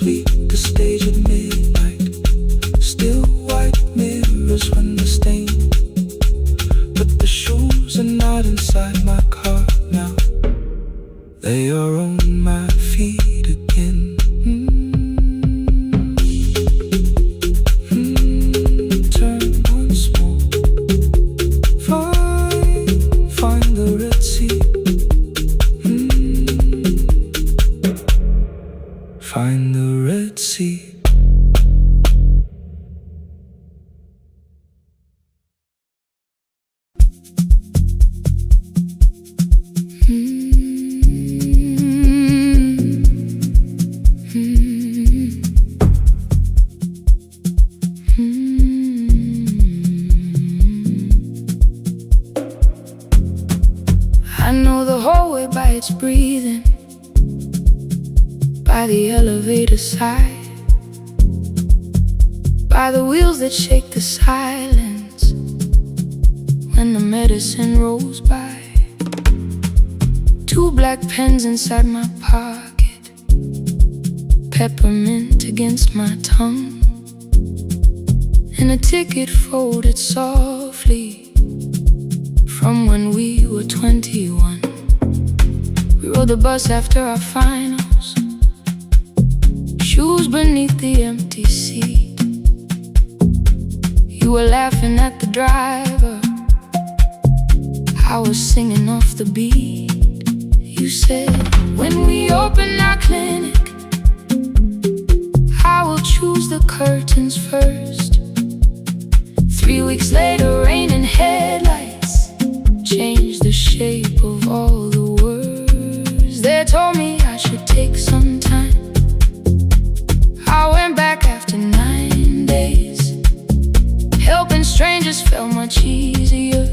sweet, the stage at midnight. Still white mirrors when the stain. But the shoes are not inside my car now. They are on my feet again. Turn once more. Find the Red Sea. Find the Red Sea. I know the hallway by its breathing, by the elevator side, by the wheels that shake the silence when the medicine rolls by. 2 black pens inside my pocket, peppermint against my tongue, and a ticket folded softly from when we were 21. We rode the bus after our finals, shoes beneath the empty seat. You were laughing at the driver, I was singing off the beat. You said, when we open our clinic, I will choose the curtains first. 3 weeks later, rain and headlights changed the shape of all the words. They told me I should take some time. I went back after 9 days. Helping strangers felt much easier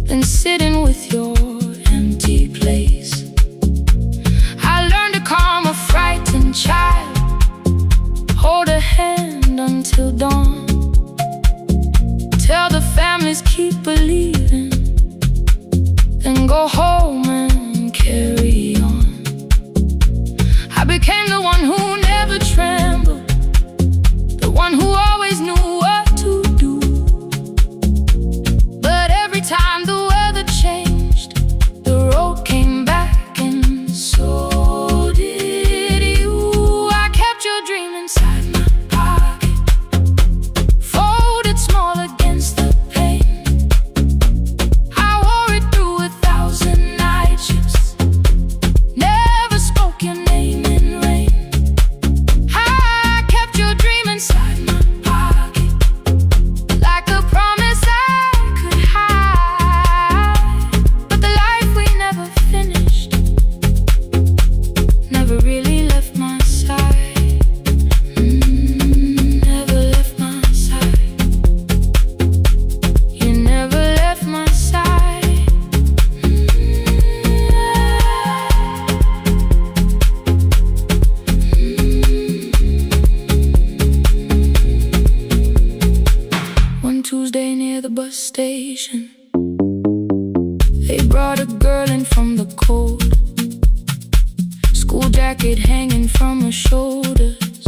than sitting with your empty place. I learned to calm a frightened child, hold a hand until dawn, tell the families keep believing, then go home and carry on. I became the one who never trembled, the one who always knew what to do. But every time the weather changed, the road came back, and so did you. I kept your dream inside my pocket, folded small against the pain. I wore it through 1,000 night shifts, never spoke your name in rain. I kept your dream inside my pocket, like a promise I could hide. But the life we never finished never really left my side. Never left my side. You never left my side. One Tuesday near the bus station, they brought a girl in from the cold, school jacket hanging from her shoulders,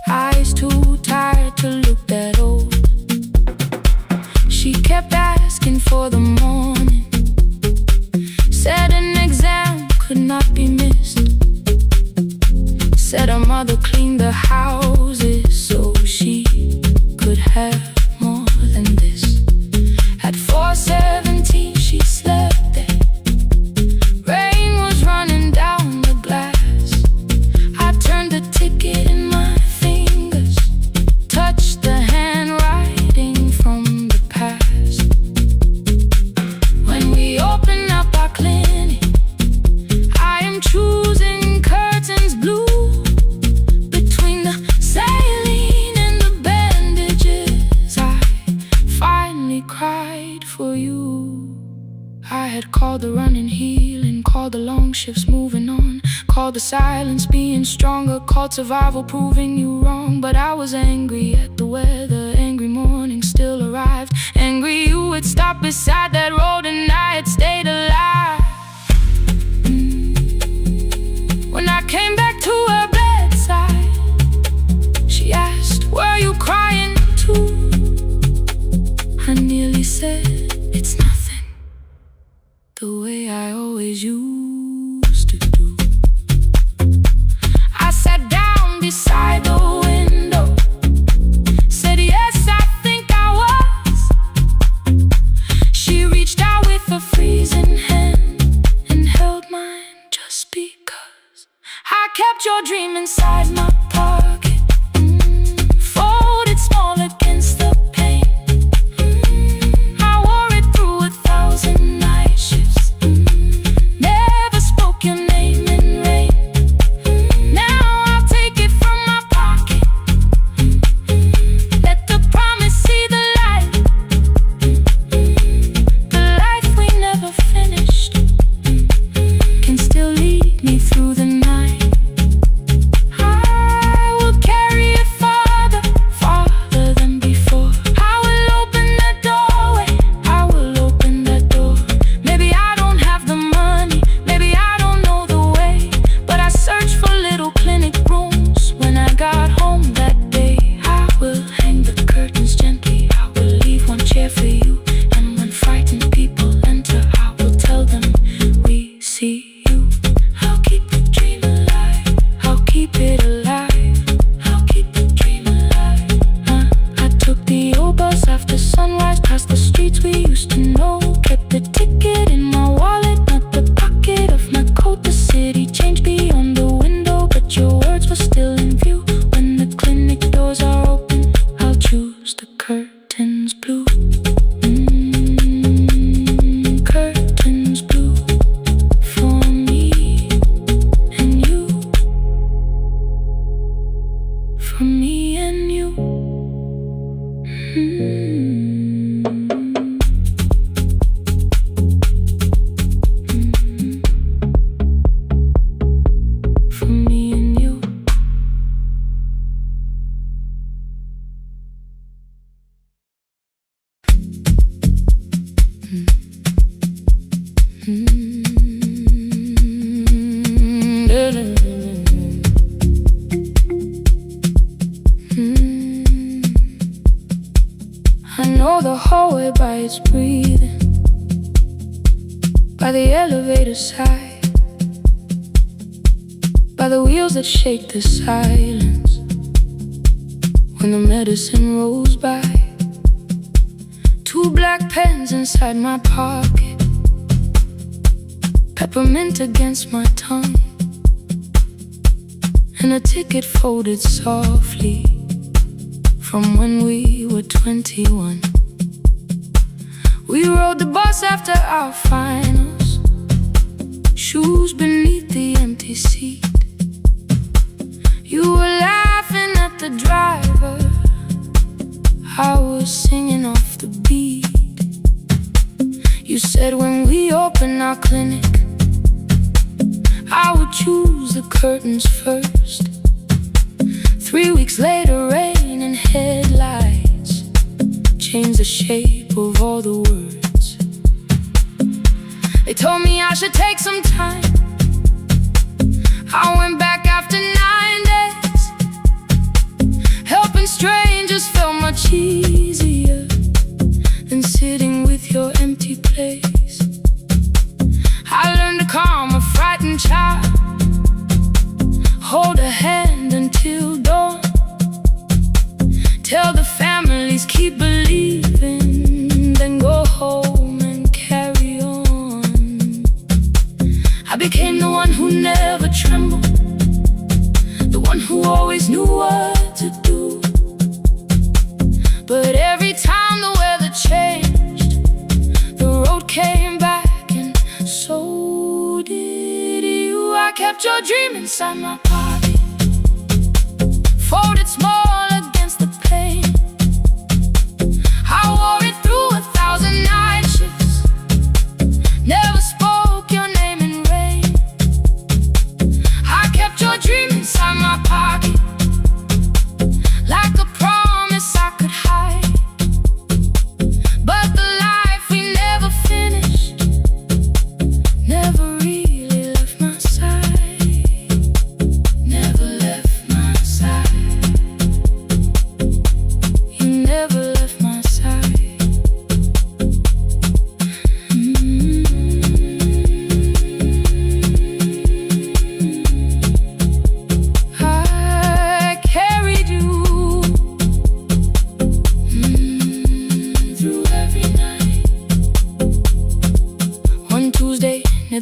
eyes too tired to look that old. She kept asking for the morning, said an exam could not be missed, said her mother cleaned the houses so she could have more than this. At 4:17 she slept there, rain was running down the glass. I turned the ticket in my fingers, touched the handwriting from the past. When we open up our clinic, I am choosing curtains blue, between the saline and the bandages. I finally cried for you. I had called the running healing, called the long shifts moving on, called the silence being stronger, called survival proving you wrong. But I was angry at the weather, angry morning still arrived, angry you would stop beside that road and I had stayed alive. When I came back to her bedside, name inside my pocket, folded small against the pain. I wore it through 1,000 night shifts, never spoke your name in rain. Now I'll take it from my pocket, let the promise see the light, the life we never finished can still lead me through the night. I will carry it farther, farther than before. I will open that doorway, I will open that door. Maybe I don't have the money, maybe I don't know the way, but I searched for little clinic rooms when I got home that day. I will hang the curtains gently, I will leave one chair for you, and when frightened people enter, I will tell them we see you. I'll keep the dream alive, I'll keep it alive, I'll keep the dream alive. I took the old bus after sunrise, past the streets we used to know. Kept the ticket in my wallet, not the pocket of my coat. The city changed beyond the window, but your words were still in view. When the clinic doors are open, I'll choose the curtains blue. Curtains blue for me and you, for me and you. For me and you. I know the hallway by its breathing, by the elevator side, by the wheels that shake the silence when the medicine rolls by. 2 black pens inside my pocket, peppermint against my tongue, and a ticket folded softly from when we were 21. We rode the bus after our finals, shoes beneath the empty seat. You were laughing at the driver, I was singing off the beat. You said when we open our clinic, I would choose the curtains first. 3 weeks later, rain and headlights changed the shape of all the words. They told me I should take some time. I went back after 9 days. Helping strangers felt much easier than sitting with your empty place. I learned to calm a frightened child, hold a hand until dawn, tell the families keep believing, then go home and carry on. I became the one who never trembled, the one who always knew what to do. But every time the weather changed, the road came back, and so did you. I kept your dream inside my pocket, folded small against the pain. I wore it through 1,000 night shifts, never spoke your name in rain. I kept your dream inside my pocket, like a promise I could hide. But the life we never finished never really left my side.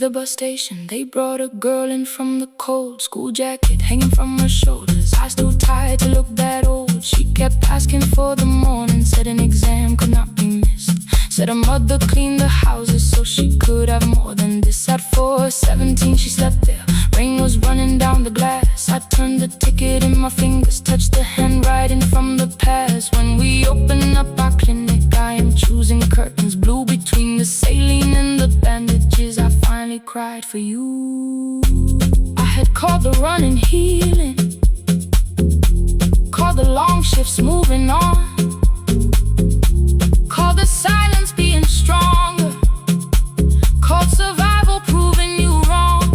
the bus station. They brought a girl in from the cold, school jacket hanging from her shoulders, eyes too tired to look that old. She kept asking for the morning, said an exam could not be missed. Said her mother cleaned the houses so she could have more than this. At 4:17 she slept there, rain was running down the glass. I turned the ticket in my fingers, touched the handwriting from the past. When we open up our clinic, I am choosing curtains blue between the saline and the bandages. I finally cried for you. I had called the running healing, called the long shifts moving on, called the silence being stronger, called survival proving you wrong.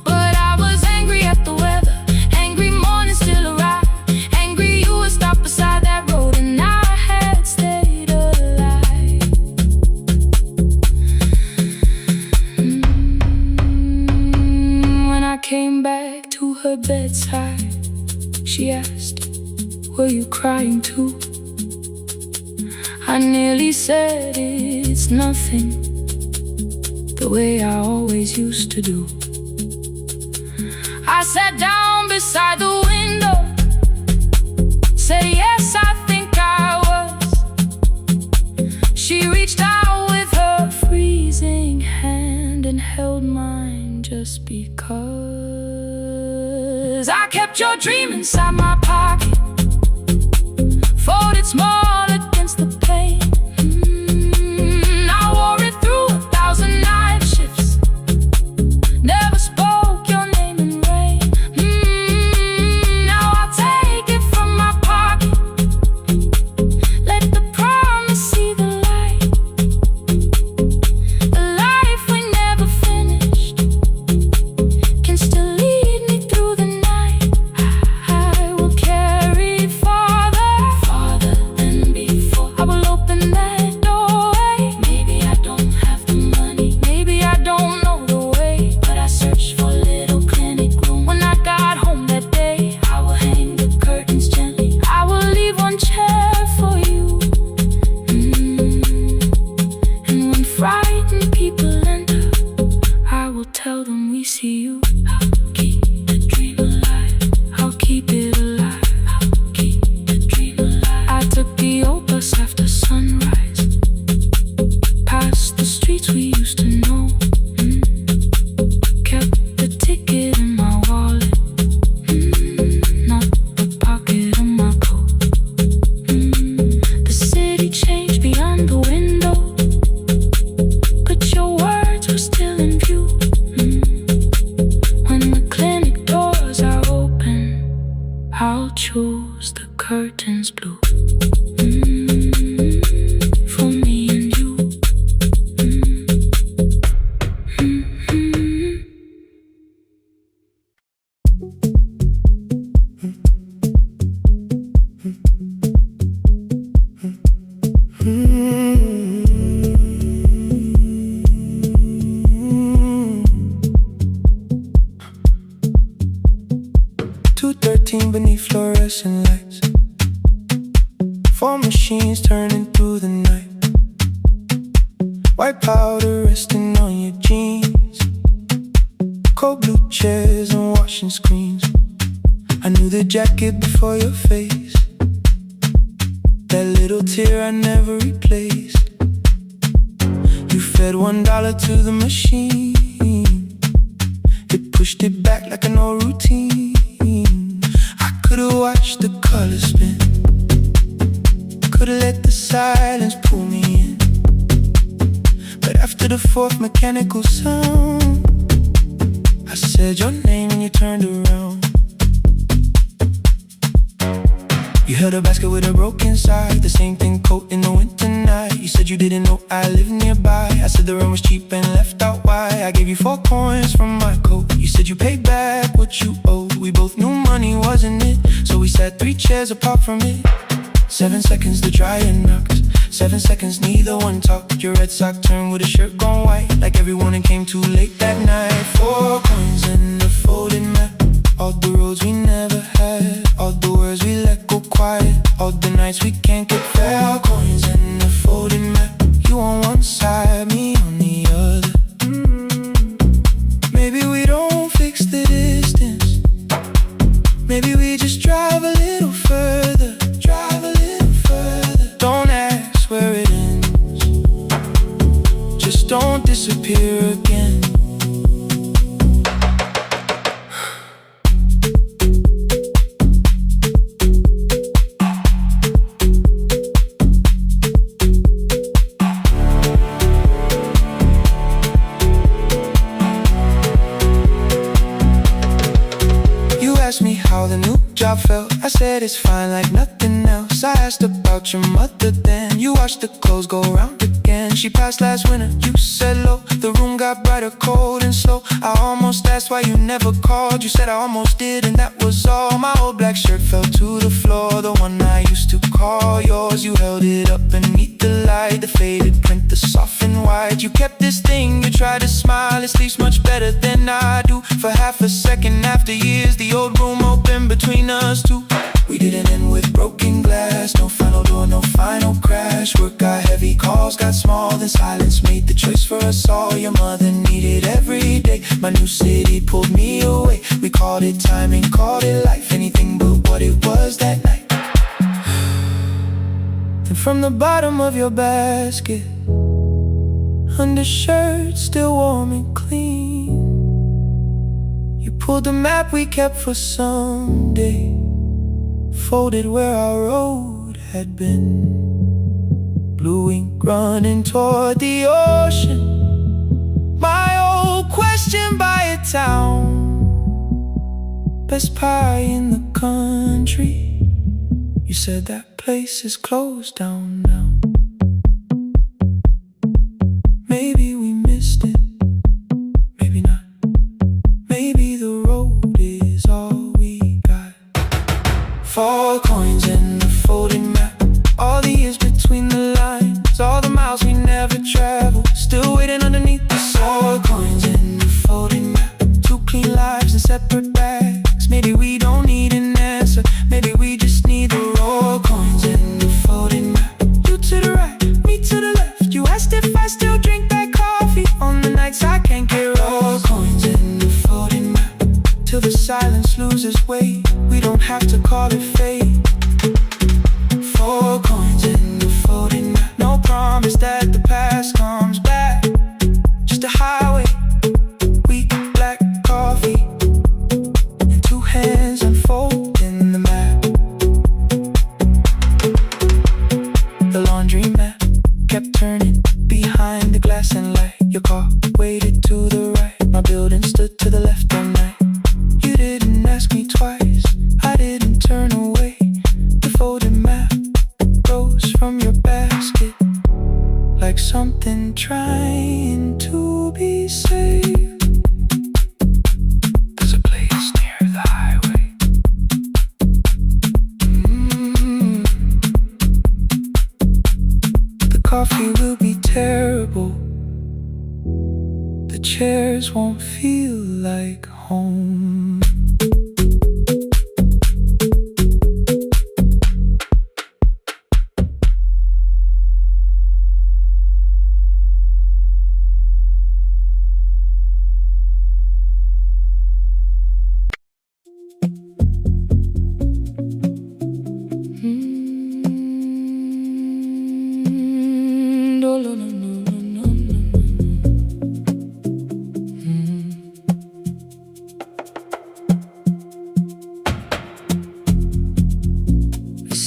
But I was angry at the weather, angry morning still arrived, angry you were stopped beside that road and I had stayed alive. When I came back to her bedside, she asked, were you crying too? I nearly said it's nothing, the way I always used to do. I sat down beside the window, said yes, I think I was. She reached out with her freezing hand and held mine just because. I kept your dream inside my pocket, folded small against the pain. I wore it through 1,000 night shifts, never spoke your name in rain. Now I'll take it from my pocket, let the promise see the light. The life we never finished can still lead me through the night. I will carry farther than before. I will open that doorway. Maybe I don't have the money, maybe I don't know the way, but I searched for a little clinic room. When I got home that day, I will hang the curtains gently, I will leave one chair for you. And when frightened people enter, I will tell them we see you. I'll keep the dream alive, I'll keep it alive, I'll keep the dream alive. I took the old bus after sunrise, past the streets we used to know. Kept the ticket in my wallet, not the pocket of my coat. The city changed beyond the window, but your words were still in view. When the clinic doors are open, I'll choose the curtains blue. For me and you. Beneath fluorescent lights, 4 machines turning through the night. White powder resting on your jeans, cold blue chairs and washing screens. I knew the jacket before your face, that little tear I never replaced. You fed $1 to the machine, it pushed it back like an old routine. Could've watched the colors spin, could've let the silence pull me in. But after the 4th mechanical sound, I said your name and you turned around. You held a basket with a broken side, the same thing coat in the winter night. You said you didn't know I lived nearby. I said the rent was cheap and left out why. I gave you 4 coins from my coat. You said you paid back what you owed. We both knew money wasn't it, so we sat 3 chairs apart from it. 7 seconds the dryer knocks, 7 seconds neither one talked. Your red sock turned with a shirt gone white, like everyone that came too late that night. 4 coins and a folded map, all the roads we never had, all the words we let go quiet, all the nights we can't get fair. Coins and a folded map, you on one side, me on the other. Maybe we just drive a little further, drive a little further. Don't ask where it ends, just don't disappear again. Me how the new job felt. I said it's fine like nothing else. I asked about your mother then. You watched the clothes go round again. She passed last winter, you said low. The room got brighter, cold and slow. I almost asked why you never called. You said I almost did and that was all. My old black shirt fell to the floor, the one I used to call yours. You held it up beneath the light, the faded print, the soft and white. You kept this thing, you tried to smile. It sleeps much better than I do. For half a second after years, the old room open between us two. We didn't end with broken glass, no final door, no final crash. Work got heavy, calls got small, then silence made the choice for us all. Your mother needed every day, my new city pulled me away. We called it timing, called it life, anything but what it was that night. Then from the bottom of your basket, undershirt still warm and clean, you pulled the map we kept for someday, folded where our road had been. Blue ink running toward the ocean, my old question by a town. Best pie in the country, you said that place is closed down now. Maybe we missed it, maybe not. Maybe the road is all we got. 4 coins in the folded map, all the years between the lines, all the miles we never traveled, still waiting underneath the 4 coins in the folded map. 2 clean lives in separate bags. Maybe we don't need an answer, maybe we just need the raw coins in the folded map. You to the right, me to the left. You asked if I still drink that coffee on the nights I can't get raw coins in the folded map. Till the silence loses weight, we don't have to call it fate. 4 coins in the folded map. No promise that the past comes back, just a highway, weak black coffee, and 2 hands unfolding the map. The laundry mat kept turning behind the glass and light. Your car waited to the right, my building stood to the left all night. You didn't ask me twice, I didn't turn away. The folded map rose from your basket, like something trying to be saved. There's a place near the highway. The coffee will be terrible, the chairs won't feel like home.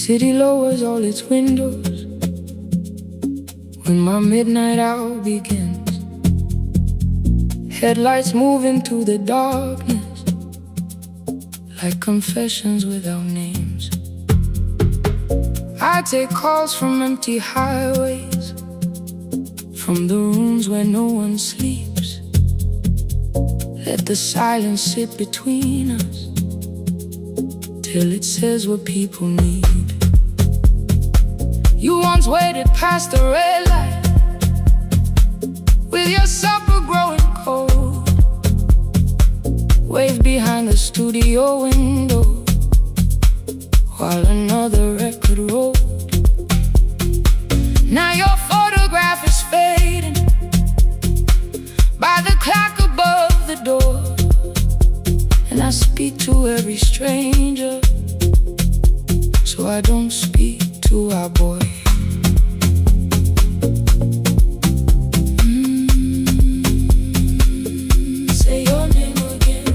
City lowers all its windows when my midnight hour begins. Headlights moving through the darkness like confessions without names. I take calls from empty highways, from the rooms where no one sleeps. Let the silence sit between us till it says what people need. You once waited past the red light with your supper growing cold, waved behind the studio window while another record rolled. Now your photograph is fading by the clock above the door, and I speak to every stranger so I don't speak to our boy. Say your name again.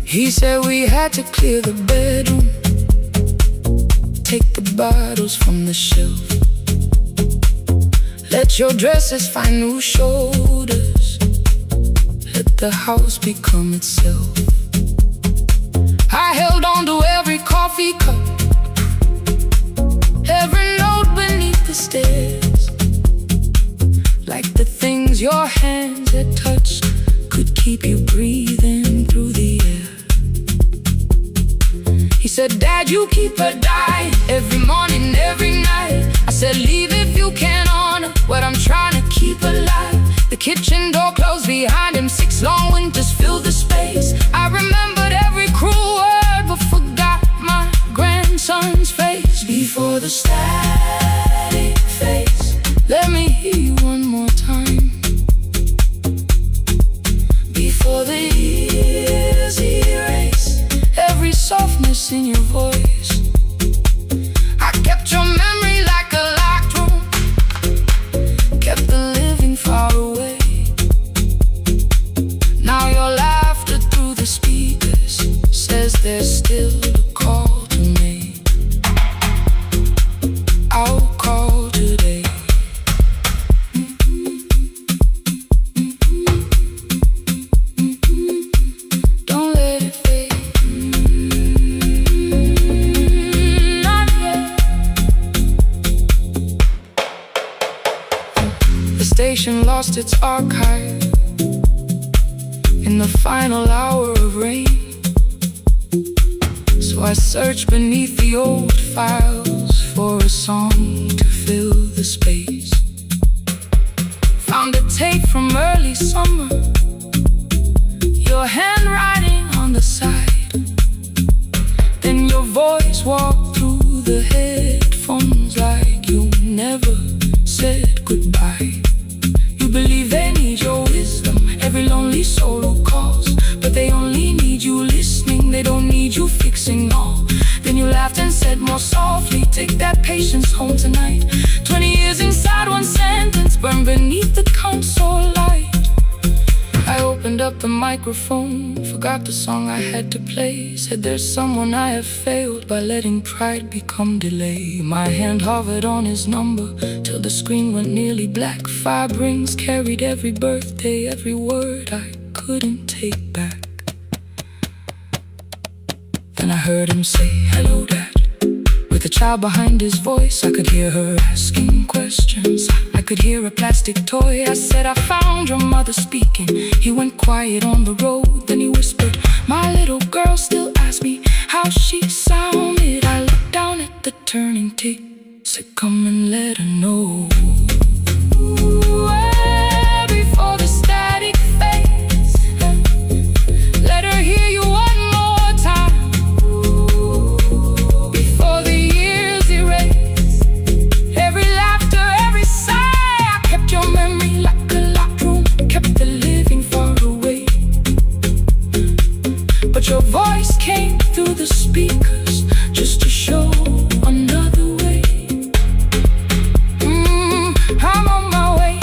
He said we had to clear the bedroom, take the bottles from the shelf, let your dresses find new shoulders, let the house become itself. I held on to every coffee cup, every note beneath the stairs, like the things your hands had touched could keep you breathing through the air. He said, Dad, you keep her dying every morning, every night. I said, leave if you can honor what I'm trying to keep alive. The kitchen door closed behind him, 6 long winters filled the space. I remembered every cruel word but forgot my grandson's face. Before the static fades, let me hear you one more time. Before the years erase every softness in your voice, I kept your memory like a locked room, kept the living far away. Now your laughter through the speakers says there's still a call to me. I'll call today. Don't let it fade. Not yet. The station lost its archive in the final hour of rain, so I searched beneath the old files for a song to fill the space. Found a tape from early summer, your handwriting on the side, then your voice walked through the headphones like you never said goodbye. You believe they need your wisdom, every lonely soul who calls, but they only need you listening, they don't need you fixing all. Then you laughed and said more softly, take that patience home tonight. 20 years inside one sentence, burned beneath the console light. I opened up the microphone, forgot the song I had to play. Said there's someone I have failed by letting pride become delay. My hand hovered on his number till the screen went nearly black. 5 rings carried every birthday, every word I couldn't take back. Then I heard him say, hello, Dad. With a child behind his voice, I could hear her asking questions. I could hear a plastic toy. I said, I found your mother speaking. He went quiet on the road, then he whispered, my little girl still asks me how she sounded. I looked down at the turning tape, said, come and let her know. Before the static fades, let her hear you one more time. Before the years erase every laughter, every sigh, I kept your memory like a locked room, kept the living far away. But your voice came through the speakers just to show another way. I'm on my way.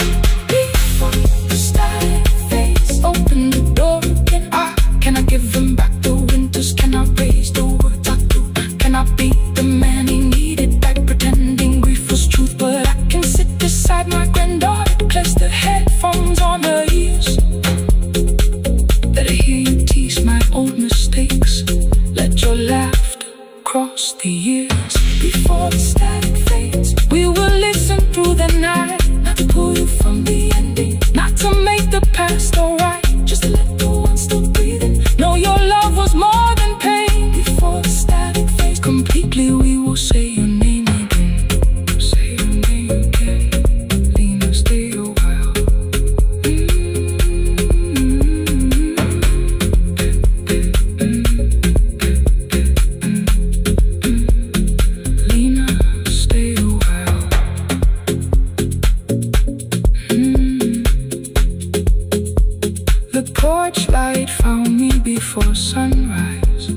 porch light found me before sunrise.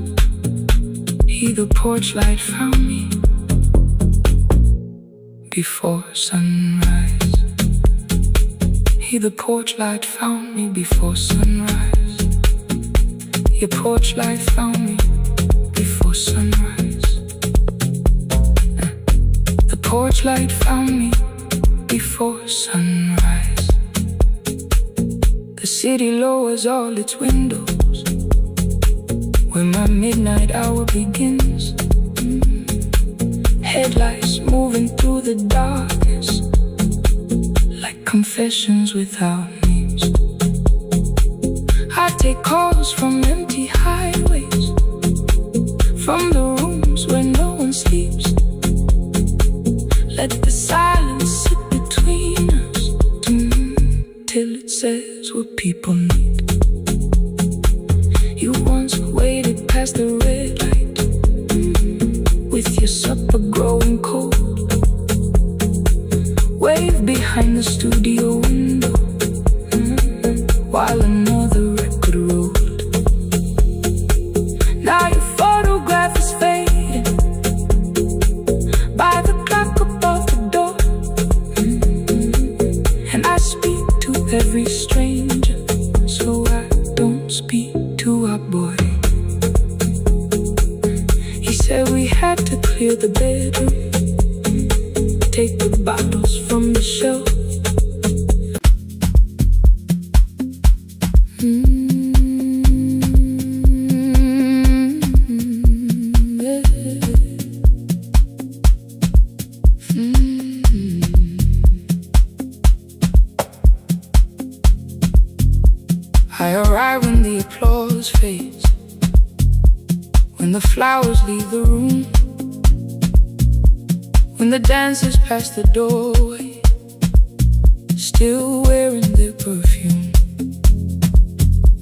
The porch light found me before sunrise. The porch light found me before sunrise. Your porch light found me before sunrise. The porch light found me before sunrise. The city lowers all its windows when my midnight hour begins. Headlights moving through the darkness like confessions without names. I take calls from empty highways, from the rooms where no one sleeps. Let the silence sit between us till it says what people need. You once waited past the red light with your supper growing cold. Wave behind the studio window while another record rolled. Now your photograph is fading by the clock above the door. And I speak to every stranger, so I don't speak to our boy. He said we had to clear the bedroom, take the bottles from the shelf. I arrive when the applause fades, when the flowers leave the room, when the dancers pass the doorway, still wearing their perfume.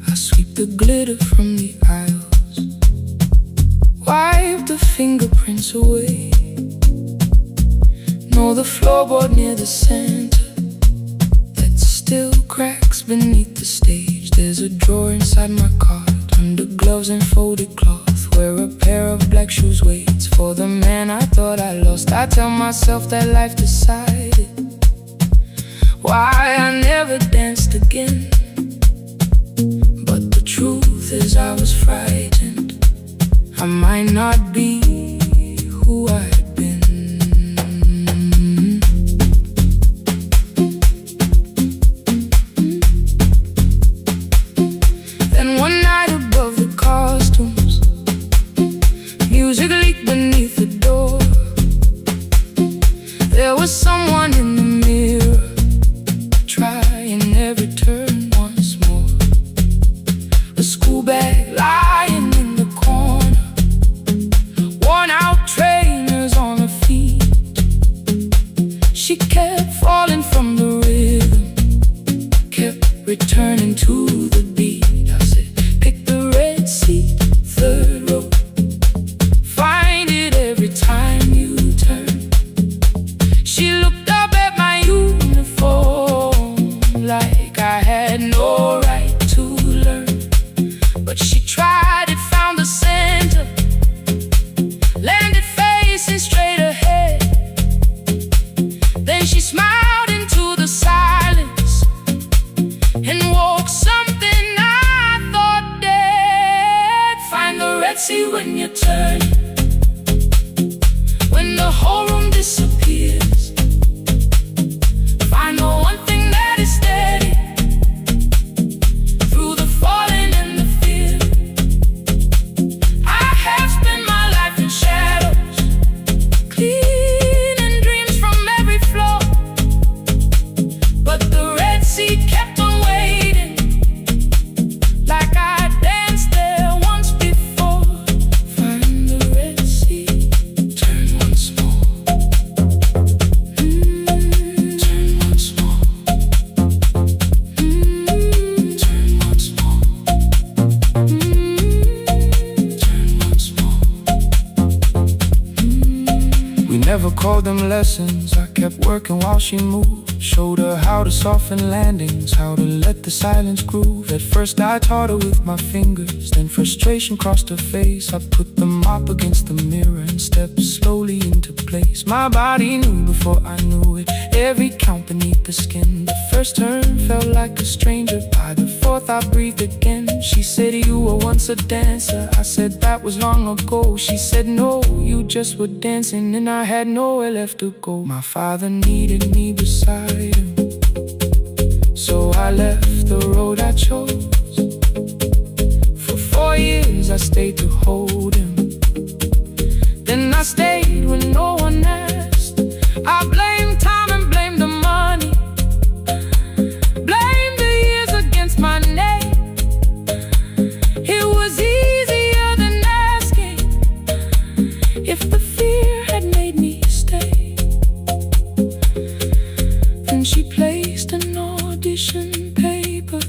I sweep the glitter from the aisles, wipe the fingerprints away. Know the floorboard near the center that still cracks beneath the stage. There's a drawer inside my cart, under gloves and folded cloth, where a pair of black shoes waits for the man I thought I lost. I tell myself that life decided why I never danced again. But the truth is I was frightened I might not be who I had been. Then one night above the costumes, music leaked beneath the door. There was someone in the mirror, trying every turn once more. A school bag lying in the corner, worn out trainers on her feet. She kept falling from the rhythm, kept returning to the beat. I said, pick the red seat, third row, find it every time you turn. She looked up at my uniform like I had no right to learn. But she tried it, found the center, landed facing straight ahead. Then she smiled into the silence and woke something I thought dead. Find the red sea when you turn, when the whole room disappears. Find the one thing that is steady through the falling and the fear. I have spent my life in shadows, cleaning dreams from every floor. But the red sea kept on waiting, like I danced there once before. Find the red sea, turn once more. Turn once more. Turn once more. Turn once more. We never called them lessons. I kept working while she moved, Showed her how to soften landings, how to let the silence groove. At first I taught her with my fingers, then frustration crossed her face. I put them up against the mirror and stepped slowly into place. My body knew before I knew it, every count beneath the skin. The first turn felt like a stranger, by the fourth I breathed again. She said, you were once a dancer. I said, that was long ago. She said, no, you just were dancing, and I had nowhere left to go. My father needed me beside him, so I left the road I chose. For 4 years I stayed to hold him, then I stayed when no one asked. I blamed time and blamed the money, blamed the years against my name. It was easier than asking if the fear had made me stay. Then she placed an audition paper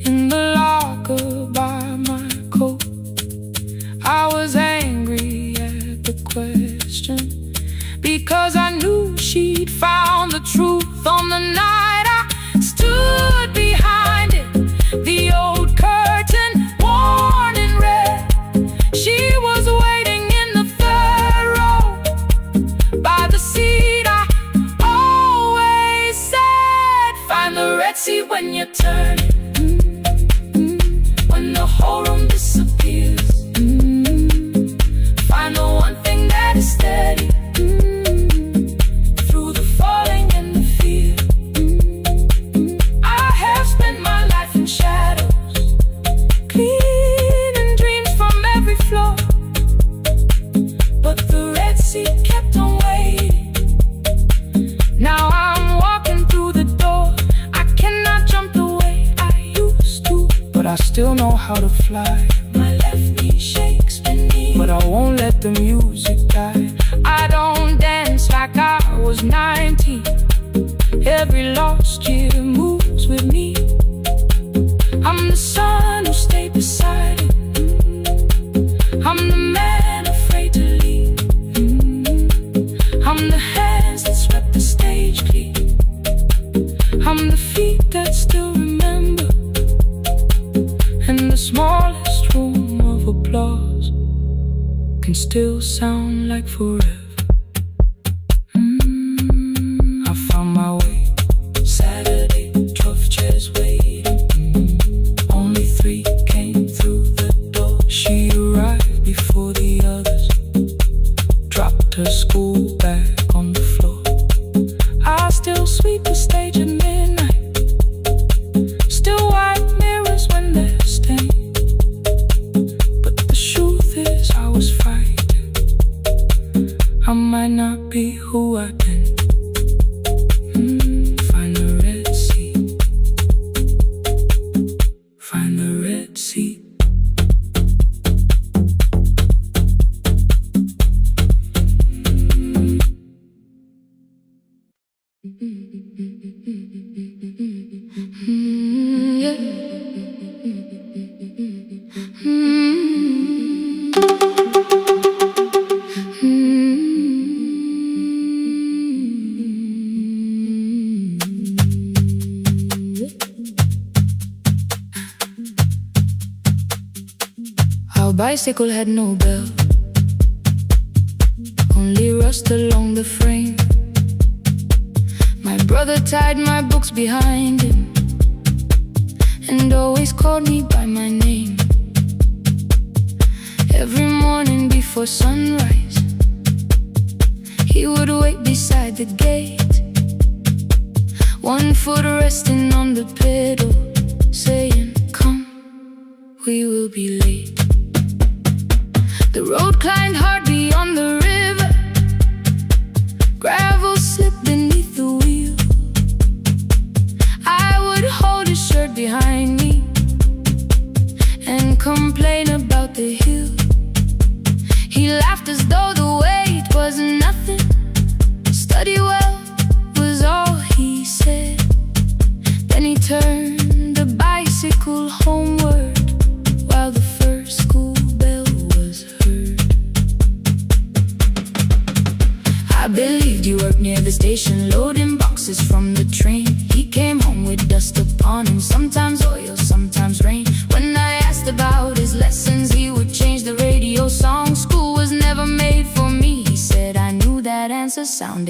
in the locker by my coat. I was angry at the question, because I knew she'd found the truth on the night I stood behind it. The old curtain, worn in red. She was waiting in the third row by the seat I always said, find the red seat when you turn it. When the whole room disappears, find the one thing that is steady through the falling and the fear. I have spent my life in shadows, cleaning dreams from every floor, but the red seat kept on waiting. Now I'm walking through the door. I cannot jump the way I used to, but I still know how to fly. My left knee shakes beneath, but I won't let the music die. I don't dance like I was 19. Every lost year moves with me. I'm the son who stayed beside it. I'm the man afraid to leave. I'm the hands that swept the stage clean. I'm the feet that still remember, and the smallest room of applause can still sound like forever. I found my way. Saturday, 12 chairs waiting. Only 3 came through the door. She arrived before the others, dropped her school bag on the floor. I still sweep the stage at midnight, still wipe mirrors when they're stained. But the truth is I was frightened. I might not be who I've been. Find the red seat. Find the red seat. Our bicycle had no bell, only rust along the frame. My brother tied my books behind him and always called me by my name. Every morning before sunrise, he would wait beside the gate, one foot resting on the pedal, saying, come, we will be late. The road climbed hard beyond the river, gravel slipped beneath the wheel. I would hold his shirt behind me and complain about the hill. He laughed as though the weight was nothing. Study well was all he said. Then he turned the bicycle homeward while the first school bell was heard. I believed you worked near the station, loading boxes from the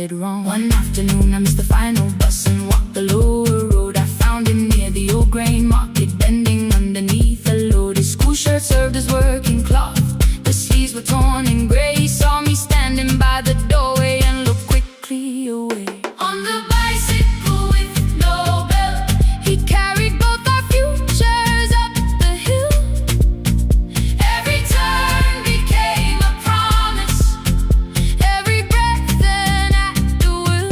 sounded wrong. One afternoon I missed the final bus and walked the lower road. I found him near the old grain market, bending underneath a load. His school shirt served as working cloth, the sleeves were torn and gray. He saw me standing by the doorway and looked quickly away. On the bicycle with no belt, he carried both our futures up the hill. Every turn became a promise, every breath an act of will.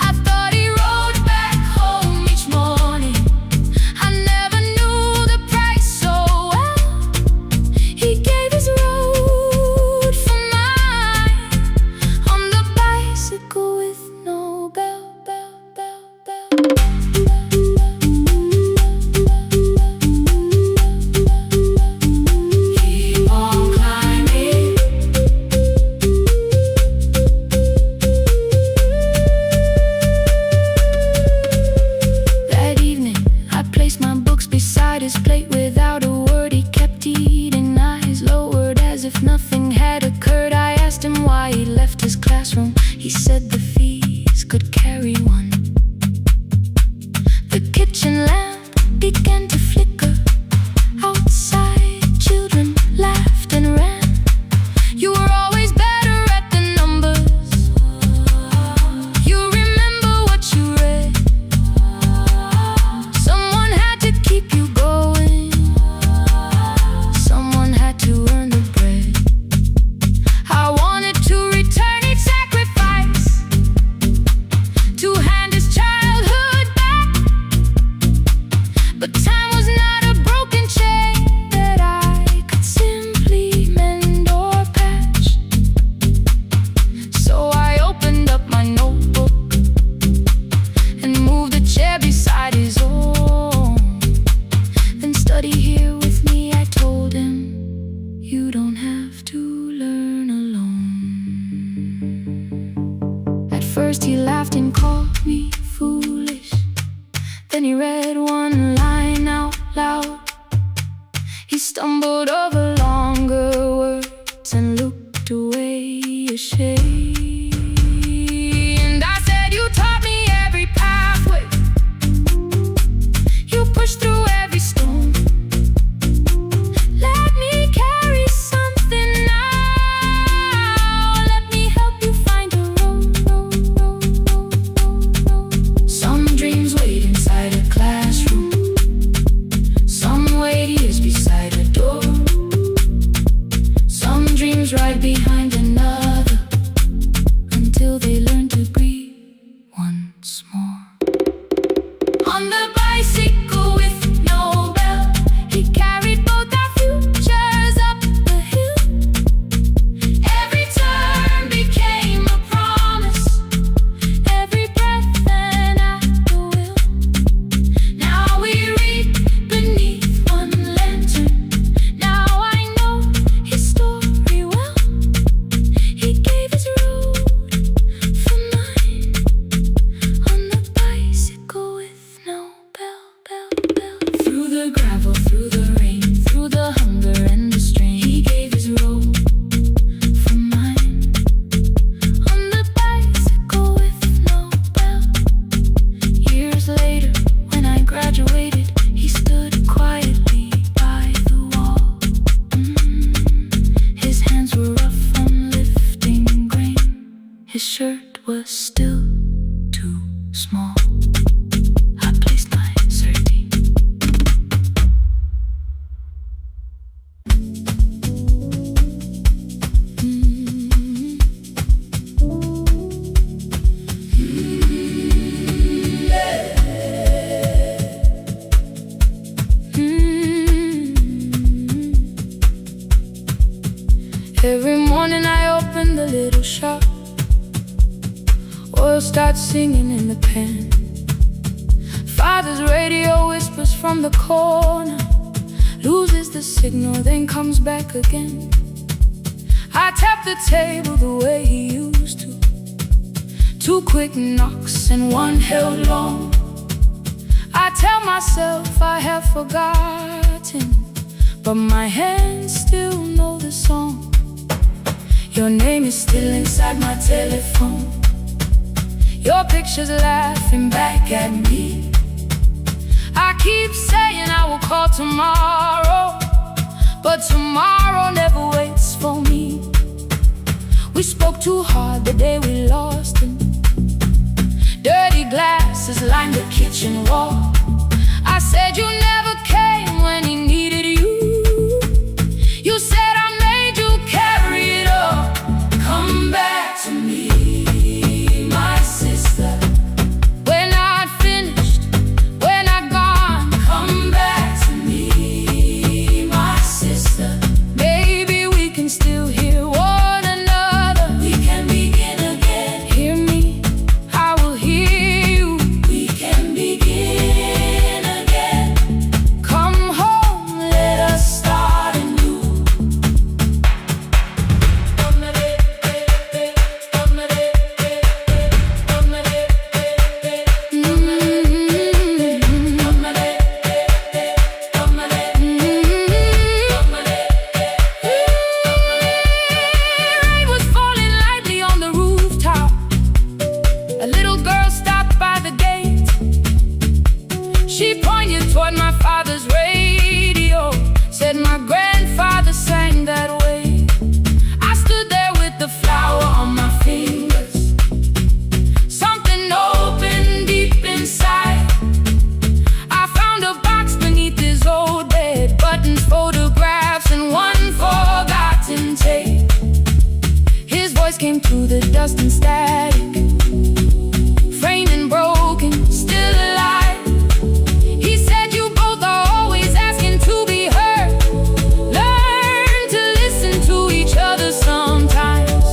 I thought he rode back home each morning. I never knew the price so well. He gave his road for mine, on the bicycle with no bell. Keep on climbing. That evening, I placed my books beside his plate. Without a word, he kept eating, eyes lowered as if nothing had occurred. I asked him why he left his classroom. He said the fees could carry one. The kitchen lamp began to flicker. Outside, children laughed and ran. You were always better at the numbers. You remember what you read. Someone had to keep you going. Someone had to earn the bread. I wanted to return each sacrifice, to hand his childhood back. But time was not a broken chain that I could simply mend or patch. So I opened up my notebook and moved a chair beside his own. Then study here with me, I told him. You don't have to learn alone. At first he laughed and called me foolish. Then he read one line out loud. He stumbled over longer words and looked away ashamed. And I said, you taught me every pathway, you pushed through every stone. Let me carry something now. Let me help you find a road. Some dreams wait inside a classroom. Some wait years beside a door. Some dreams right behind another, until they learn to breathe once more. On the bicycle with no bell, he carried both our futures up the hill. Every turn became a promise, every breath an act of will. Now we read beneath one lantern. Now I know his story well. He gave his road for mine, on the bicycle with no bell. Through the gravel, through the rain, through the hunger and the strain, he gave his road for mine, on the bicycle with no bell. Years later, when I graduated, he stood quietly by the wall. His hands were rough on lifting grain. His shirt was still too small. I placed my sardine. Every morning I open the little shop. Oil starts singing in the pan. Father's radio whispers from the corner, loses the signal, then comes back again. I tap the table the way he used to. 2 quick knocks and one held long. I tell myself I have forgotten, but my hands still know the song. Your name is still inside my telephone. Your picture's laughing back at me. I keep saying I will call tomorrow, but tomorrow never waits for me. We spoke too hard the day we lost him. Dirty glasses lined the kitchen wall. I said you never came when he needed you. You said I made you carry it all. Come back to me, my sister. We're not finished, we're not gone. Come back to me, my sister. Maybe we can still hear one another. We can begin again. Hear me, I will hear you. We can begin again. Come home, let us start anew. Rain was falling lightly on the rooftop. A little girl stopped by the gate. She pointed toward my father's radio, said my grandfather sang that way. I stood there with the flower on my fingers. Something opened deep inside. I found a box beneath his old bed, buttons, photographs, and one forgotten tape. His voice came through the dust and static, framed and broken, still alive. He said you both are always asking to be heard. Learn to listen to each other sometimes.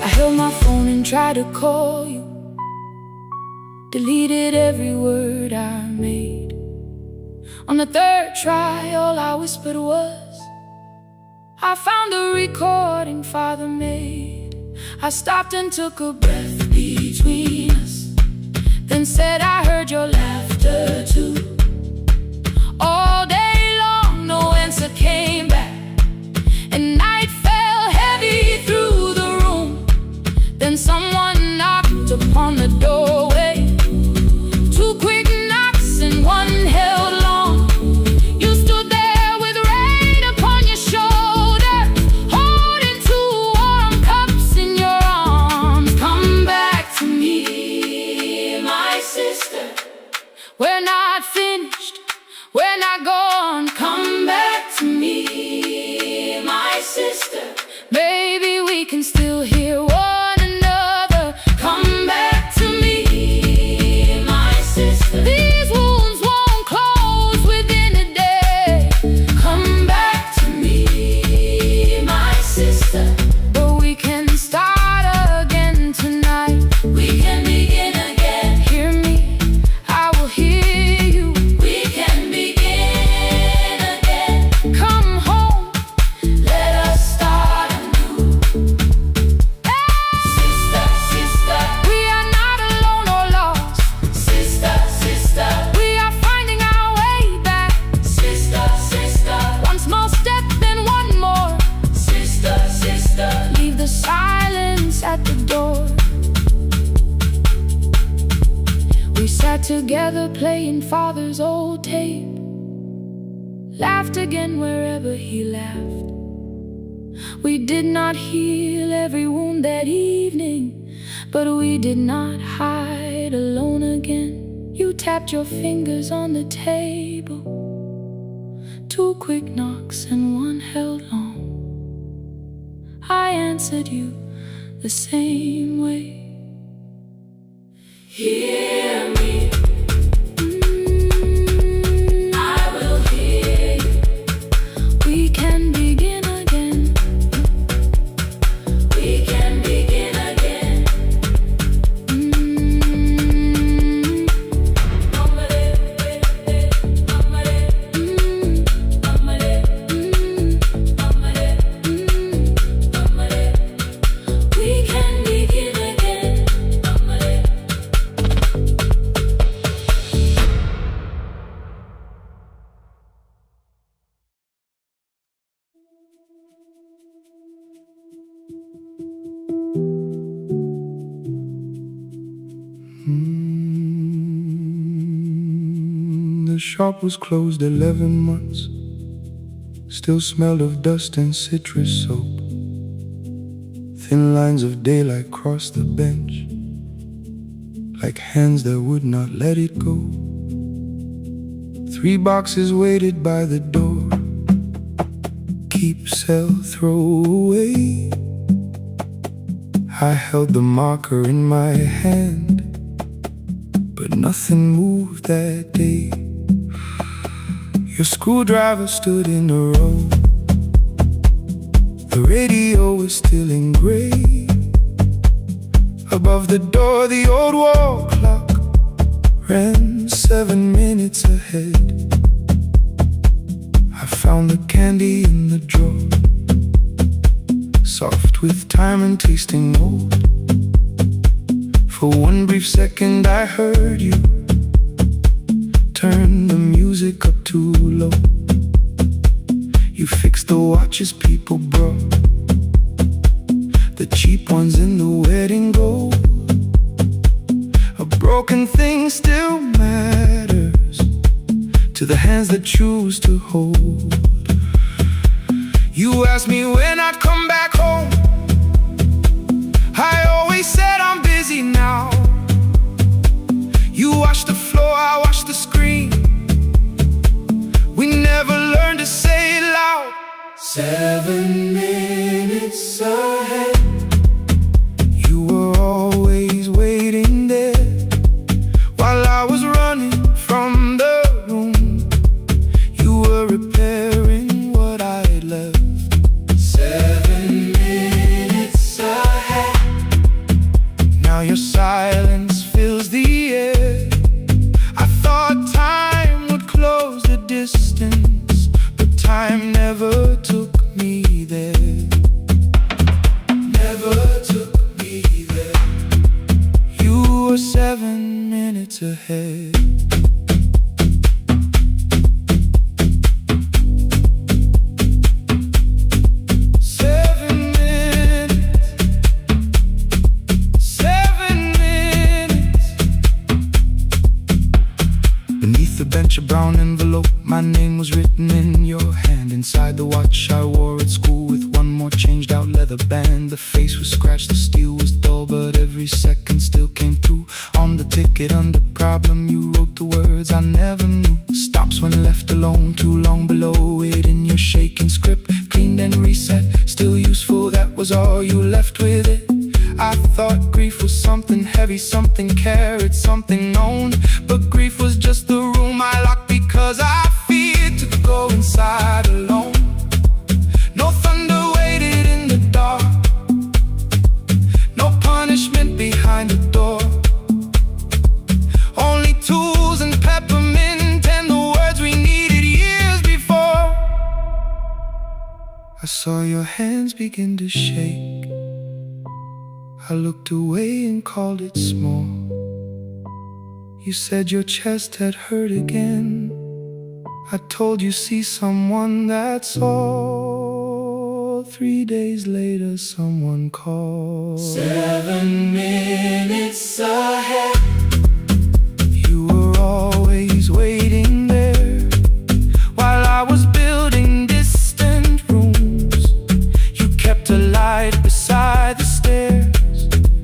I held my phone and tried to call you, deleted every word I made. On the third try, all I whispered was, I found a recording Father made. I stopped and took a breath between us, then said I heard your laughter too. All day long, no answer came back, and night fell heavy through the room. Then someone knocked upon the doorway. Two quick knocks and one held long. You stood there with rain upon your shoulder, holding two warm cups in your arms. Come back to me, my sister. We're not finished, we're not gone. Come back to me, my sister. Maybe we can still hear one another. Come back to me, my sister. These wounds won't close within a day. Come back to me, my sister. But we can start again tonight. We can begin again. Hear me, I will hear you. We can begin again. Come home, let us start anew. Sister, sister, we are not alone or lost. Sister, sister, we are finding our way back. Sister, sister, one small step, then one more. Sister, sister, leave the silence at the door. We sat together playing Father's old tape, laughed again wherever he laughed. We did not heal every wound that evening, but we did not hide alone again. You tapped your fingers on the table, two quick knocks and one held long. I answered you the same way. Hear me, I will hear you. We can begin again. We can begin again. We can begin again. shop was closed 11 months. Still smelled of dust and citrus soap. Thin lines of daylight crossed the bench, like hands that would not let it go. 3 boxes waited by the door. Keep, sell, throw away. I held the marker in my hand, but nothing moved that day. Your screwdriver stood in a row. The radio was still in gray. Above the door, the old wall clock ran 7 minutes ahead. I found the candy in the drawer, soft with time and tasting old. For one brief second I heard you turn the music up too low. You fixed the watches people brought, the cheap ones in the wedding gold. A broken thing still matters to the hands that choose to hold. You asked me when I'd come back home. I always said I'm busy now. You washed the floor, I washed the screen. We never learned to say it loud. 7 minutes ahead. You were always waiting there while I was running from the room. You were repairing what I had left. 7 minutes ahead. Now your silence fills the air. I thought time would close the distance, but time never took me there. Never took me there. You were 7 minutes ahead. 7 minutes. 7 minutes. Beneath the bench, a brown envelope, my name was written in your hand. Inside the watch I wore at school with one more changed out leather band. The face was scratched, the steel was dull, but every second still came through. On the ticket under problem you wrote the words I never knew. Stops when left alone, too long below it in your shaking script. Cleaned and reset, still useful, that was all you left with it. I thought grief was something heavy, something carried, something known. But grief was just the room I locked because I feared to go inside alone. No thunder waited in the dark, no punishment behind the door. Only tools and peppermint and the words we needed years before. I saw your hands begin to shake. I looked away and called it small. You said your chest had hurt again. I told you see someone, that's all. 3 days later someone called. 7 minutes ahead. You were always waiting there while I was building distant rooms. You kept a light beside the stairs.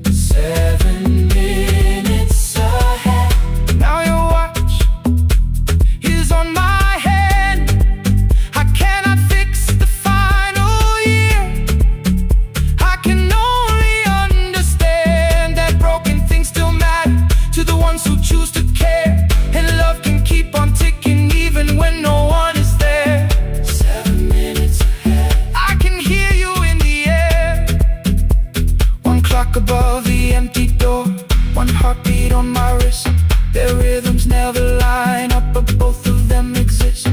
7 minutes ahead. Now your watch is on my head. I cannot fix the final year. I can only understand that broken things still matter to the ones who choose to care. And love can keep on ticking even when no one is there. 7 minutes ahead. I can hear you in the air. One clock above the empty door, one heartbeat on my wrist. Their rhythms never line up, but both of them exist.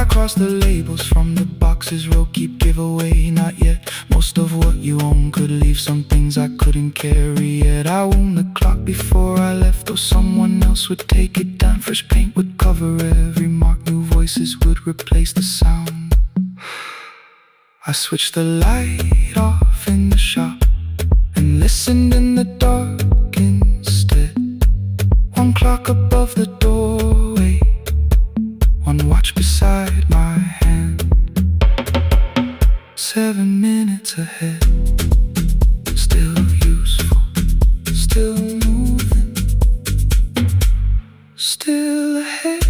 I cross the labels from the boxes, row keep giveaway, not yet. Most of what you own could leave some things I couldn't carry yet. I wound the clock before I left, though someone else would take it down. Fresh paint would cover every mark, new voices would replace the sound. I switched the light off in the shop and listened in the dark ticking clock above the doorway, one watch beside my hand. 7 minutes ahead, still useful, still moving, still ahead.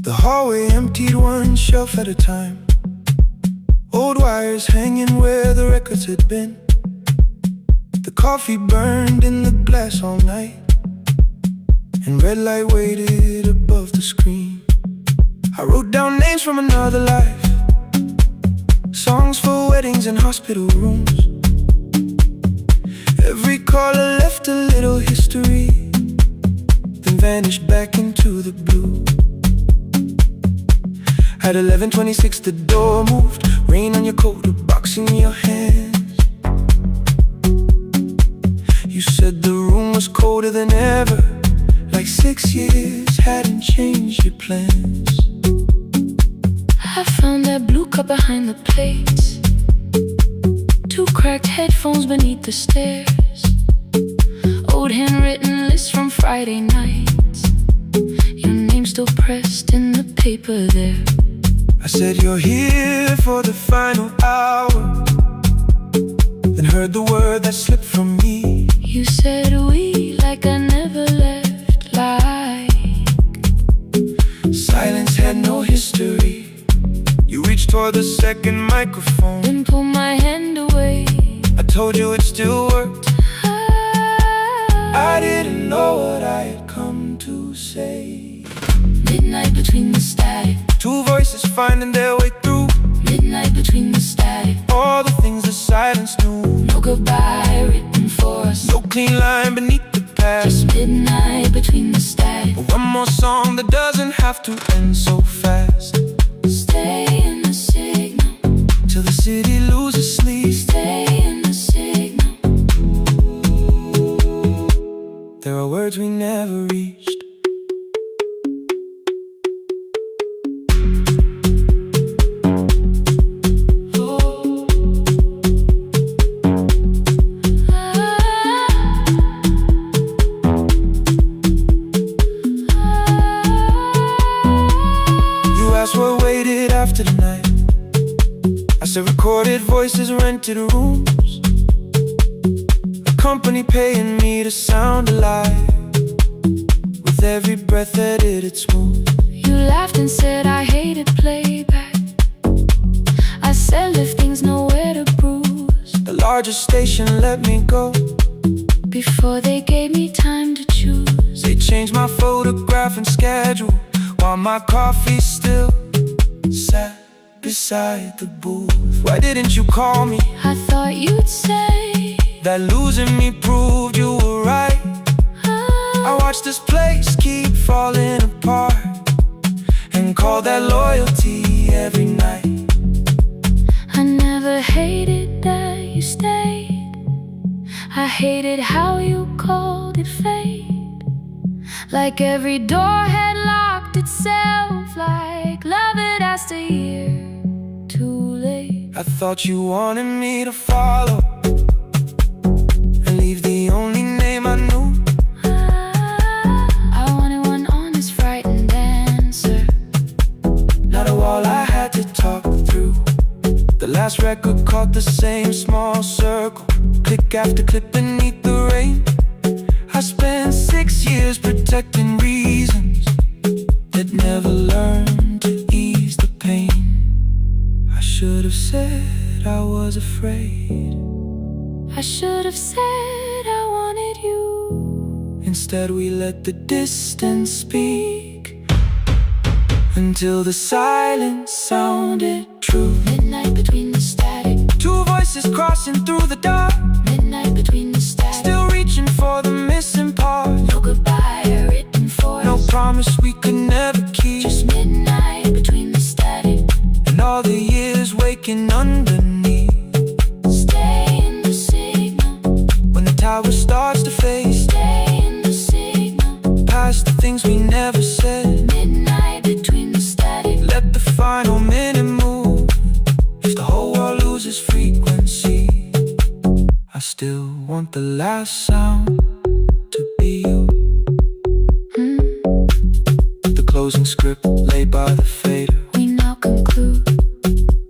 The hallway emptied one shelf at a time, old wires hanging where the records had been. The coffee burned in the glass all night, and red light waited above the screen. I wrote down names from another life, songs for weddings and hospital rooms. Every caller left a little history, then vanished back into the blue. At 11:26 the door moved, rain on your coat, a box in your hands. You said the room was colder than ever, like 6 years hadn't changed your plans. I found that blue cup behind the plates, 2 cracked headphones beneath the stairs, old handwritten lists from Friday nights, your name still pressed in the paper there. I said you're here for the final hour, then heard the word that slipped from me. You said we like I never left, like silence had no history. You reached toward the second microphone, then pulled my hand away. I told you it still worked. I didn't know what I had come to say. Midnight between the static, 2 voices finding their way through. midnight between the static, All the things the silence knew. no goodbye written for us, No clean line beneath the past. just midnight between the static. One more song that doesn't have to end so fast. Stay in the signal, Till the city loses sleep. stay in the signal. There are words we never reached. What waited after the night? I said recorded voices, rented rooms, a company paying me to sound alive, with every breath edited smooth. You laughed and said I hated playback. I said if things nowhere to bruise, The largest station let me go. before they gave me time to choose. They changed my photograph and schedule, while my coffee still sat beside the booth. Why didn't you call me? I thought you'd say That losing me proved you were right. I watched this place keep falling apart, and call that loyalty every night. I never hated that you stayed, I hated how you called it fate. Like every door had locked itself, like love had asked a year too late. I thought you wanted me to follow and leave the only name I knew. I wanted one honest, frightened answer, Not a wall I had to talk through. The last record caught the same small circle, click after click beneath the rain. I spent 6 years protecting reasons that never learned to ease the pain. I should have said I was afraid. I should have said I wanted you. Instead we let the distance speak, until the silence sounded true. Midnight between the static, 2 voices crossing through the dark, midnight between the static, still reaching for the missing part. no goodbye written for No us, promise we could never keep. just midnight between the static, And all the years waking underneath. stay still want the last sound to be you. The closing script laid by the fader. We now conclude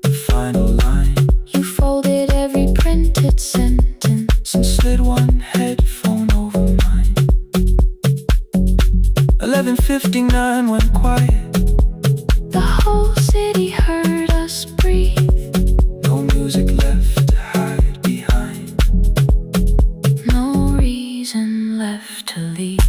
the final line. You folded every printed sentence and slid one headphone over mine. 11:59 went quiet. The whole city heard us breathe. No music left to hide behind. No reason left to leave.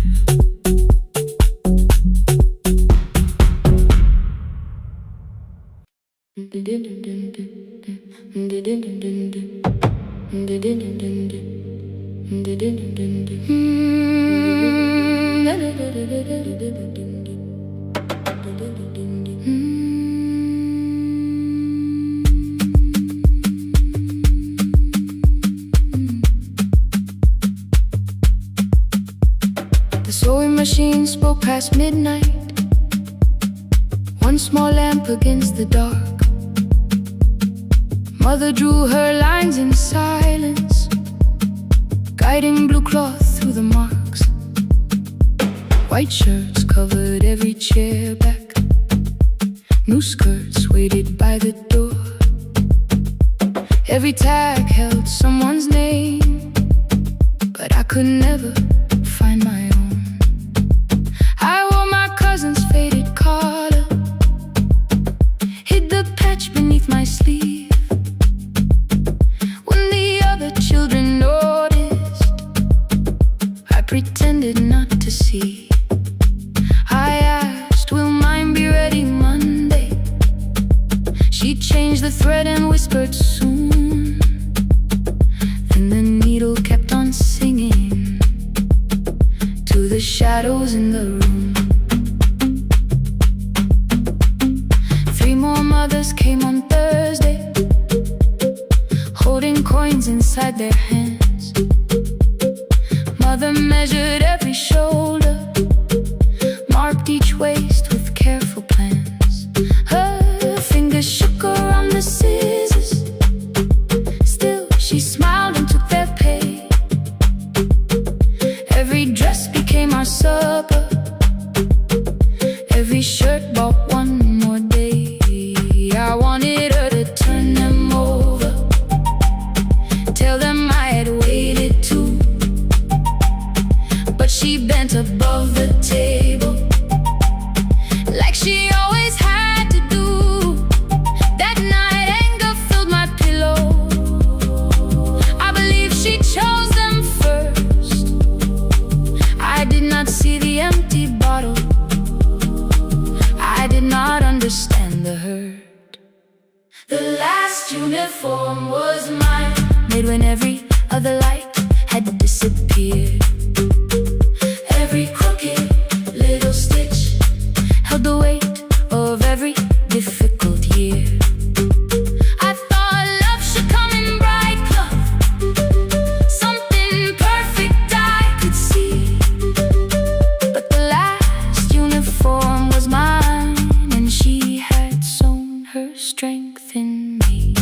The sewing machine spoke past midnight. One small lamp against the dark. Mother drew her lines in silence, guiding blue cloth through the marks. White shirts covered every chair back. New skirts waited by the door. Every tag held someone's name, but I could never find my own. I wore my cousin's faded collar, hid the patch beneath my sleeve. When the other children noticed, I pretended not to see. I asked, will mine be ready Monday? She changed the thread and whispered soon. Then the needle kept on singing to the shadows in the room. 3 more mothers came on Thursday, holding coins inside their hands. Mother measured every shoulder, marked each waist with careful plans. Her fingers shook around the scissors. Still she smiled and took their pay. Every dress became our supper. Every shirt bought one more day. I wanted her to turn them over, tell them I had waited too. But she bent above the table, like she always had to do. That night anger filled my pillow. I believe she chose them first. I did not see the empty bottle. I did not understand the hurt. The last uniform was mine, made when every other light had disappeared. Every crooked little stitch held the weight of every difficult year. I thought love should come in bright cloth, something perfect I could see. But the last uniform was mine, and she had sown her strength in me.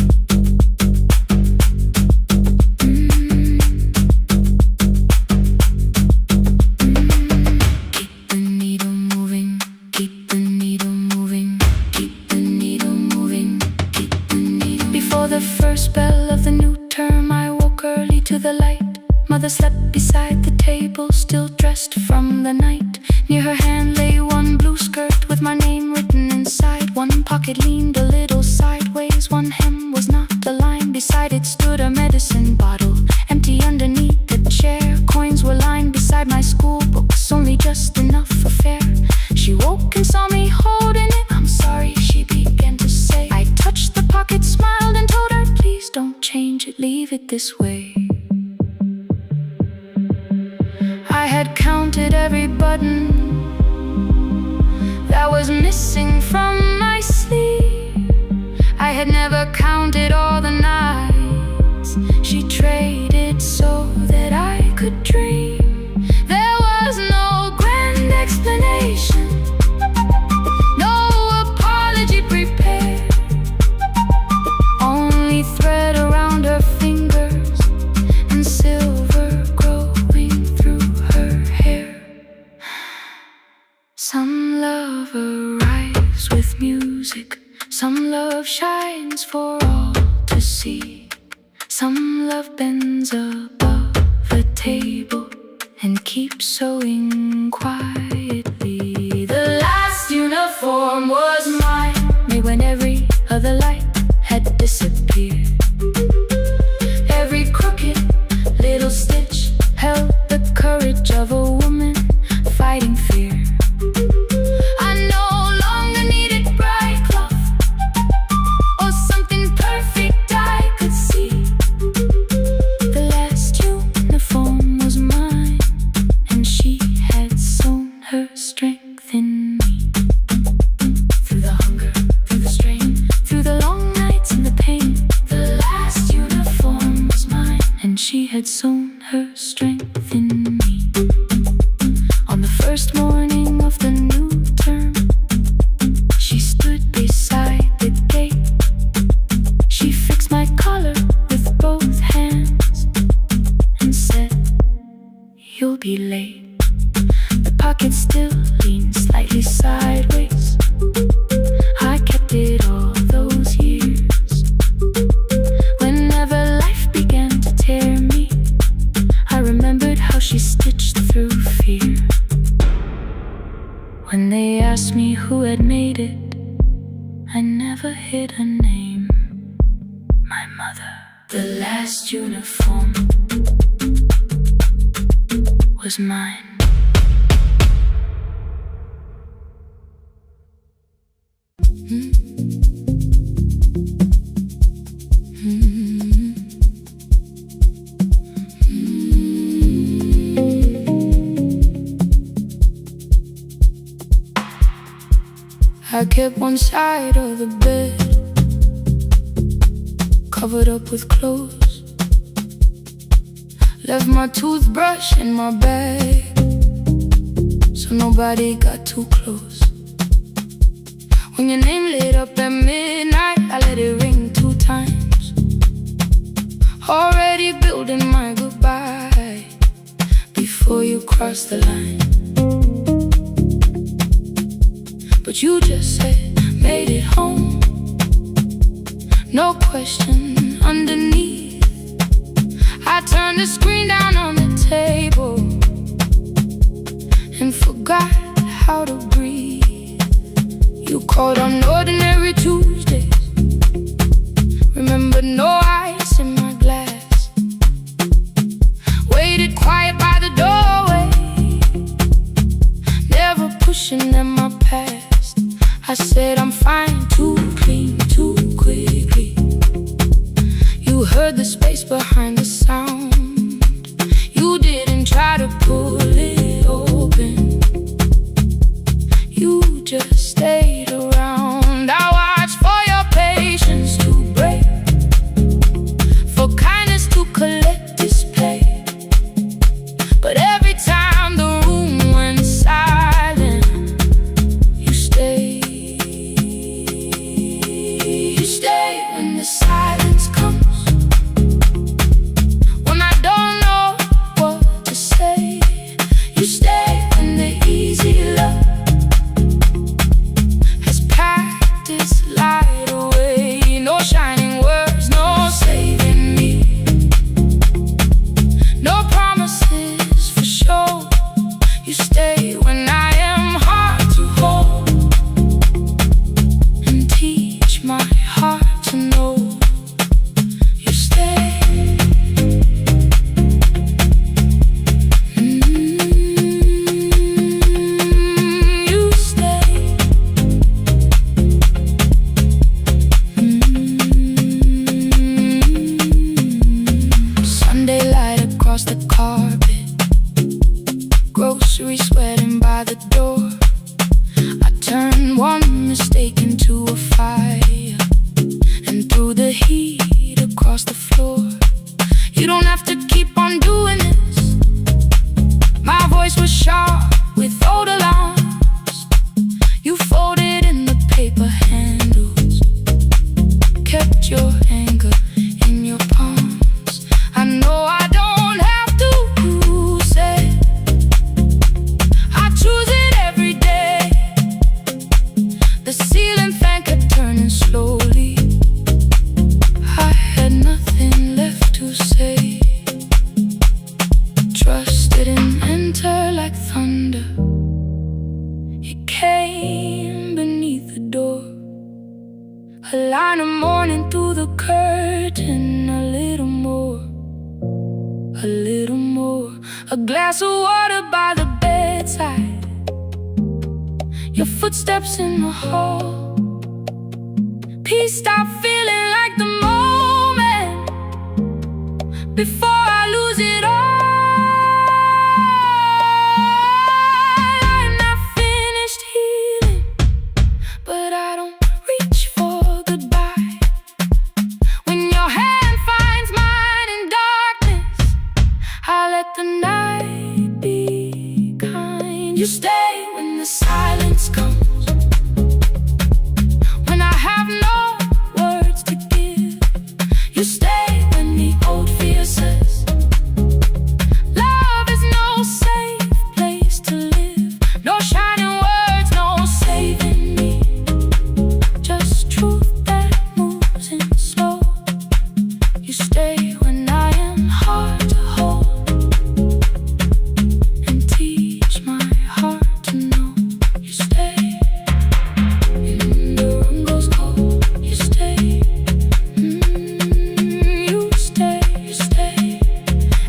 Keep the needle moving, keep the needle moving, keep the needle moving, keep the needle. Before the first bell of the new term, I woke early to the light. Mother slept beside the table, still dressed from the night. Near her hand lay one blue skirt with my name written inside. One pocket leaned a little sideways, one hem was not aligned. Beside it stood a medicine bottle, empty underneath the chair. Coins were lined beside my school books, only just enough for fare. She woke and saw me holding it. I'm sorry, she began to say. I touched the pocket, smiled and told her, please don't change it, leave it this way. I had counted every button that was missing from my sleeve. I had never counted all the nights she traded so that I could dream. There was no grand explanation, no apology prepared, only thread around her fingers and see. Some love bends above a table and keeps sewing quietly. The last uniform was mine, made when every other light had disappeared. Every crooked little stitch held the courage of a woman fighting fear. I no longer needed bright cloth or something perfect I could see. The last uniform was mine, and she had sewn her strength in me. Through the hunger, through the strain, through the long nights and the pain, the last uniform was mine, and she had sewn her strength in me. On the first morning of the new term, she stood beside the gate. She fixed my collar with both hands and said, "You'll be late." The pocket still leaned slightly sideways. I kept it all those years. Whenever life began to tear me, I remembered how she stitched through fear. When they asked me who had made it, I never hid her name. My mother. The last uniform was mine. I kept one side of the bed covered up with clothes, left my toothbrush in my bag so nobody got too close. When your name lit up at midnight, I let it ring 2 times, already building my goodbye before you cross the line. But you just said, made it home, no question underneath. I turned the screen down on the table and forgot how to breathe. You called on ordinary Tuesdays, remember no ice in my glass. Waited quiet by the doorway, never pushing at my past. I said I'm fine, too clean, too quickly. You heard the space behind the sound. You didn't try to pull it open, you just stayed around. I watched for your patience to break, for kindness to collect display. But every time the room went silent, you stayed. When the silence comes, when I don't know what to say, you stay when the easy love has packed its light away. No shining words, no saving me, no promises for sure. You stay when I am hard to hold and teach my heart to know. You stay. You stay. Sunday light across the carpet, groceries sweating by the door. I turned one mistake into a fire, and through the heat across the floor. You don't have to keep on doing this. My voice was sharp with old alarms. You folded in the paper handles, kept your anger in your palms. I know I don't have to say, I choose it every day. The ceiling fan kept turning slowly. I had a little more. A glass of water by the bedside, your footsteps in the hall. Peace, stop feeling like the moment before I lose it all. I'm not finished healing, but I don't reach for goodbye. When your hand finds mine in darkness, I let the night be kind. You stay when the silence comes, when I have no words to give. You stay when the old fear says love is no safe place to live. No shining words, no saving me, just truth that moves in slow. You stay when I am hard to hold, and teach my heart to know. You stay when the room goes cold. You stay, you stay, you stay.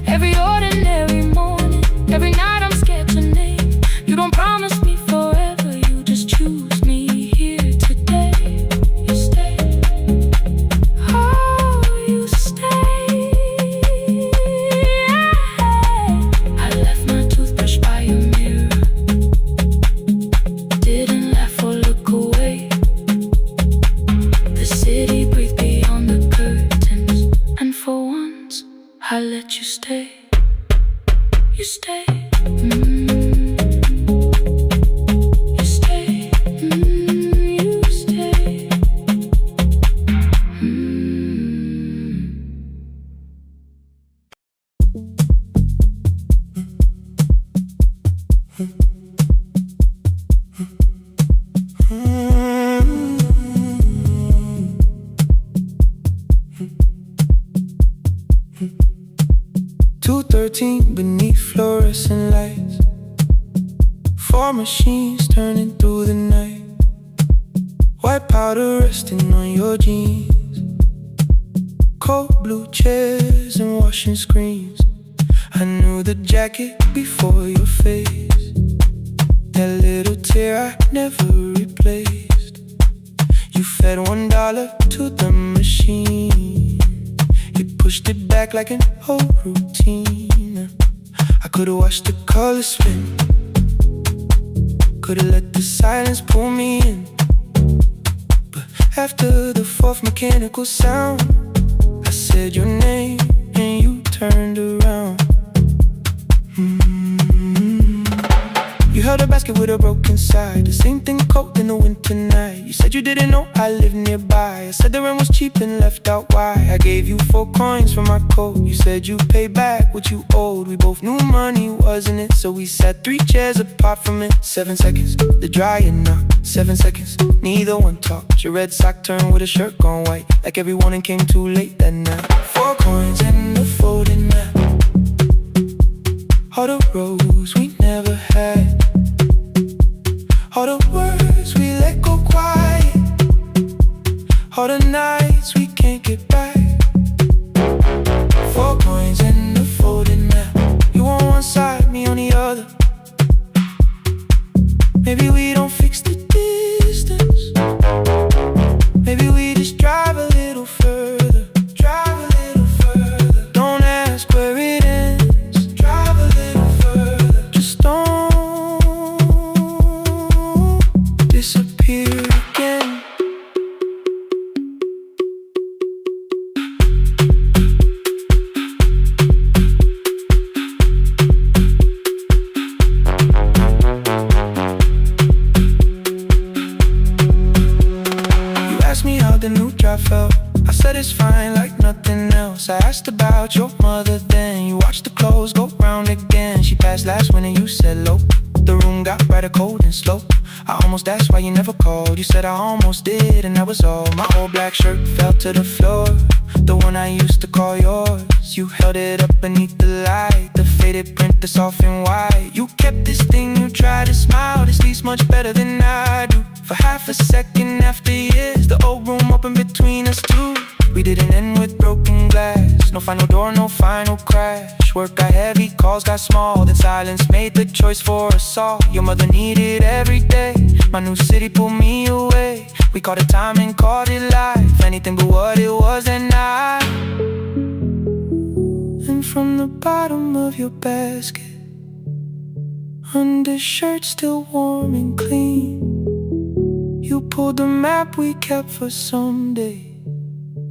Every ordinary morning, every night I'm scared to name. You don't promise me forever, you just choose me here today. You stay, oh, you stay. I left my toothbrush by your mirror, didn't laugh or look away. The city breathed beyond the curtains, and for once I let you stay. You stay, you stay, you stay. 2:13 beneath fluorescent lights, 4 machines turning through the night. White powder resting on your jeans, cold blue chairs and washing screens. I knew the jacket before your face, that little tear I never replaced. You fed $1 to the machine, you pushed it back like an old routine. I could've watched the colors spin, could've let the silence pull me in. But after the 4th mechanical sound, I said your name and you turned around. You held a basket with a broken side, the same thing cold in the winter night. You said you didn't know I lived nearby. I said the rent was cheap and left out why. I gave you 4 coins for my coat. You said you'd pay back what you owed. We both knew money wasn't it, so we sat 3 chairs apart from it. 7 seconds, the dryer knocked. 7 seconds, neither one talked. Your red sock turned with a shirt gone white, like every warning came too late that night. 4 coins and a folding map, all the roads we never had, all the words we let go quiet, all the nights we can't get back. 4 coins and a folding map, you on one side, me on the other. Maybe we don't fix the distance, maybe we just drive a little further. Drive a little further, don't ask where it ends. Drive a little further, just don't disappear again. The new drive felt, I said it's fine like nothing else. I asked about your mother then, you watched the clothes go round again. She passed last winter, you said low. The room got brighter, cold and slow. I almost asked why you never called. You said I almost did and that was all. My old black shirt fell to the floor, the one I used to call yours. You held it up beneath the light, the faded print that's off in white. You kept this thing, you tried to smile, this leaves much better than I do. For half a second after years, the old room opened between us two. We didn't end with broken glass, no final door, no final crash. rush, work got heavy, calls got small. Then silence made the choice for us all. Your mother needed every day. My new city pulled me away. We called it time and called it life. Anything but what it was at night. And from the bottom of your basket, undershirt still warm and clean, you pulled the map we kept for someday,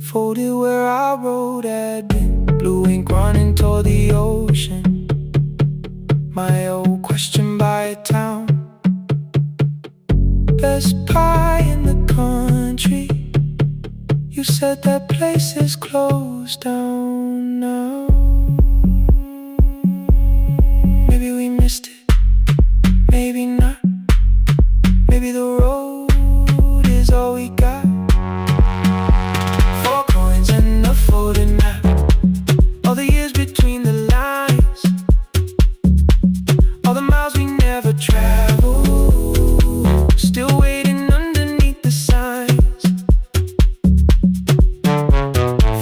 folded where our road had been. Blue ink running toward the ocean, my old question by a town. Best pie in the country, you said that place is closed down now. Maybe we missed it, maybe not. Maybe the road is all we got. 4 coins and a folded map, all the years between the lines, all the miles we never traveled, still waiting underneath the signs.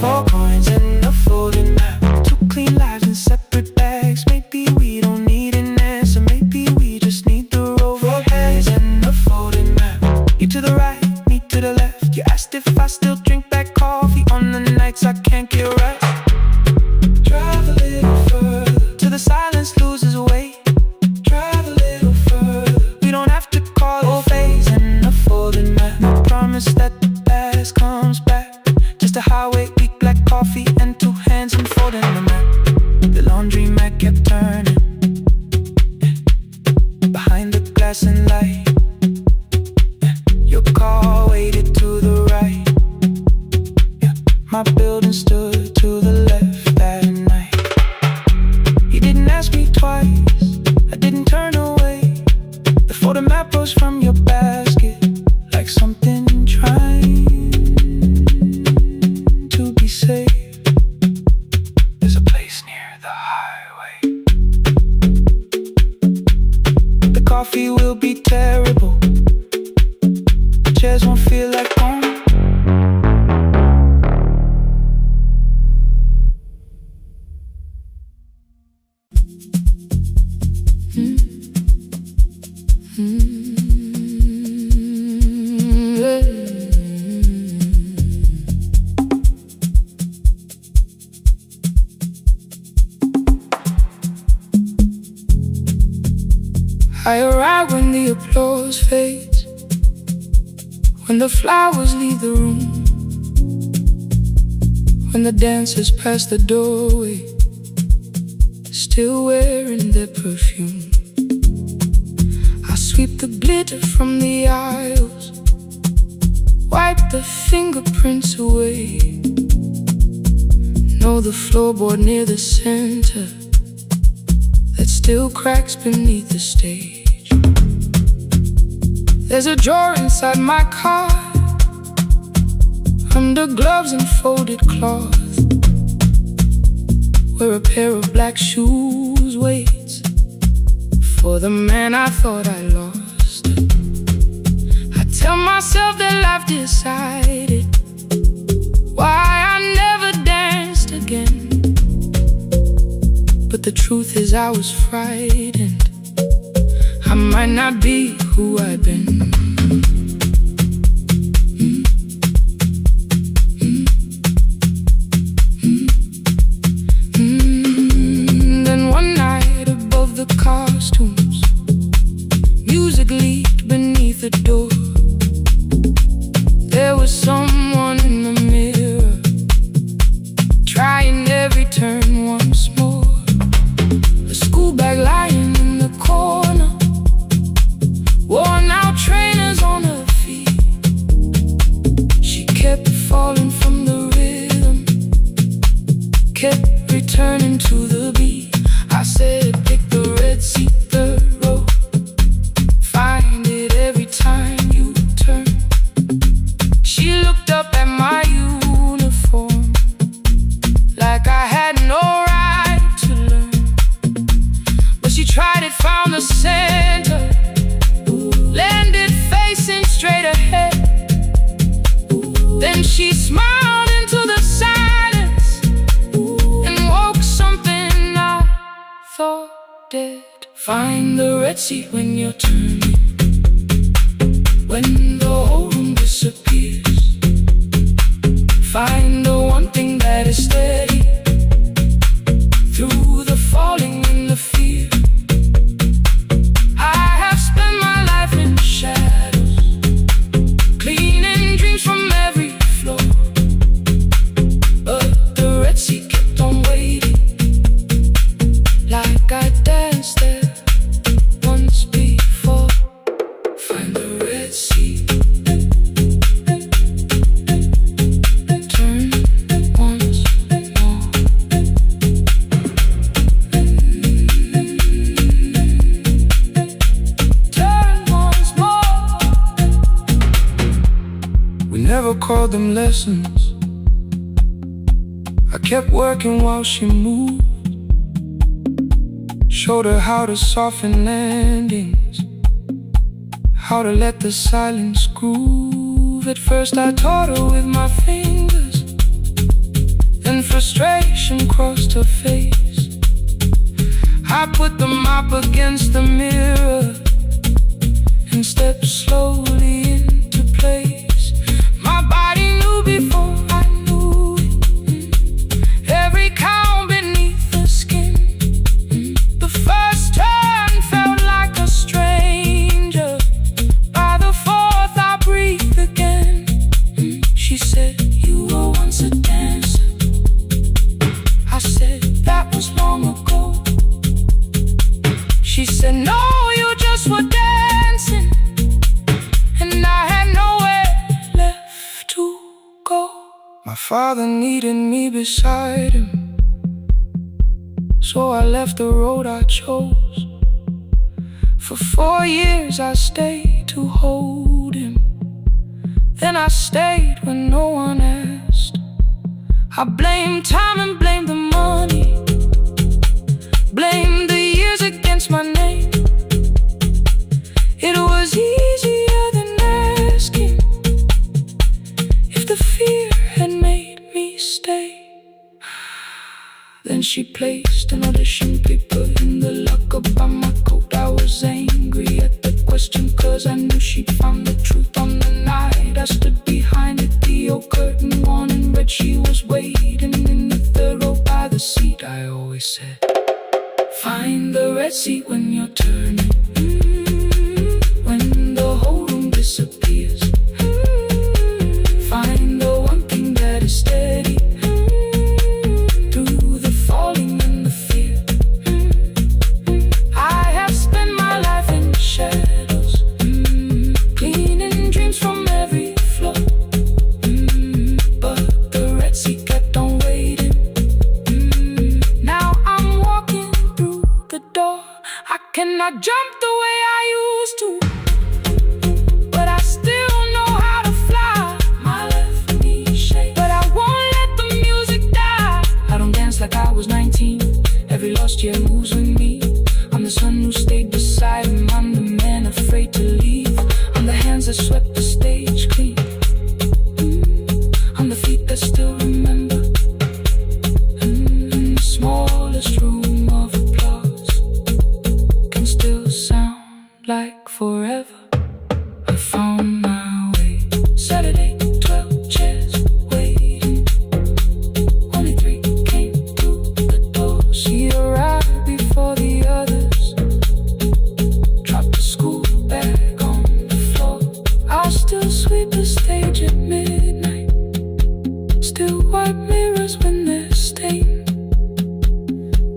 4 coins and a folded map, 2 clean lives in separate bags. Maybe we don't need an answer, maybe we just need the road. 4 hands and a folded map, you to the right, me to the left. You asked if I still drink that coffee on the nights I can't get right. Drive a little further till the silence loses weight. Drive a little further, we don't have to call it phase and a folded map. No promise that the past comes back, just a highway, weak black coffee and 2 hands and folding the map. The laundry mat kept turning behind the glass and light. Your car waited to the right. My building stood to the left that night. You didn't ask me twice, I didn't turn away. The photo map rose from your basket like something trying to be safe. There's a place near the highway. The coffee will be terrible, the chairs won't feel like home. I arrive when the applause fades, when the flowers leave the room, when the dancers pass the doorway, still wearing their perfume. I sweep the glitter from the aisles, wipe the fingerprints away. Know the floorboard near the center that still cracks beneath the stage. There's a drawer inside my car, under gloves and folded cloth, where a pair of black shoes waits for the man I thought I lost. I tell myself that life decided why I never danced again, but the truth is I was frightened. I might not be who I've been. Then one night above the costumes, music leaked beneath the door. There was someone in the mirror, trying every turn once more. A school bag lying in the corner, worn out trainers on her feet. She kept falling from the rhythm, kept returning to the beat. I said, pick the red seat, third row, find it every time. dead. Find the Red Sea when you're turning, when the whole room disappears. Find the one thing that is steady through the falling and the fear. I have spent my life in shadows, cleaning dreams from every floor, but the Red Sea kept on waiting, like I danced there once before. Find the Red Sea, turn once more. Turn once more. We never called them lessons. I kept working while she moved, showed her how to soften landings, how to let the silence groove. At first I taught her with my fingers, then frustration crossed her face. I put the mop against the mirror and stepped slowly into place. My body knew before I knew it, every count beneath the skin. The first turn felt like a stranger. By the fourth I breathed again. She said, you were once a dancer. I said, that was long ago. She said, no, you just were dancing, and I had nowhere left to go. My father needed me beside him, so I left the road I chose. For 4 years I stayed to hold him, then I stayed when no one asked. I blamed time and blamed the money, blamed the years against my name. It was easier than asking if the fear had made me stay. Then she placed an audition paper in the locker by my coat. I was angry at the question, cause I knew she'd found the truth on the night I stood behind it. The old curtain worn in red, she was waiting in the third row by the seat. I always said, find the Red Sea when you're turning, when the whole room disappears. Find the one thing that is steady through the falling and the fear. I have spent my life in shadows, cleaning dreams from every floor, but the Red Sea kept on waiting. Now I'm walking through the door. I cannot jump the way I used to, but I still know how to fly. My left knee shakes, but I won't let the music die. I don't dance like I was 19. Every lost year moves with me. I'm the son who stayed beside him. I'm the man afraid to leave. I'm the hands that swept the stage clean. I'm the feet that still remember. The smallest room of applause can still sound like forever. I found my way. Saturday, 12 chairs waiting. Only 3 came through the door. She arrived before the others, dropped the school bag on the floor. I'll still sweep the stage at midnight, still wipe mirrors when they're stained.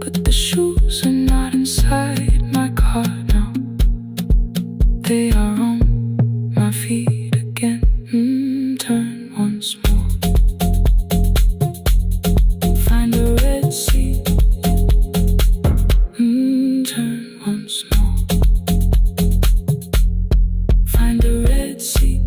But the shoes are not inside my car now. They are on my feet again. Turn once more. Find the Red Sea. Turn once more. Find the Red Sea.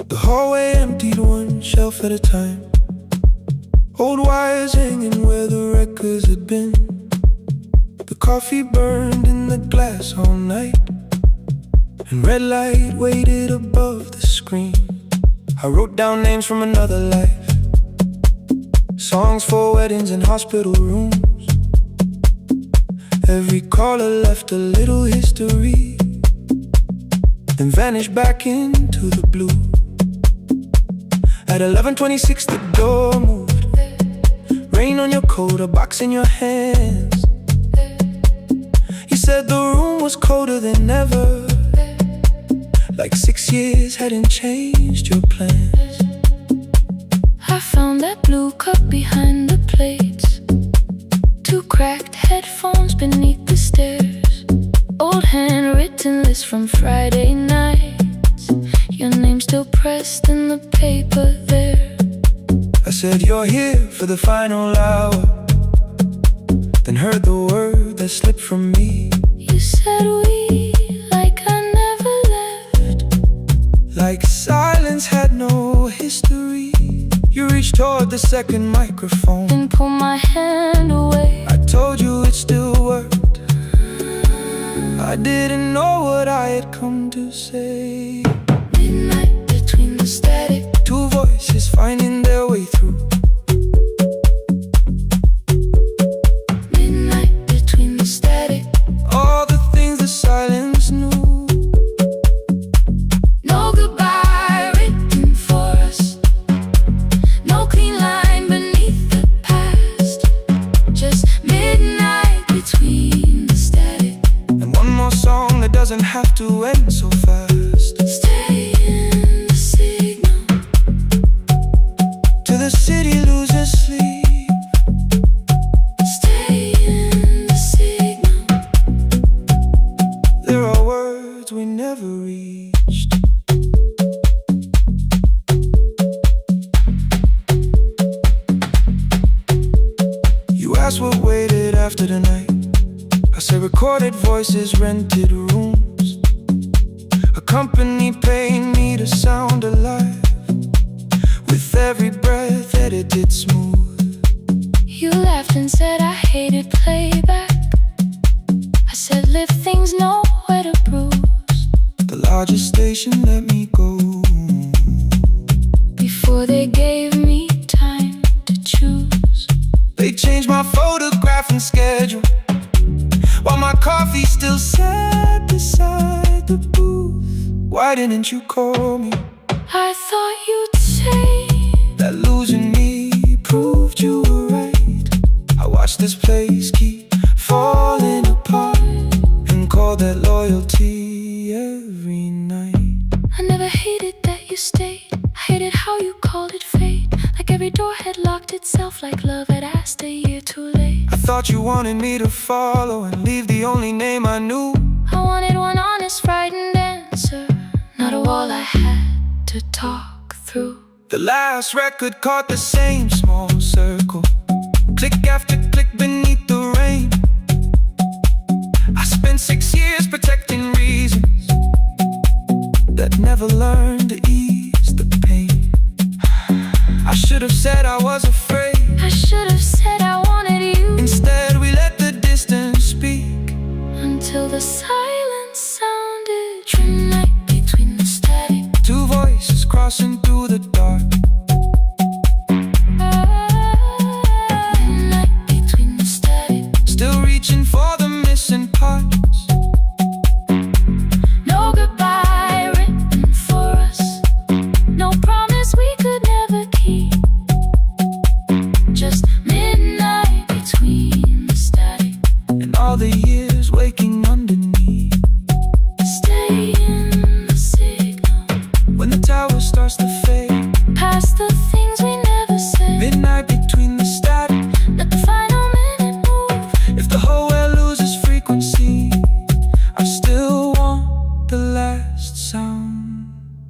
The hallway emptied one shelf at a time. Old wires hanging where the records had been. The coffee burned in the glass all night, and red light waited above the screen. I wrote down names from another life, songs for weddings and hospital rooms. Every caller left a little history, then vanished back into the blue. At 11:26 the door moved. Rain on your coat, a box in your hands. You said the room was colder than ever, like 6 years hadn't changed your plans. I found that blue cup behind the plates, 2 cracked headphones beneath the stairs, old handwritten list from Friday nights, your name still pressed in the paper there. I said you're here for the final hour, then heard the word that slipped from me. You said we, like I never left, like silence had no history. You reached toward the second microphone, then pulled my hand away. I told you it still worked. I didn't know what I had come to say. Midnight between the static, 2 voices finding their way through. Midnight between the static, all the things the silence knew. no goodbye written for us, no clean line beneath the past, just midnight between the static. And one more song that doesn't have to end so fast. Stay in the signal, Till the city loses sleep. stay in the signal. There are words we never reached. You asked what waited after the night. I said recorded voices, rented rooms, a company paying me to sound alive, with every breath edited smooth. You laughed and said I hated playback. I said live things nowhere to bruise, The largest station let me go. before they gave me time to choose. They changed my photograph and schedule, while my coffee still sat beside the booth. Why didn't you call me? I thought you'd say That losing me proved you were right. I watched this place keep falling apart, and called that loyalty every night. I never hated that you stayed. I hated how you called it fate, like every door had locked itself, like love had asked a year too late. I thought you wanted me to follow and leave the only name I knew. I wanted one honest, frightened answer, not a wall I had to talk through. The last record caught the same small circle, click after click beneath the rain. I spent 6 years protecting reasons that never learned to ease the pain. I should have said I was afraid. I should have said I wanted you. Instead we let the distance speak, Until the silence sounded. Midnight between the static, 2 voices crossing through the dark. midnight between the static, Still reaching for the missing parts. no goodbye written for us, no promise we could never keep, just midnight between the static, And all the years waking underneath. stay in the signal, When the tower starts to fade, past the things we never said, midnight between the static. let the final minute move. If the whole world loses frequency, I still want the last sound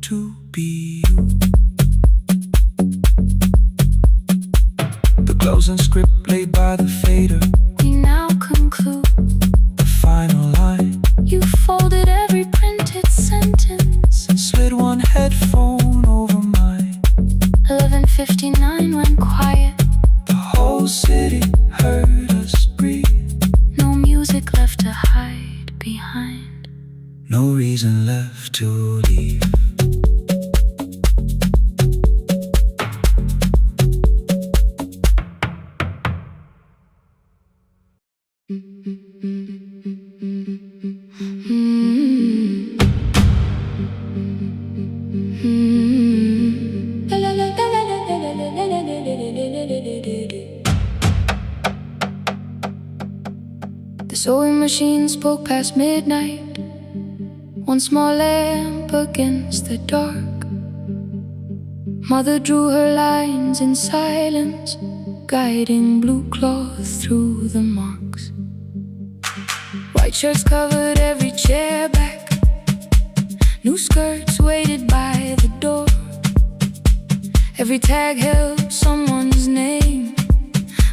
to be you. The closing script laid by the fader, We now conclude. the final line, You folded every printed sentence. and slid one headphone over mine. 11:59 went quiet. The sewing machine spoke past midnight, one small lamp against the dark. Mother drew her lines in silence, guiding blue cloth through the marks. White shirts covered every chair back, new skirts waited by the door. Every tag held someone's name,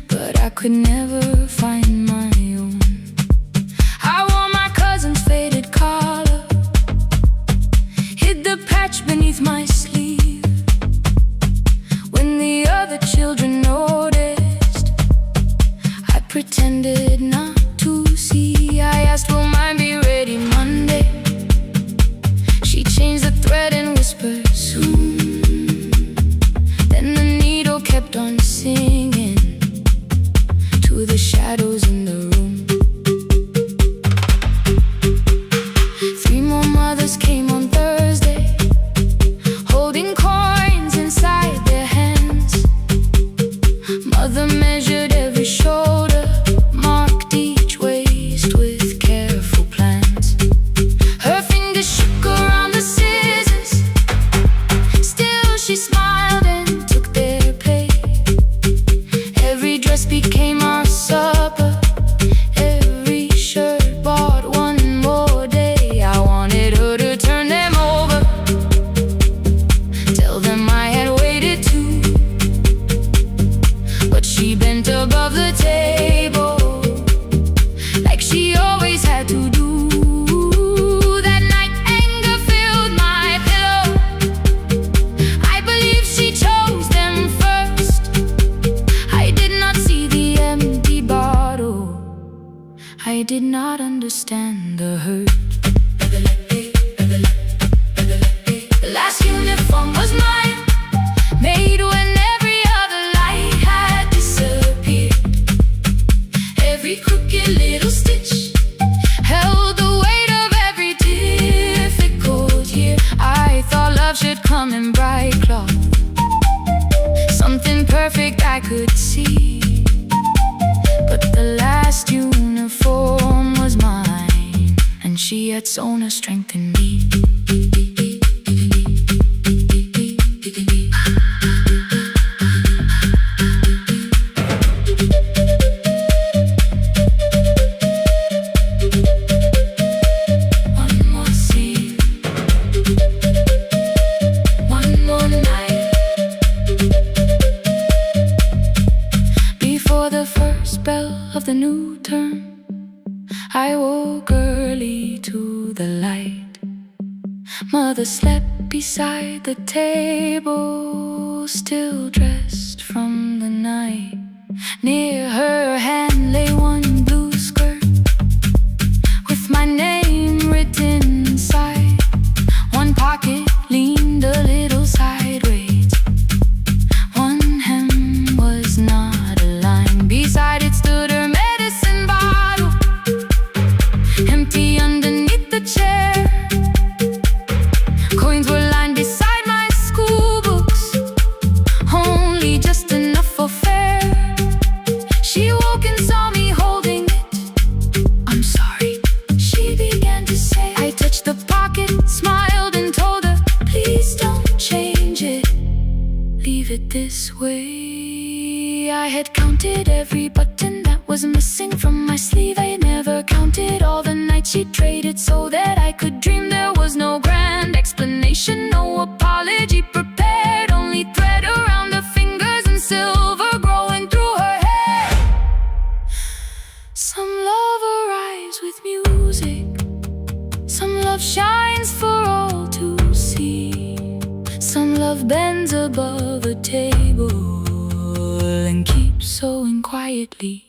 but I could never find my own. I wore my cousin's faded collar, hid the patch beneath my sleeve. When the other children noticed, I pretended not to see. I asked, will mine be ready Monday? She changed the thread and whispered, soon. Then the needle kept on singing to the shadows in the room. 3 more mothers came on Thursday, holding coins inside their hands. Mother measured every shoulder, marked each waist with careful plans. Her fingers shook around the scissors, still she smiled and took their pay. Every dress became our supper, every shirt bought one more day. I wanted her to turn them over, tell them I had waited too. But she bent above the table, like she always had to do. That night anger filled my pillow, I believe she chose them first. I did not see the empty bottle, I did not understand the hurt. The last uniform was mine, made when every other light had disappeared. Every crooked little stitch held the weight of every difficult year. I thought love should come in bright cloth, something perfect I could see. But the last uniform was mine, and she had sewn her strength in me. One more scene, one more night. Before the first bell of the new term, I woke early to the light. Mother slept beside the table, still dressed from the night. Near her hand lay one blue skirt with my name written inside. One pocket leaned a little sideways, one hem was not aligned. Beside it stood her medicine bottle, empty underneath the chair. Coins were lined beside my school books, only just enough for fare. She woke and saw me holding it. I'm sorry, she began to say. I touched the pocket, smiled and told her, please don't change it, leave it this way. I had counted every button that was missing from my sleeve. I never counted all the nights she traded so that I could dream. There was no grand explanation, no apology prepared, only thread around her fingers and silver growing through her hair. Some love arrives with music, some love shines for all to see. Some love bends above a table and keeps sewing quietly.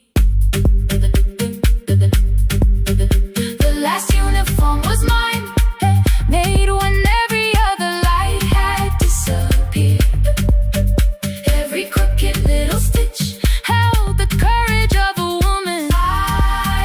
The last uniform was mine, made when every other light had disappeared. Every crooked little stitch held the courage of a woman. I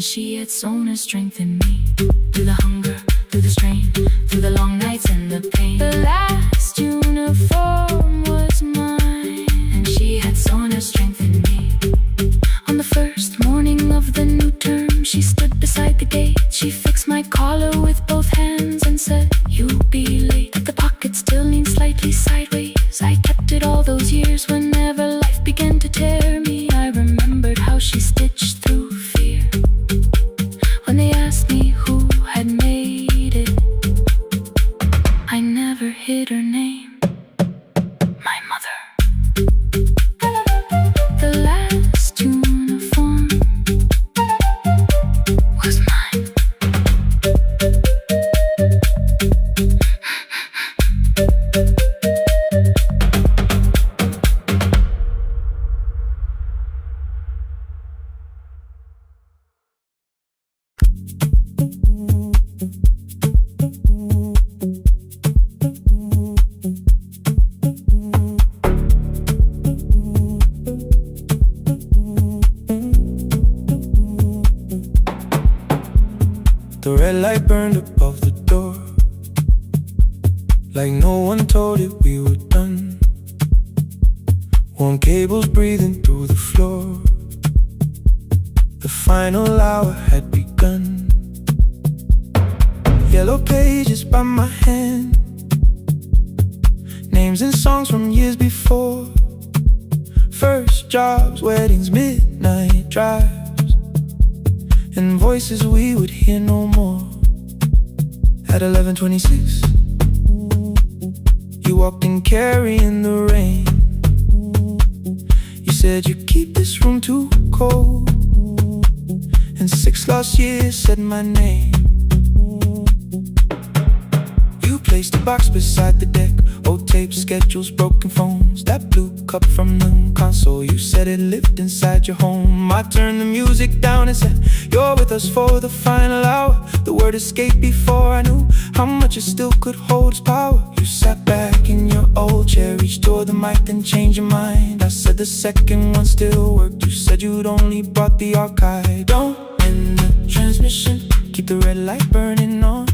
And she had sown her strength in me. Through the hunger, through the strain, through the long nights and the pain. The last uniform was mine. And she had sown her strength in me. On the first morning of the new term, she stood beside the gate. She fixed my collar with both hands and said, "You'll be late." The pocket still leaned slightly sideways. I kept it all those years. Whenever life began to tear me, I remembered how she stitched through fear. When they asked me who had made it, I never hid her name. My mother. The last uniform was mine. The red light burned above the door, like no one told it we were done. Warm cables breathing through the floor. The final hour had begun. Yellow pages by my hand, names and songs from years before. First jobs, weddings, midnight drives, and voices we would hear no more. At 11:26, you walked in carrying the rain. You said you keep this room too cold, and 6 lost years said my name. You placed a box beside the deck, old tapes, schedules, broken phones, that blue cup from the console. You said it lived inside your home. I turned the music down and said, "You're with us for the final hour." The word escaped before I knew how much it still could hold its power. You sat back in your old chair, reached toward the mic, then changed your mind. I said the second one still worked. You said you'd only brought the archive. Don't end the transmission, keep the red light burning on.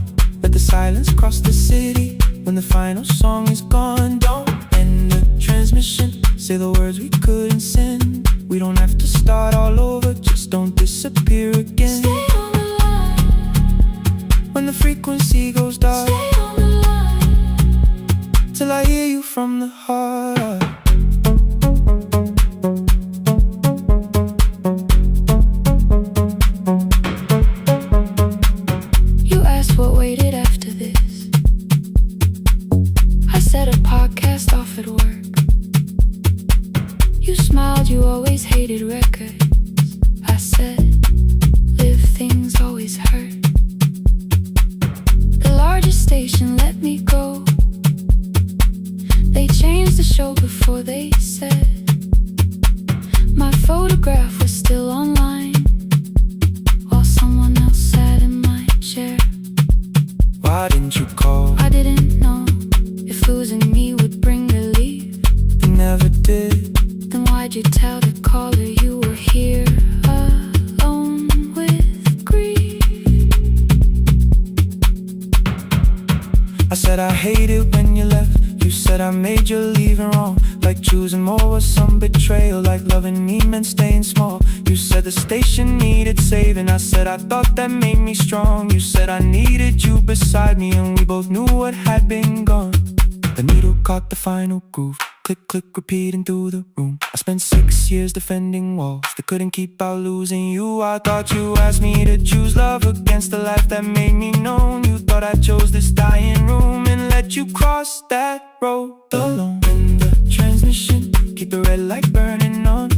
Let the silence cross the city when the final song is gone. Don't end the transmission, say the words we couldn't send. We don't have to start all over, just don't disappear again. Stay on the line. When the frequency goes dark, Stay on the line. till I hear you from the heart. You asked what waited after this. I said a podcast off at work. You smiled, you always hated records. I said, live things always hurt. The largest station let me go. They changed the show before they said my photograph was still online, while someone else sat in my chair. Why didn't you call? I didn't know if losing me would bring relief. You never did. Then why'd you tell the caller you were here alone with grief? I said I hate it when you left. You said I made you leaving wrong, like choosing more was some betrayal, like loving me meant staying small. You said the station needed saving. I said I thought that made me strong. You said I needed you beside me, and we both knew what had been gone. The needle caught the final groove, click, click, repeating through the room. I spent 6 years defending walls that couldn't keep out losing you. I thought you asked me to choose love against the life that made me known. You thought I chose this dying room and let you cross that road alone. In the transmission, keep the red light burning on.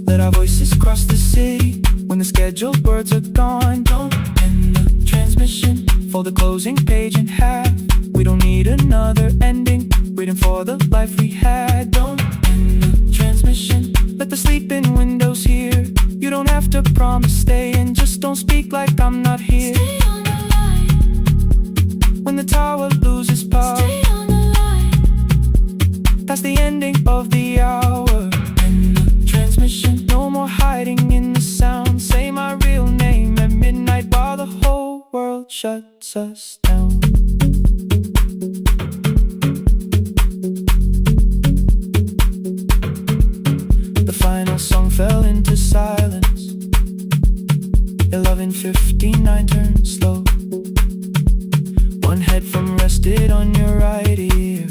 Let our voices cross the city when the scheduled words are gone. Don't end the transmission, fold the closing page in half. We don't need another ending, waiting for the life we had. Don't end the transmission, let the sleeping windows hear. You don't have to promise staying, just don't speak like I'm not here. Stay on the line. When the tower loses power, Stay on the line. that's the ending of the hour. End the transmission, no more hiding in the sound. Say my real name at midnight. lets us down. The final song fell into silence. 11:59 turned slow. One headphone rested on your right ear,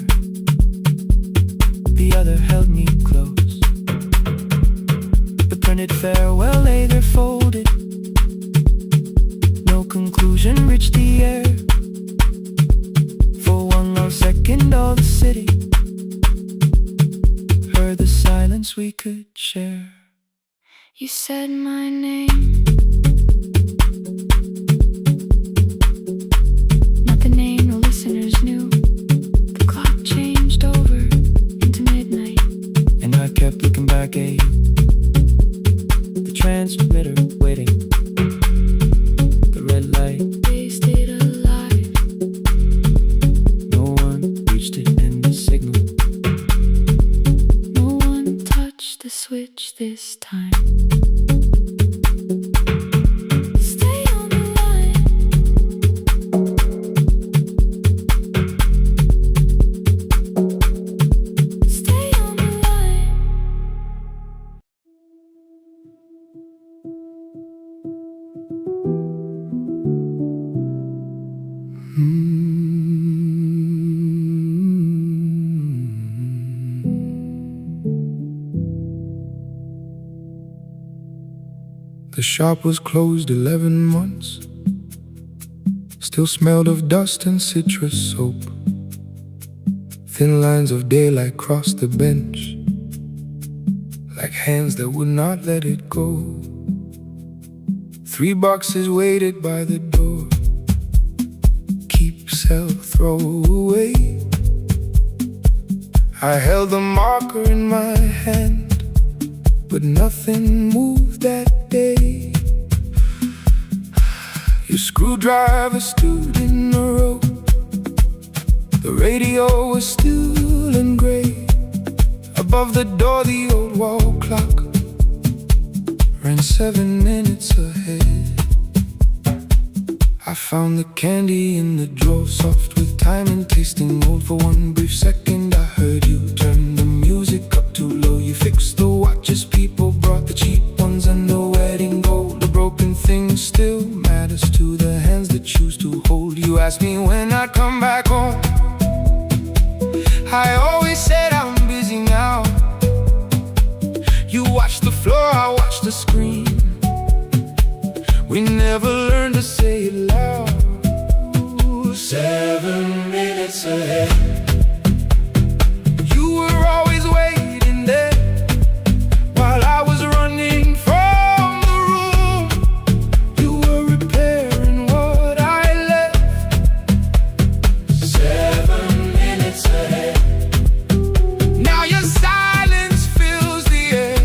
the other held me close. The printed farewell lay there folded. No conclusion reached the air. For one long second all the city heard the silence we could share. You said my name, not the name the listeners knew. The clock changed over into midnight, and I kept looking back at you. The transmitter waiting, the red light, they stayed alive. no one reached it in the signal. No one touched the switch this time. Stay on the line. Stay on the line. The shop was closed 11 months. Still smelled of dust and citrus soap. Thin lines of daylight crossed the bench, like hands that would not let it go. 3 boxes waited by the door. Keep, sell, throw away. I held the marker in my hand, but nothing moved that day. Your screwdriver stood in the road. The radio was still and gray. Above the door the old wall clock ran 7 minutes ahead. I found the candy in the drawer, soft with time and tasting old. For one brief second I heard you turn the music up too low. You fixed the watches, people brought the cheap ones and the wedding gold. The broken thing still matters to the hands that choose to hold. You asked me when I'd come back home. I always said I'm busy now. You watched the floor, I watched the screen. We never learned to say it loud. 7 minutes ahead. You were always waiting there while I was running from the room. You were repairing what I left. 7 minutes ahead. Now your silence fills the air.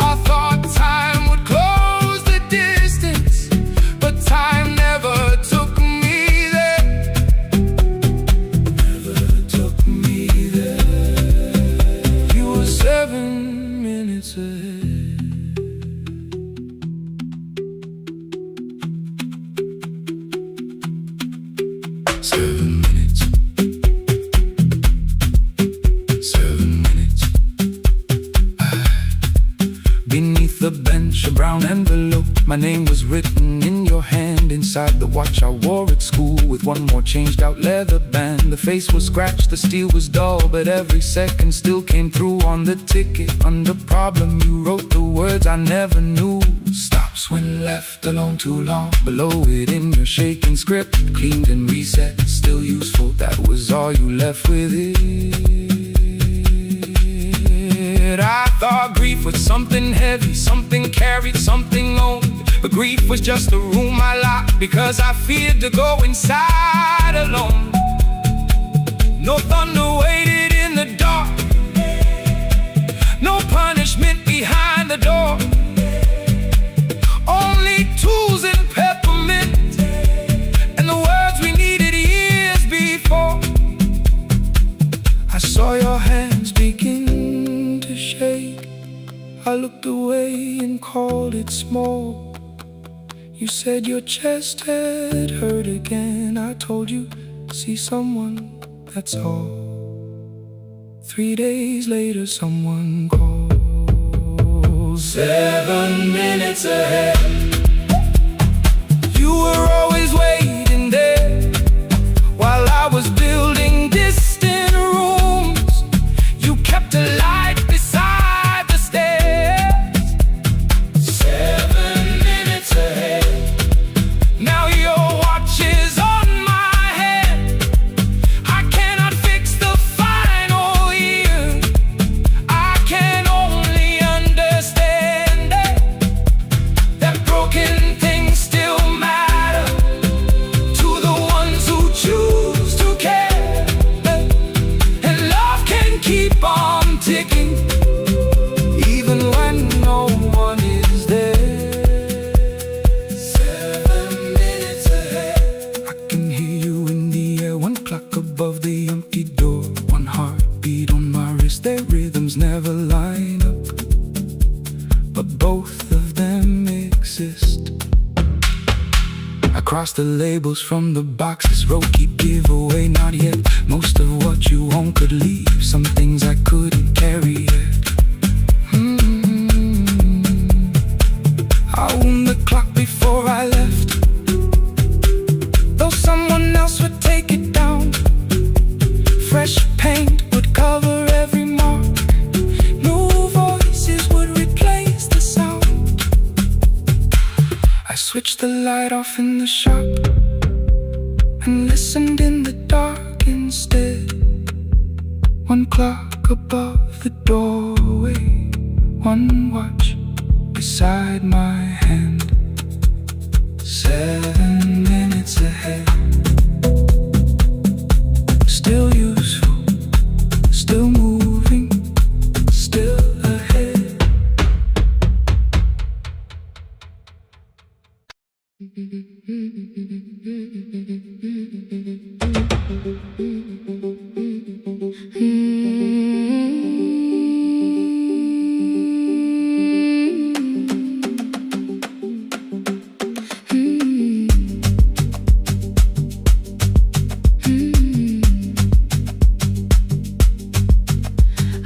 I thought time would close the distance, but time never took me there. Never took me there. You were 7 minutes ahead. Seven minutes. 7 minutes. Beneath the bench, a brown envelope. My name was written in your hand. Inside the watch I wore at school, with one more changed out leather band. The face was scratched, the steel was dull, but every second still came through on the ticket. Under problem you wrote the words I never knew. Stops when left alone too long. Below it in your shaking script, cleaned and reset, still useful. That was all you left with it. I thought grief was something heavy, something carried, something owned. But grief was just a room I locked because I feared to go inside alone. No thunder waited in the dark, no punishment behind the door. Only tools and peppermint, and the words we needed years before. I saw your hands begin to shake. I looked away and called it small. You said your chest had hurt again. I told you, see someone, that's all. 3 days later, someone calls. 7 minutes ahead. You were always waiting there while I was building distant rooms. You kept a light beside the stairs. 7 minutes ahead. Now your watch is on my head. I cannot fix the final year. I can only understand that broken things still matter to the ones who choose to care. And love can keep on ticking even when no one is there. 7 minutes ahead. I can hear you in the air, one clock above the empty door, one heartbeat on my wrist. Their rhythms never line up, but both of them exist. I cross the labels from the boxes, wrote keep giveaway, not yet. Most of what you own could leave, some things I couldn't carry yet. I wound the clock before I left, though someone else would take it down. Fresh paint would cover every mark, new voices would replace the sound. I switched the light off in the shop and listened in the dark instead. One clock above the doorway, one watch beside my hand. 7 minutes ahead. Still useful, still moving, still ahead.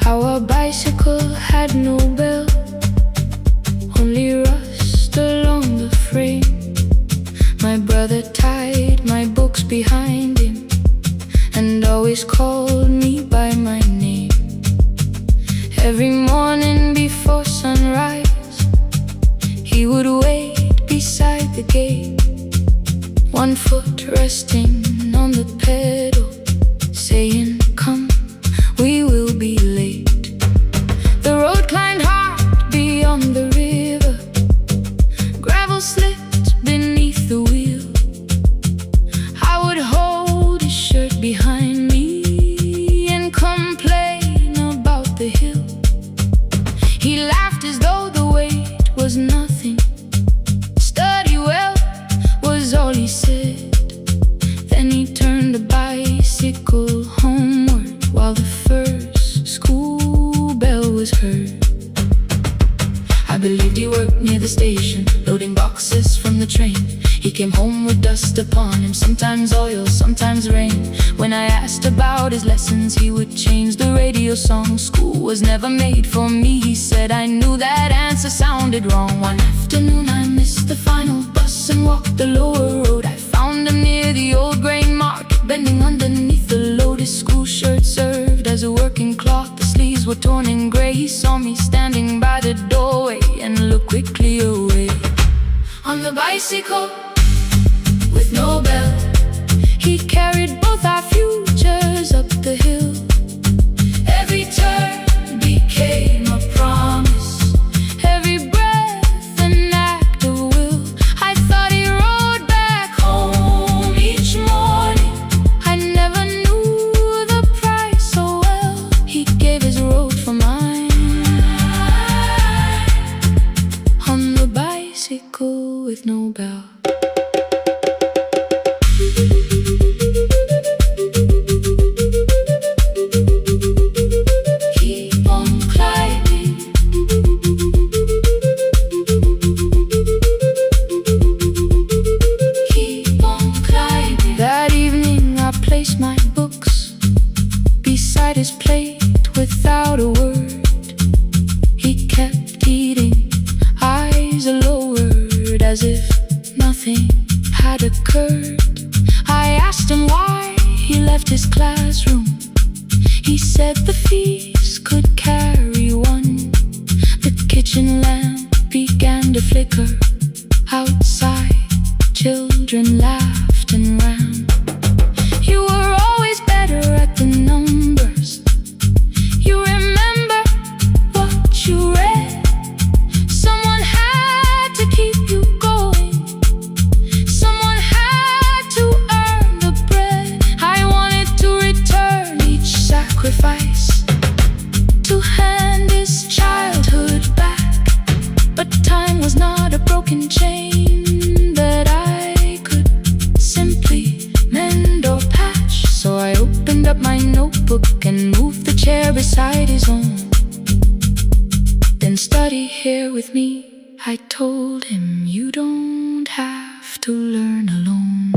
Our bicycle had no bell, only rust along the frame. My brother tied my books behind him and always called me by my name. Every morning before sunrise, he would wait beside the gate, one foot resting on the pedal, saying, "Come, we will be late." The road climbed hard beyond the river, gravel slipped beneath the wheel. I would hold his shirt behind me and complain about the hill. He laughed as though the weight was nothing. "Study well," was all he said. Then he turned the bicycle homeward while the first school bell was heard. I believed he worked near the station, loading boxes from the train. He came home with dust upon him, sometimes oil, sometimes rain. When I asked about his lessons, he would change the radio song. School was never made for me, he said. I knew that answer sounded wrong. One afternoon I missed the final bus and walked the lower road. I found him near the old grain market, bending underneath the load. His school shirt served as a working cloth, the sleeves were torn and gray. He saw me standing by the doorway and looked quickly away. On the bicycle with no bell, he carried both our futures up the hill. Every turn became a promise, every breath an act of will. I thought he rode back home each morning. I never knew the price so well. He gave his road for mine. On the bicycle with no bell. left his classroom. He said the fees could carry one. The kitchen lamp began to flicker. Outside, children laughed and ran. You were always better at the numbers. You remember what you read. Someone had to keep you going. Someone had to earn the bread. I wanted to return each sacrifice, to hand his childhood back. But time was not a broken chain that I could simply mend or patch. So I opened up my notebook and moved the chair beside his own. Then study here with me, I told him. You don't have to learn alone.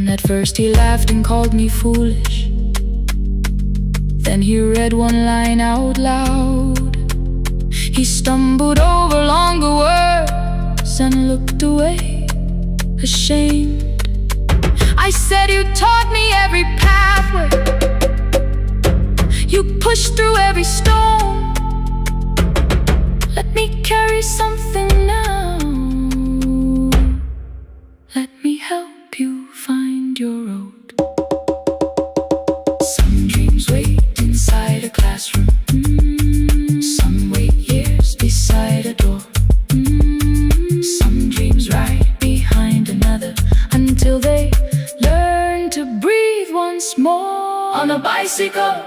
At first he laughed and called me foolish. Then he read one line out loud. He stumbled over longer words and looked away, ashamed. I said, you taught me every pathway. You pushed through every stone. Let me carry something now. Let me help you find your road. Some dreams wait inside a classroom. Some wait years beside a door. Some dreams right behind another, until they learn to breathe once more. On a bicycle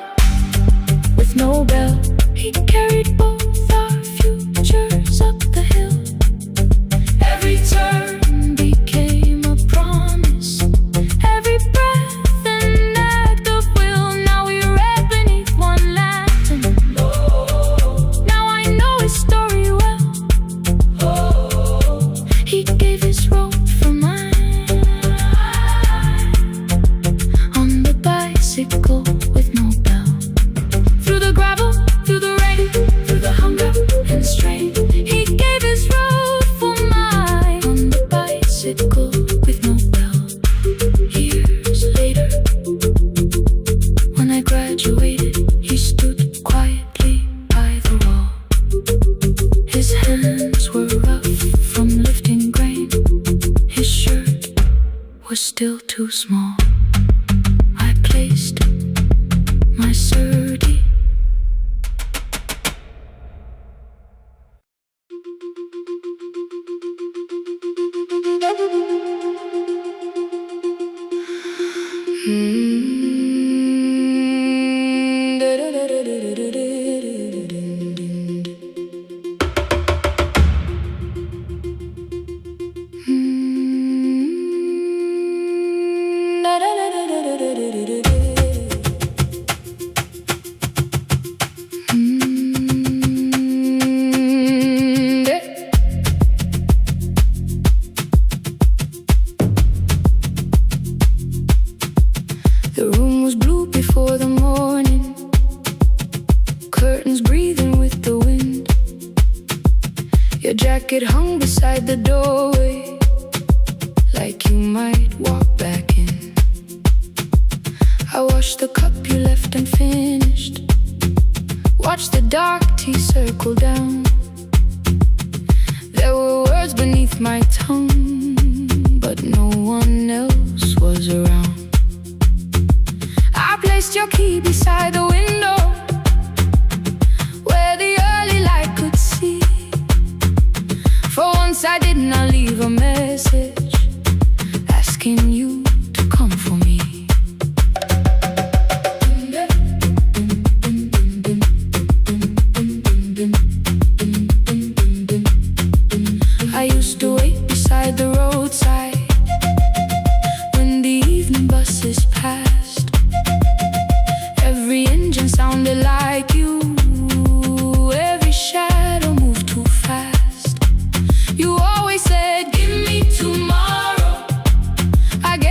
with no bell, he carried both our futures up the hill. Every turn became a promise, every breath an act of will. Now we read beneath one lantern. Now I know his story well. He gave his road for mine. On the bicycle with no bell, through the gravel, through the rain, through the hunger and strain, he gave his road for mine. On the bicycle with no bell. Years later, when I graduated, he stood quietly by the wall. His hands were rough from lifting grain. His shirt was still too small. I placed my surdy. The room was blue before the morning, curtains breathing with the wind. Your jacket hung beside the doorway, like you might walk back in. I washed the cup you left unfinished, watched the dark tea circle down. There were words beneath my tongue, but no one else was around. I placed your key beside the window, where the early light could see. For once I did not leave a message asking you to come for me. I used to wait beside the roadside when the evening buses passed. Every engine sounded like you, every shadow moved too fast. You always said, give me tomorrow. I guess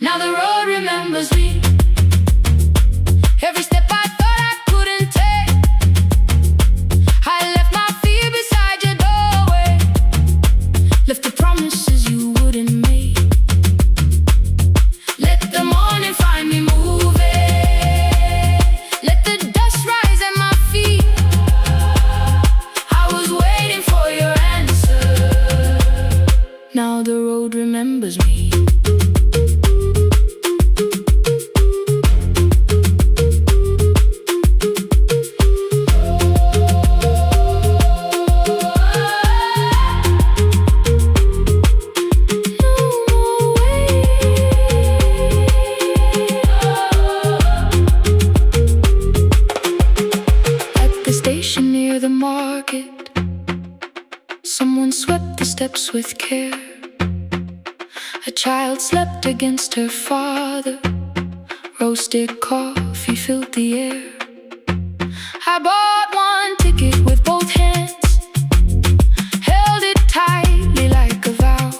Now the road remembers me. Every step I thought I couldn't take, I left my fear beside your doorway, left the promises you wouldn't make. Let the morning find me moving, let the dust rise at my feet. I was waiting for your answer. Now the road remembers me. Someone swept the steps with care. A child slept against her father. Roasted coffee filled the air. I bought one ticket with both hands, held it tightly like a vow.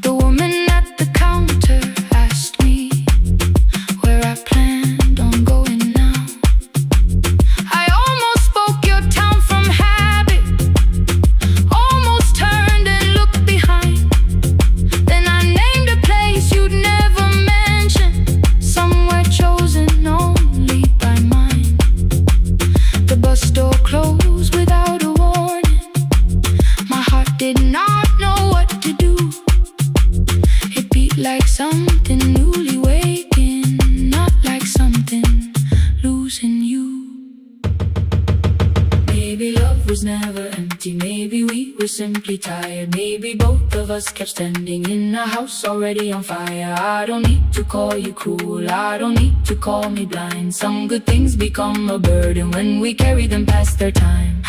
The woman at the counter asked me where I planned on going now. I almost spoke your town from habit, almost turned and looked behind. Then I named a place you'd never mention, somewhere chosen only by mine. The bus door closed without a warning. My heart did not know what to do. It beat like something newly waking, not like something losing you. Maybe love was never empty, maybe we were simply tired. Maybe both of us kept standing in a house already on fire. I don't need to call you cruel, I don't need to call me blind. Some good things become a burden when we carry them past their time.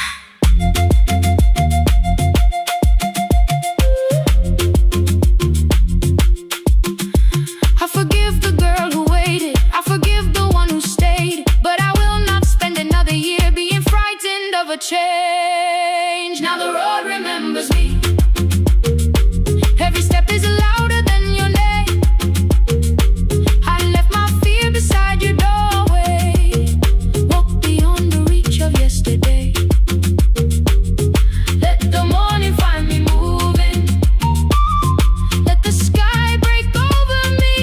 I forgive the girl who waited, I forgive the one who stayed, but I will not spend another year being frightened of a change. Now the road remembers me. Every step is louder than your name. I left my fear beside your doorway, walked beyond the reach of yesterday. Let the morning find me moving, let the sky break over me.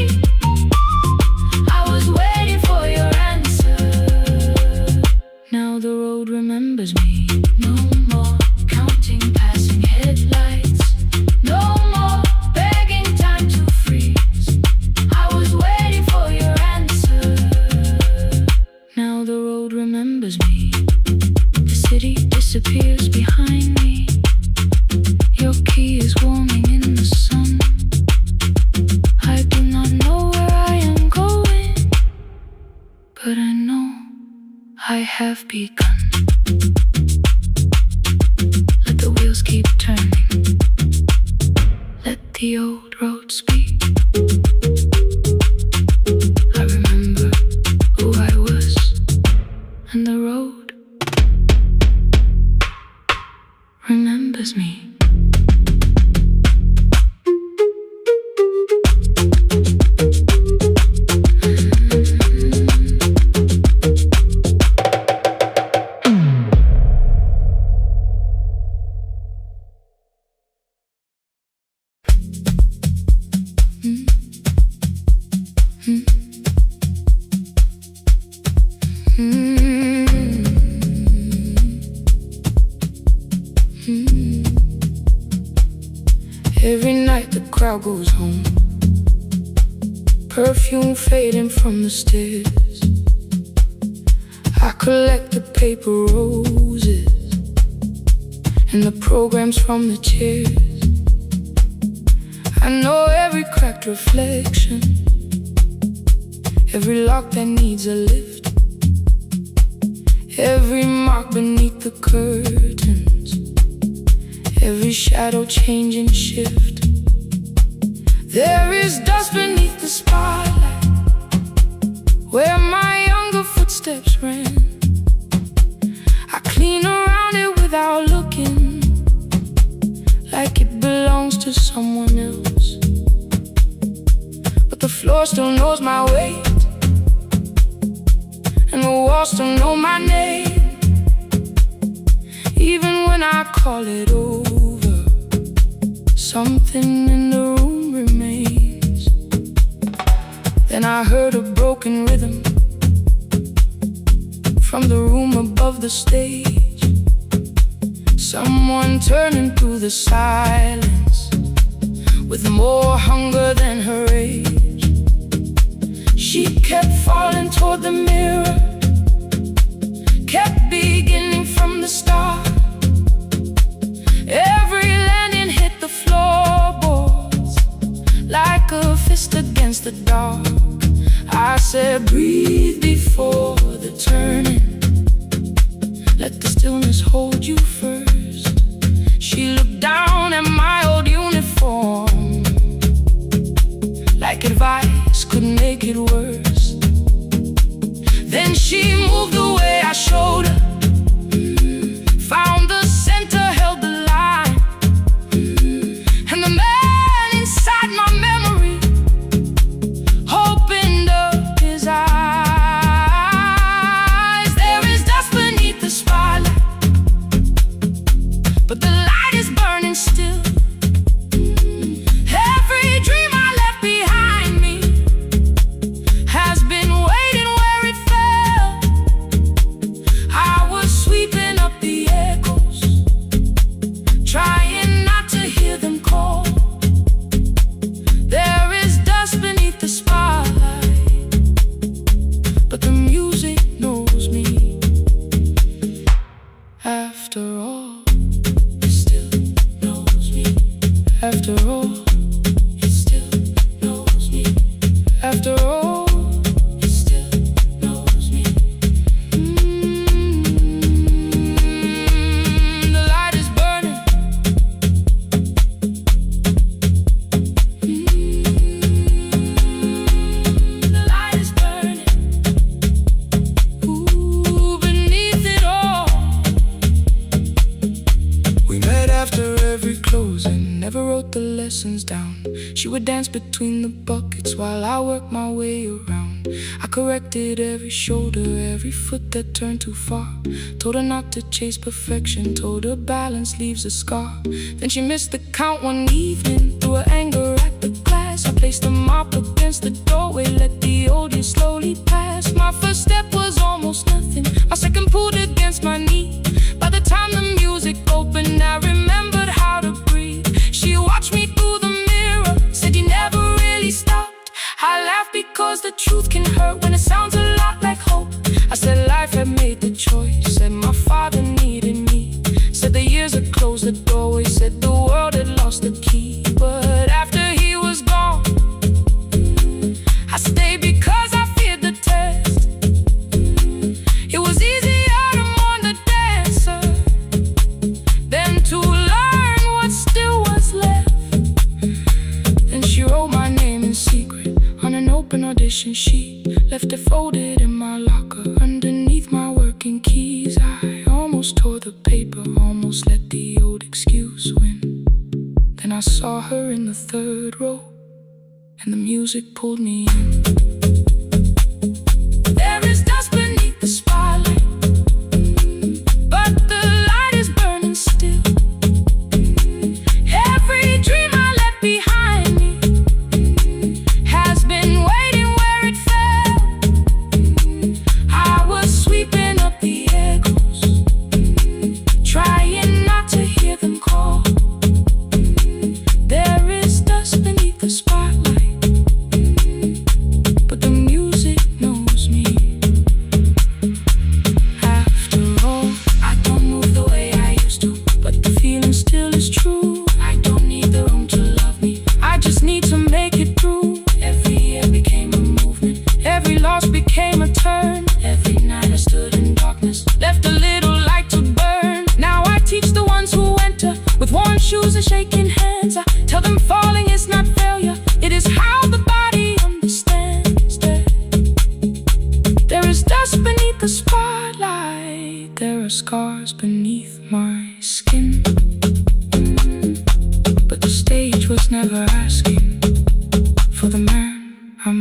I was waiting for your answer. Now the road remembers me. No more counting passing headlights, no more begging time to freeze. I was waiting for your answer. Now the road remembers me. The city disappears behind me. Your key is warming in the sun. I do not know where I am going, but I know I have begun. Let the wheels keep turning, let the old road speak. I remember who I was, and the road remembers me. Every night the crowd goes home, perfume fading from the stairs. I collect the paper roses and the programs from the chairs. I know every cracked reflection, every lock that needs a lift, every mark beneath the curtains, every shadow change and shift. There is dust beneath the spotlight where my younger footsteps ran. I clean around it without looking, like it belongs to someone else. floor still knows my weight, and the walls still know my name. Even when I call it over, something in the room remains. Then I heard a broken rhythm from the room above the stage. Someone turning through the silence with more hunger than her age. She kept falling toward the mirror, kept beginning from the start. Every landing hit the floorboards like a fist against the dark. I said, breathe before the turning, let the stillness hold you first. She looked down at my old uniform like advice could make it worse. Then she moved the way I showed her, found the center, held the line, and the man inside my memory opened up his eyes. There is dust beneath the spotlight, but the light is burning still. Every dream I left behind me has been waiting where it fell. I was sweeping up the echoes, trying not to hear them call. There is dust beneath the spotlight, but the music knows me. After all, it still knows me. After all, it still knows me. After all, it still knows me. The light is burning. The light is burning. Ooh, beneath it all. We met after every closing, never wrote the lessons down. She would dance between the buckets while I worked my way around. I corrected every shoulder, every foot that turned too far. Told her not to chase perfection, told her balance leaves a scar. Then she missed the count one evening, threw her anger at the glass. I placed the mop against the doorway, let the old years slowly pass. My first step was almost nothing, my second pulled against my knee. By the time the music opened, I remembered how to breathe. She watched me through the mirror, said you never really stopped. I laughed because the truth can hurt when it sounds a lot like hope. I said life had made the choice, said my father needed me, said the years had closed the doorway, said the world had lost the key. But after he was gone, I stayed because I feared the test. It was easier to mourn the dancer than to learn what still was left. Then she wrote my name in secret on an open audition sheet, left it folded in my locker underneath my working keys. I almost tore the paper, almost let the old excuse win. Then I saw her in the third row, and the music pulled me in. There is dust beneath the spotlight, but the light is burning still. Every dream I left behind me has been waiting where it fell. I was sweeping up the echoes, trying not to hear them call. There is dust beneath the spotlight, but the music knows me. After all, I don't move the way I used to, but the feeling still is true. I don't need the room to love me, I just need to make it through. Every year became a movement, every loss became a turn. Every night I stood in darkness, left a little light to burn. Now I teach the ones who enter with worn shoes and shaking hands. I tell them falling is not failure, it is how the body understands. There is dust beneath the spotlight, there are scars beneath my skin, but the stage was never asking for the man I'm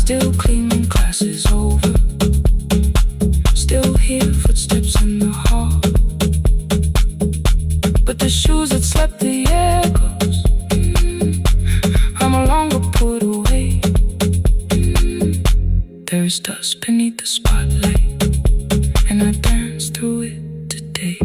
Still cleaning classes over. Still hear footsteps in the hall. But the shoes that slept the echoes are no longer put away. There's dust beneath the spotlight, and I dance through it today.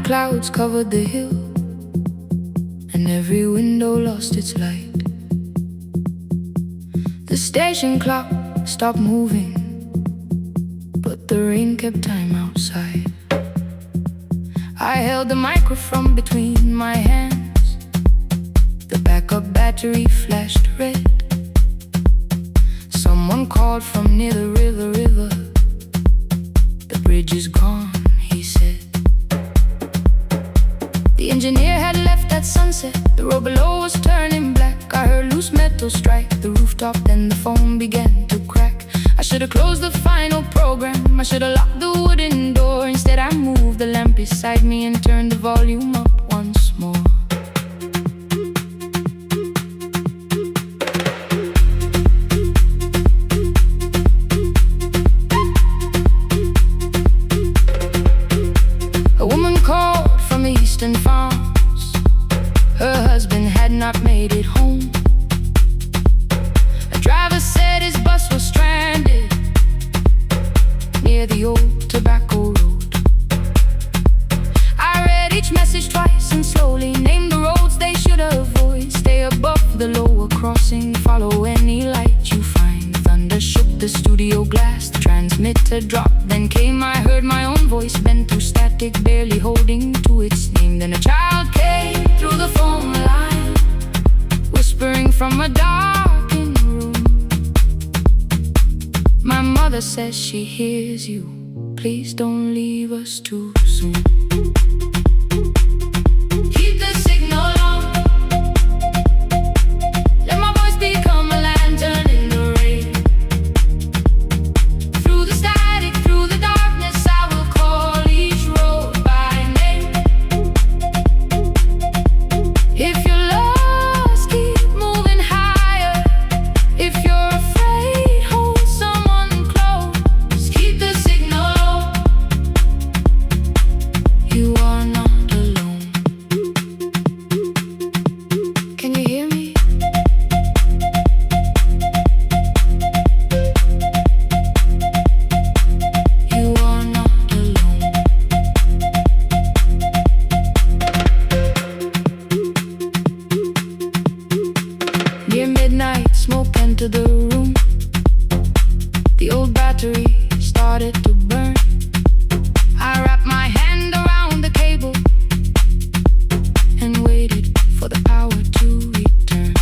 Clouds covered the hill, and every window lost its light. The station clock stopped moving, but the rain kept time outside. I held the microphone between my hands. The backup battery flashed red. Someone called from near the river. The bridge is gone, he said. The engineer had left at sunset. The road below was turning black. I heard loose metal strike the rooftop, then the phone began to crack. I should have closed the final program. I should have locked the wooden door. Instead I moved the lamp beside me and turned the volume up once more. A woman called from the eastern farms. Her husband had not made it home. A driver said his bus was stranded near the old tobacco road. I read each message twice and slowly named the roads they should avoid. Stay above the lower crossing, follow any light you find. Thunder shook the studio glass, the transmitter dropped. Then came, I heard my own voice bent through static, barely holding to its name. Then a child came through the phone line, whispering from a darkened room. My mother says she hears you. Please don't leave us too soon. Keep the signal on. Let my voice become a lantern in the rain. Through the static, through the darkness, I will call each road by name. If you're lost, keep moving higher. If you're afraid, hold someone close. Keep the signal low. You are not alone. Can you hear me? You are not alone. Near midnight, smoke entered the room. The old battery started to burn. I wrapped my hand around the cable and waited for the power to return.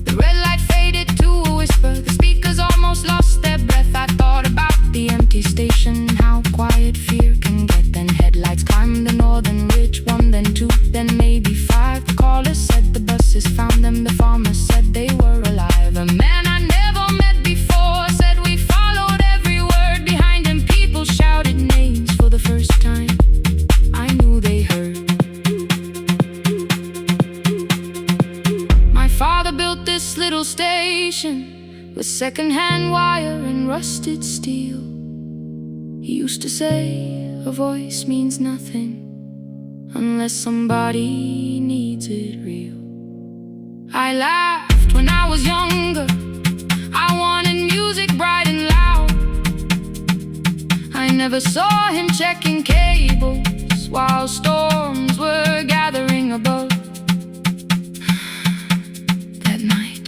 The red light faded to a whisper. The speakers almost lost their breath. I thought about the empty station, how quiet fear can get. Then headlights climbed the northern ridge. One, then two, then maybe five. The caller said the buses found them. The farmer said they were alive. A man I never met before said we followed every word. Behind him people shouted names for the first time. I knew they heard. My father built this little station with second-hand wire and rusted steel. He used to say a voice means nothing unless somebody needs it real. I laughed when I was younger. I wanted music bright and loud. I never saw him checking cables while storms were gathering above. That night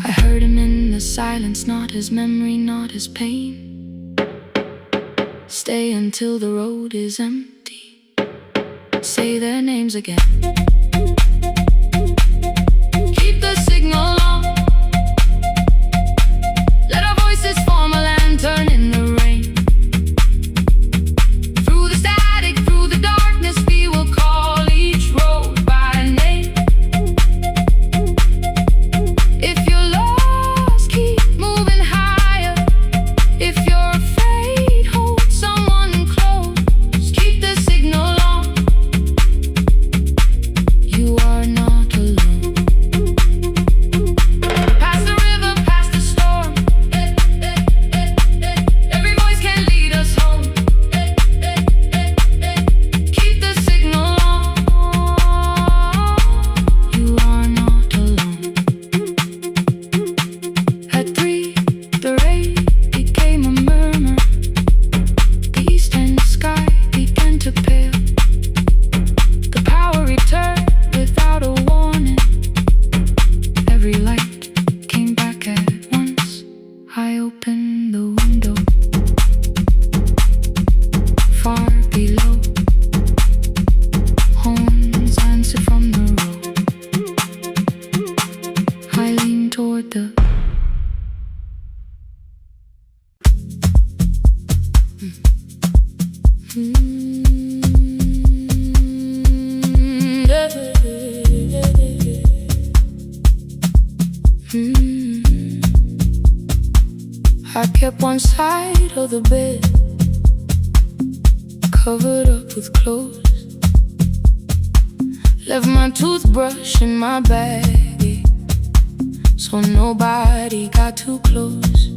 I heard him in the silence, not his memory, not his pain. Stay until the road is empty. Say their names again. Keep the signal on. Let our voices form a lantern in the rain. I kept one side of the bed covered up with clothes. Left my toothbrush in my bag, so nobody got too close.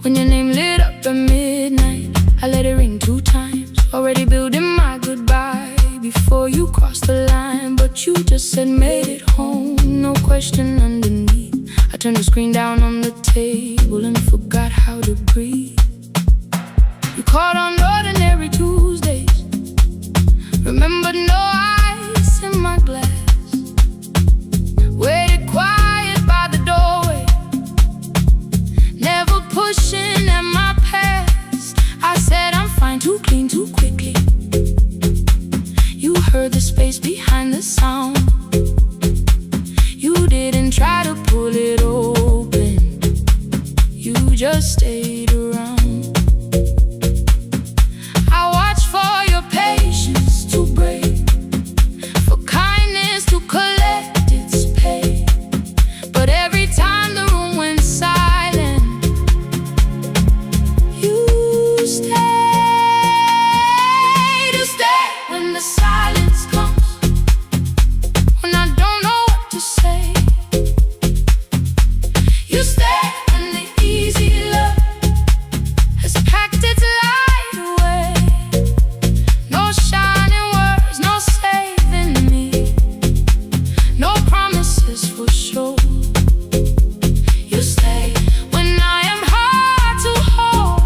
When your name lit up at midnight, I let it ring 2 times. Already building my goodbye before you crossed the line, but you just said made it home, no question underneath. I turned the screen down on the table and forgot how to breathe. You called on ordinary Tuesdays, remembered no ice in my glass. Waited quiet by the doorway, never pushing at my past. I said I'm fine, too clean, too quickly. You heard the space behind the sound. You didn't try to pull it open, you just stayed around. I watched for your patience to break, for kindness to collect its pay. But every time the room went silent, you stayed. You stay when the silence comes, when I don't know what to say. You stay when the easy love has packed its light away. No shining words, no saving me, no promises for sure. You stay when I am hard to hold,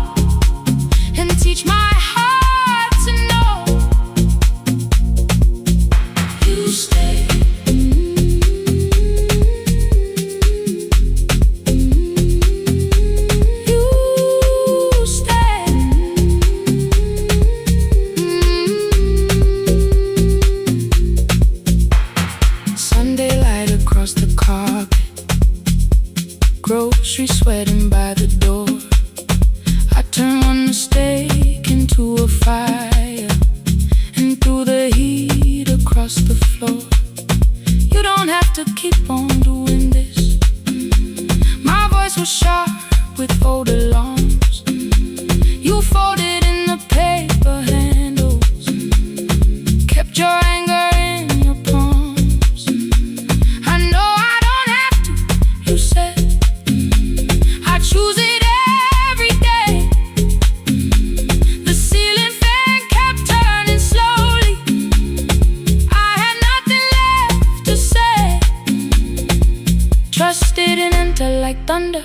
and teach my heart to know. You stay. You stay. Sunday light across the carpet, grocery sweating by the door. I turn one mistake into a fire, and through the heat across the floor. You don't have to keep on doing this. My voice was sharp with old alarms. You folded in the paper handles, kept your anger in your palms. I know I don't have to, you said. I choose it every day. The ceiling fan kept turning slowly. I had nothing left to say. Trust didn't enter like thunder,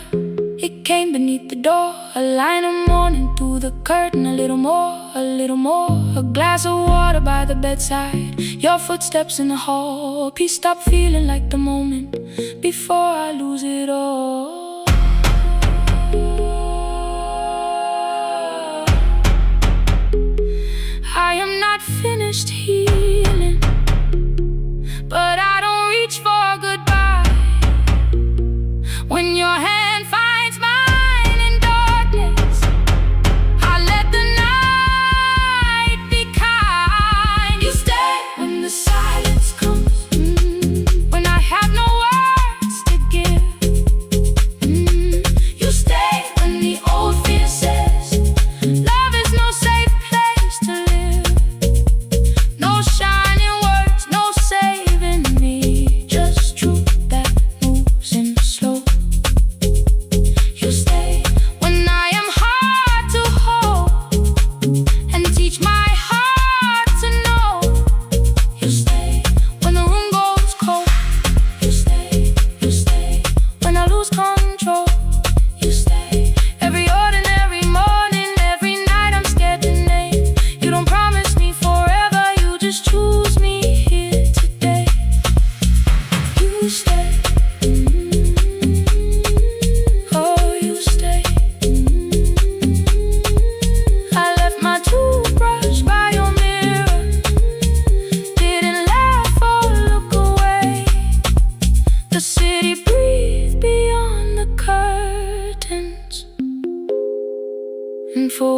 it came beneath the door. A line of morning through the curtain, a little more, a little more. A glass of water by the bedside, your footsteps in the hall. Peace stopped feeling like the moment before I lose it all. I am not finished healing, but I don't reach for goodbye. When your hand finds mine in darkness, I let the night be kind. You stay when the silence comes, when I have no words to give. You stay when the old fear says love is no safe place to live. No shout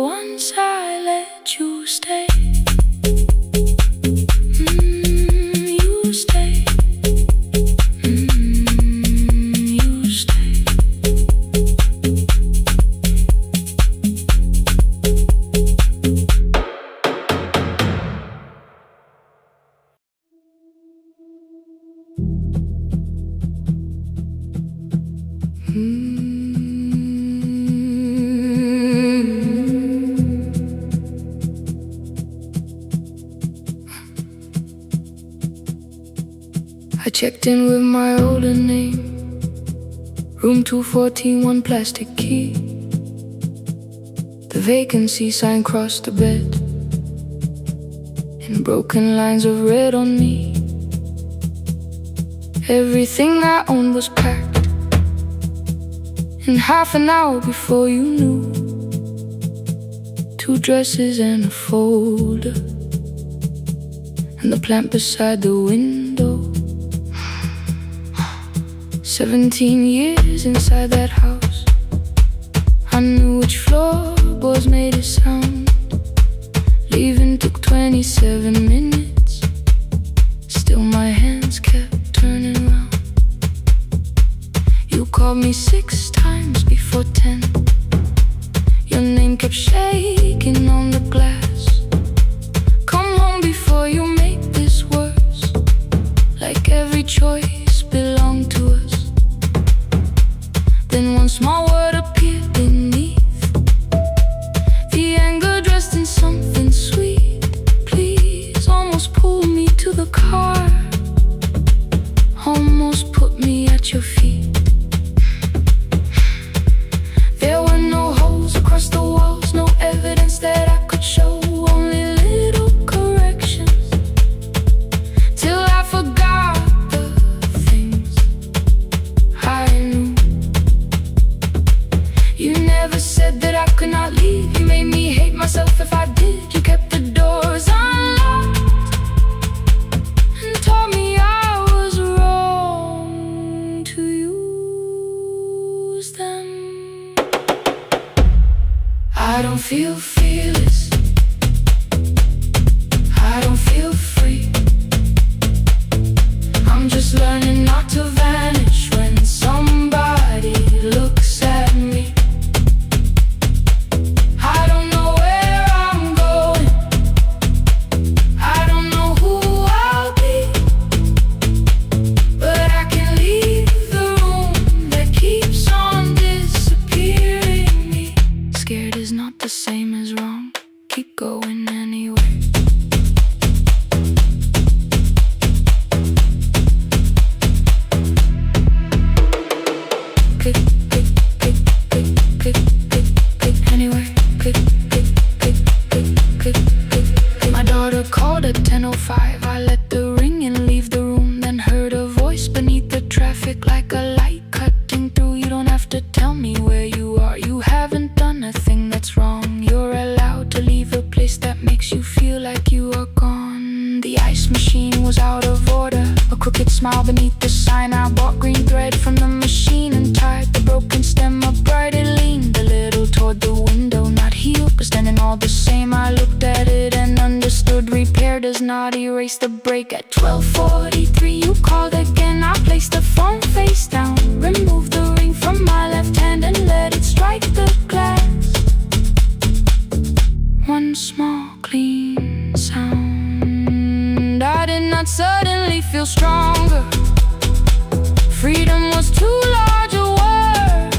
once I let you stay. You stay. You stay. I checked in with my older name, room 214, one plastic key. The vacancy sign crossed the bed, and broken lines of red on me. Everything I owned was packed in half an hour before you knew. 2 dresses and a folder, and the plant beside the window. 17 years inside that house, I knew which floorboards made a sound. Leaving took 27 minutes, still my hands kept turning round. You called me 6 times before 10. Your name kept shaking on the glass. Come home before you make this worse, like every choice belonged to us. Then one small word appeared beneath, the anger dressed in something sweet. Please, almost pulled me to the car, almost put me at your feet. There were no holes across the walls, no evidence that I could show, only little corrections, till I forgot the things I knew. You never said that I could not leave. You made me hate myself if I did. You kept the doors unlocked and told me I was wrong to use them. I don't feel fearless, I don't feel free. I'm just learning not to vanish when somebody looks at me. I don't know where I'm going, I don't know who I'll be, but I can leave the room that keeps on disappearing me. Scared is not the same as wrong, keep going anyway. Click, click, click, click, click, click, click, anyway. Click, click, click, click, click, click. My daughter called at 10:05. I let the ring and leave the room, then heard a voice beneath the traffic like a light cutting through. You don't have to tell me where you are, you haven't done a thing that's wrong. You're allowed to leave a place that makes you feel like you are gone. The ice machine was out of order, a crooked smile beneath the sign. I bought green thread from the machine and tied the broken stem upright. It leaned a little toward the window, not healed but standing all the same. I looked at it and understood, repair does not erase the break. At 12:43 you called again. I placed the phone face down, removed the ring from my left hand and let it strike the glass. One small clean sound. I did not suddenly feel stronger. Freedom was too large a word.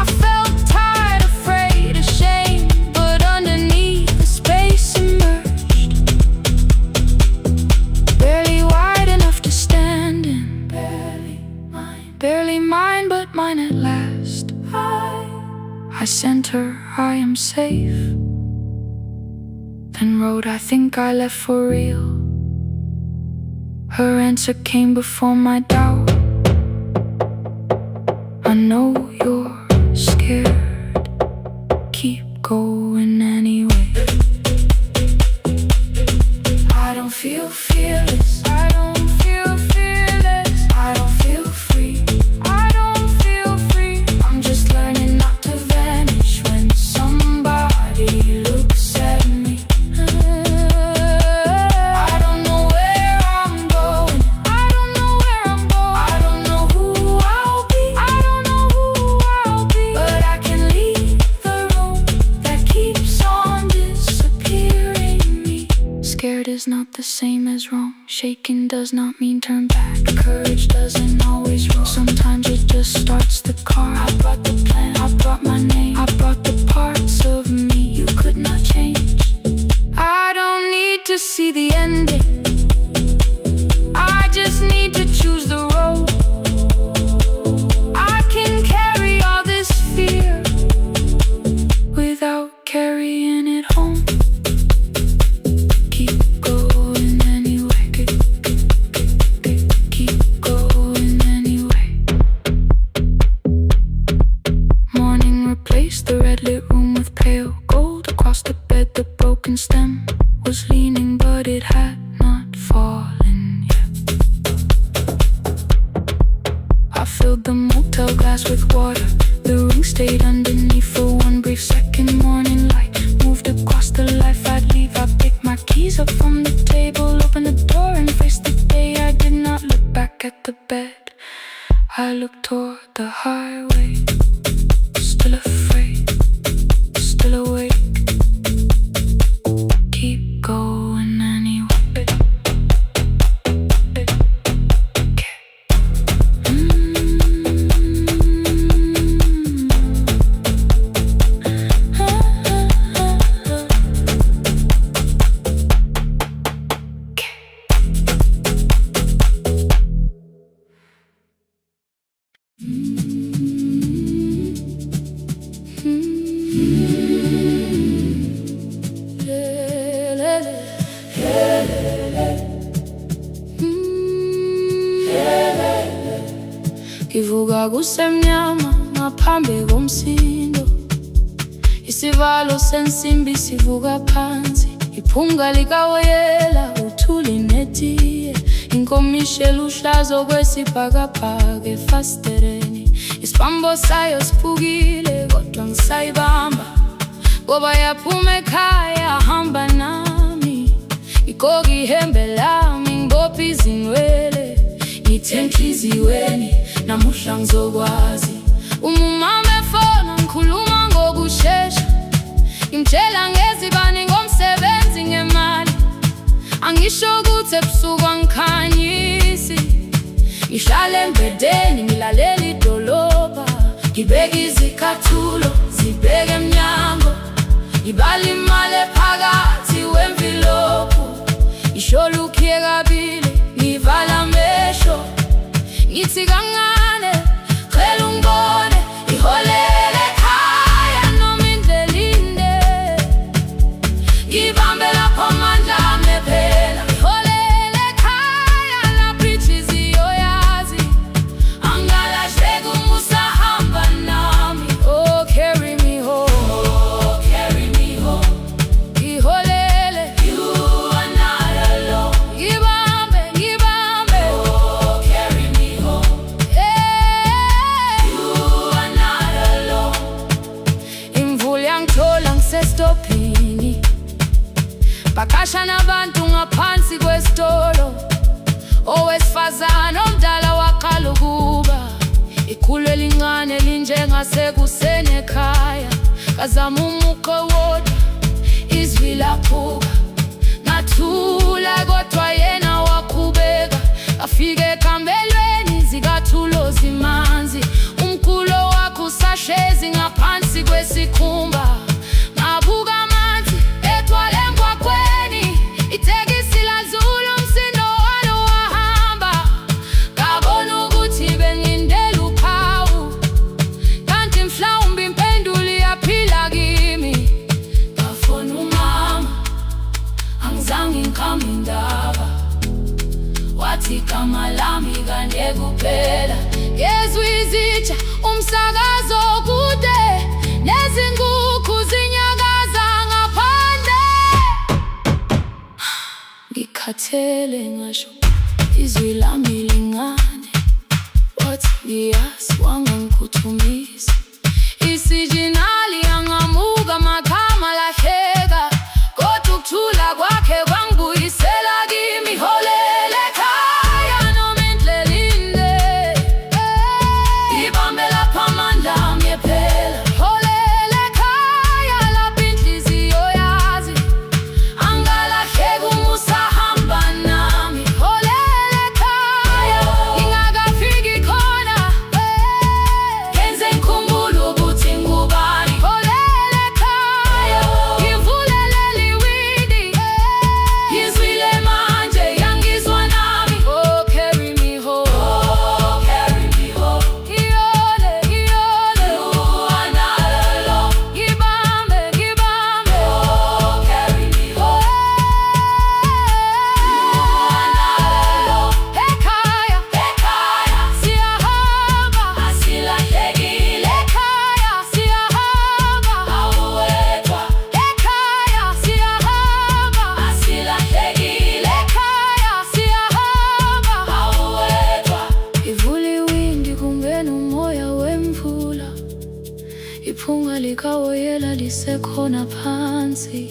I felt tired, afraid, ashamed, but underneath the space emerged, barely wide enough to stand in. Barely mine, but mine at last. I sent her, I am safe, then wrote, I think I left for real. Her answer came before my doubt. I know you're scared, keep going anyway. I don't feel fearless, I don't feel fearless, I don't feel free, I don't feel free. I'm just learning not to vanish when somebody the same as wrong. Shaking does not mean turn back. Courage doesn't always rule. Sometimes it just starts the car. I brought the plan, I brought my name, I brought the parts of me you could not change. I don't need to see the ending, I just need to choose the road. I can carry all this fear without carrying it home. Keep going anyway. Keep going anyway. Morning replaced the red lit room with pale gold. Across the bed the broken stem was leaning, but it had not fallen yet. I filled the motel glass with water. The ring stayed underneath for one brief second. Morning light moved across the life I'd leave. I picked my keys up from the table, opened the door and faced the day. I did not look back at the bed, I looked toward the highway. Still afraid, still awake. Keep going anyway. Ngivuka kusemnyama ngaphambi komsindo, isivalo sensimbi sivuka phansi, iphunga likawoyela uthuli netiye, inkomishi luhlaza kwesibhakabhaka efasitereni. Isibambo sayo siphukile kodwa ngisayibamba, ngoba yaphuma ekhaya hamba nami. Igqoka ihembe lami ngibopha izinwele, ngithe enhliziyweni namuhla ngizokwazi. Umama efona ngikhuluma ngokushesha, ngimtshela ngezibani ngomsebenzi ngemali. Angisho ukuthi ebusuku angikhanyisi, ngihlala embedeni ngilalela idolobha. Ngibeka izicathulo zibheke emnyango, ngibala imali ephakathi wemvilophu. Ngisholukhiye kabili ngivala amehlo, ngithi kancane cela ungibone. Iholele ekhaya noma indlela inde, ngibambe lapho amandla ami ephela. Iholele ekhaya lapho inhliziyo yazi, angalahleki uma usahamba nami. Oh carry me home, oh carry me home. Iholele, you are not alone. Ngibambe, ngibambe, oh carry me home. Yeah, you are not alone. Imvula yangithola ngisestopini, bakasha nabantu ngaphansi kwesitolo. Owesifazane omdala waqala ukuba, ikhulu elincane linjengasekuseni ekhaya. Kazama umuqo wodwa, izwi laphuka, ngathula kodwa yena waqhubeka. Afike ekambelweni zikathulo zimanzi, umkhulo wakhe usahlezi ngaphansi kwesikhumba. Ngabuka amanzi ethwala emgwaqweni, itekisi ladlula umsindo walo wahamba. Ngabona ukuthi bengindela uphawu, kanti mhlawumbe impendulo iyaphila kimi. Ngafona umama, angizange ngikhambe indaba, wathi igama lami kanye kuphela. Ngezwe izitsha umsakazo kude, nezinkukhu zinyakaza ngaphandle. Ngikhathele ngasho izwi lami lingane, wathi ngiyazi wangangiphuthumisa. Isijinali angamuka magama lahleka, kodwa ukuthula kwakhe kwangibuyisela kimi. Iholele ekhaya noma indlela inde, ngibambe lapho amandla ami ephela. Iholele ekhaya lapho inhliziyo yazi, angalahleki uma usahamba sekhona phansi,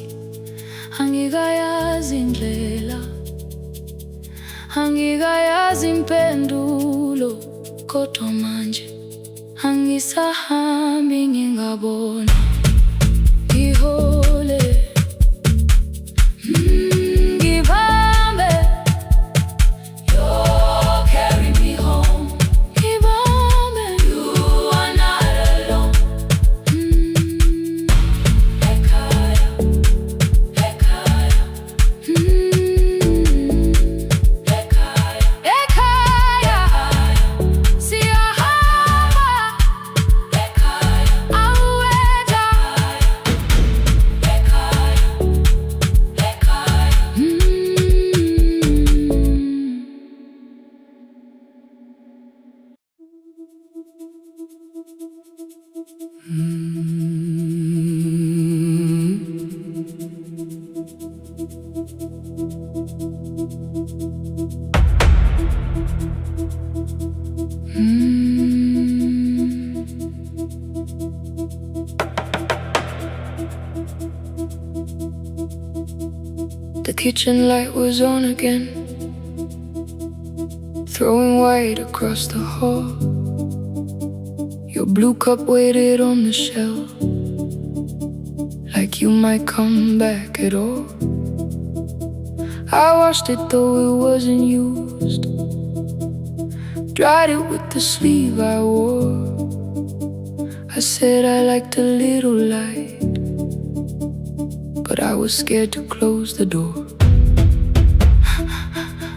angikayazi indlela, angikayazi impendulo, kodwa manje angisahambi ngingabona ngihole. Ngibambe, you carry me home. Ngibambe, you are not alone. Ekhaya, ekhaya. Ekhaya, ekhaya. Siyahamba. Ekhaya, aweda. Ekhaya, The kitchen light was on again, throwing white across the hall. Your blue cup waited on the shelf, like you might come back at all. I washed it though it wasn't used, dried it with the sleeve I wore. I said I liked a little light, but I was scared to close the door.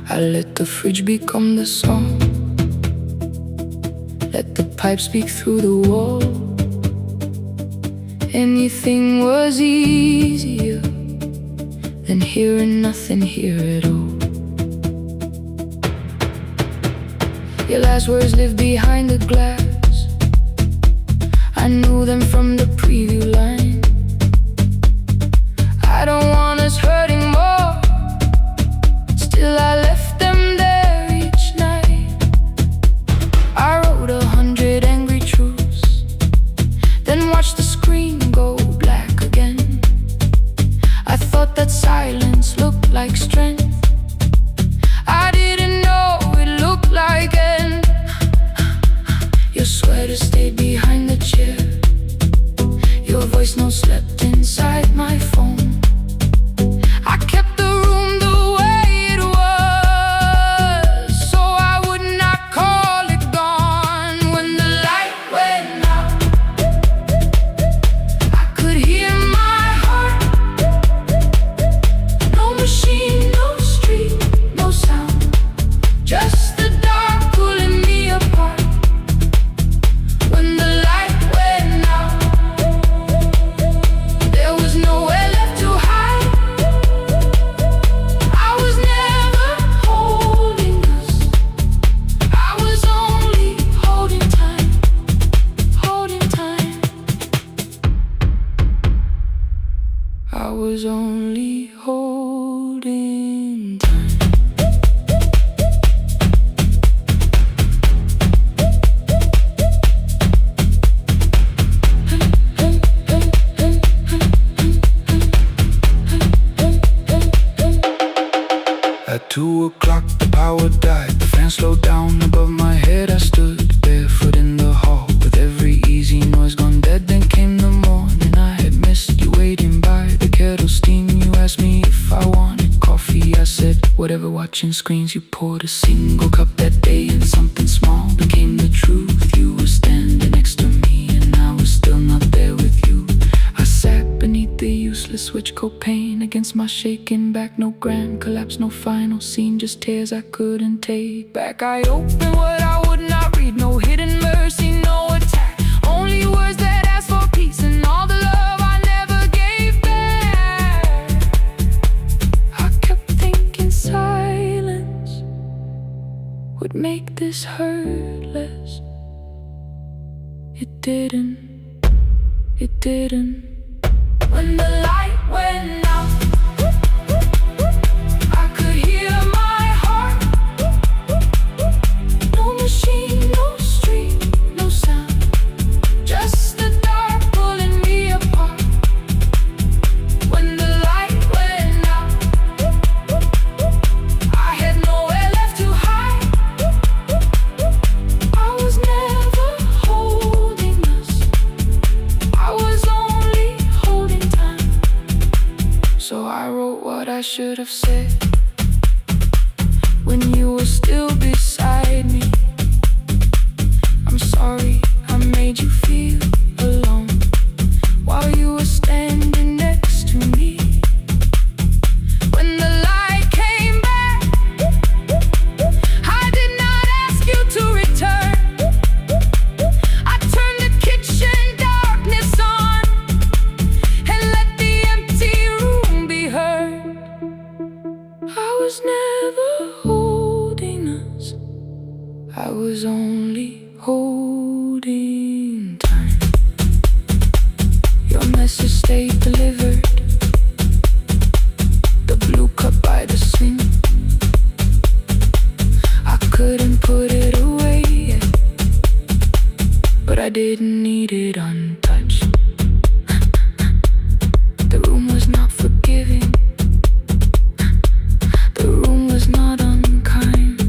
I let the fridge become the song, let the pipe speak through the wall. Anything was easier than hearing nothing here at all. Your last words live behind the glass, I knew them from the preview line. I don't want us hurting more, still I left them there each night. I wrote 100 angry truths, then watched the screen go black again. I thought that silence looked like strength, I didn't know it looked like end. Your sweater stayed behind the chair, your voice no slept inside my phone. I kept the room the way it was, so I would not call it gone. When the light went out, I could hear my heart. No machine, no street, no sound, just the dark pulling me apart. When the light went out, there was nowhere left to hide. I was never holding us, I was only holding time, holding time. I was only holding time. At 2 o'clock the power died, the fan slowed down above my head. I stood barefoot in the hall with every easy noise gone dead. Then came the morning, I had missed you waiting by the kettle steam. You asked me if I wanted coffee, I said whatever. Watching screens, you poured a single cup that day, and something small became the truth. You were standing next to me and I was still not there with you. I sat beneath the useless switch copain against my shaking back. No grand collapse, no final scene, just tears I couldn't take back. I opened what I would not read, no hidden mercy, no attack, only words that ask for peace and all the love I never gave back. I kept thinking silence would make this hurt less. It didn't, it didn't. When the light went out, I could hear my heart. No machine, no street, no sound, just the dark pulling me apart. I wrote what I should have said when you were still beside me. I'm sorry I made you feel alone while you were standing next to me. When the light came back, I did not ask you to return. I turned the kitchen darkness on and let the empty room be heard. I was never holding us, I was only holding time. Your message stayed delivered, the blue cup by the sink. I couldn't put it away yet, but I didn't need it untouched. The room was not forgiving, the room was not unkind.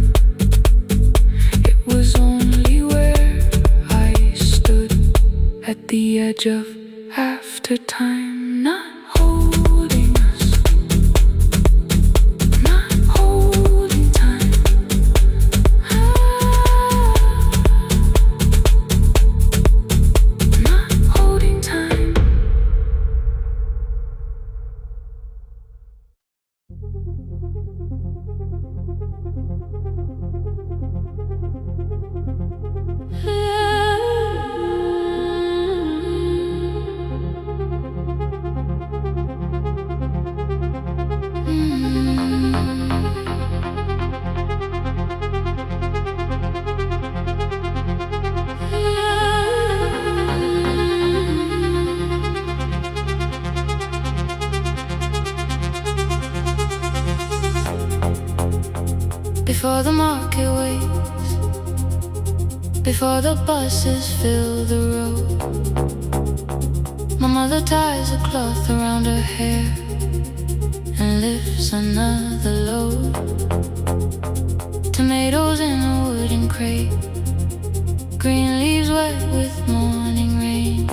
It was only where I stood at the edge of after time, not holding us, not holding time. Not holding time. Before the market waits, before the buses fill the road, my mother ties a cloth around her hair and lifts another load. Tomatoes in a wooden crate, green leaves wet with morning rain.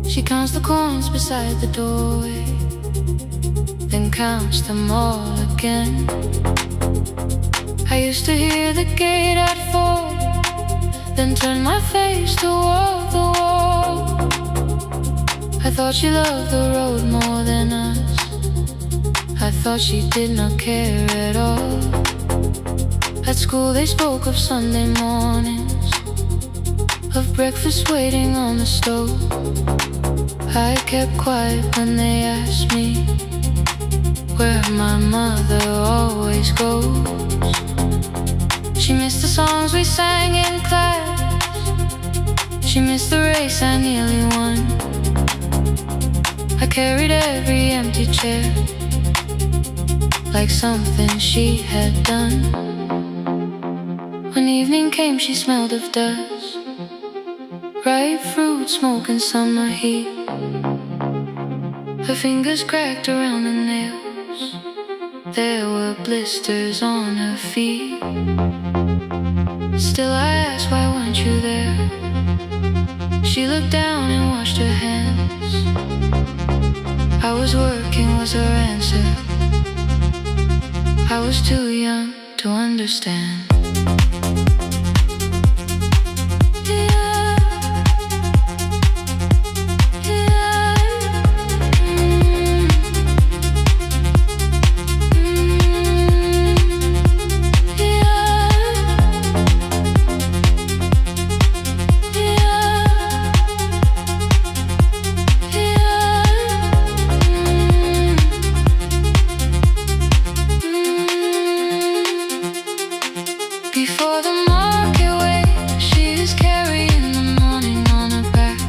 She counts the coins beside the doorway, then counts them all again. I used to hear the gate at 4, then turn my face toward the wall. I thought she loved the road more than us, I thought she did not care at all. At school they spoke of Sunday mornings, of breakfast waiting on the stove. I kept quiet when they asked me where my mother always goes. She missed the songs we sang in class, she missed the race I nearly won. I carried every empty chair like something she had done. When evening came she smelled of dust, ripe fruit, smoke and summer heat. Her fingers cracked around the nails, there were blisters on her feet. Still I asked, why weren't you there? She looked down and washed her hands. I was working was her answer, I was too young to understand. Before the market waits, she is carrying the morning on her back.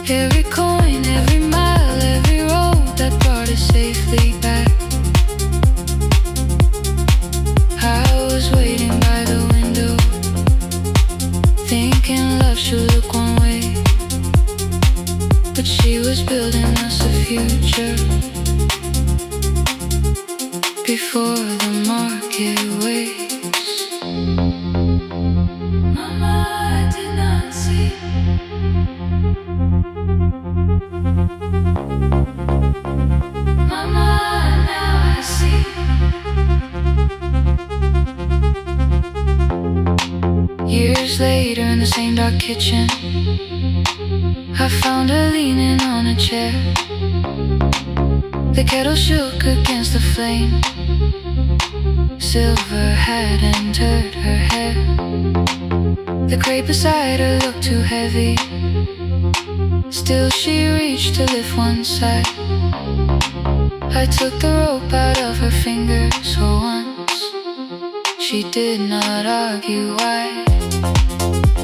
Every coin, every mile, every road that brought us safely back. I was waiting by the window, thinking love should look one way, but she was building us a future. Before the market waits, Mama, I did not see. stained our kitchen. I found her leaning on a chair. The kettle shook against the flame. Silver had entered her hair. The crate beside her looked too heavy. Still she reached to lift one side. I took the rope out of her fingers for once. She did not argue why.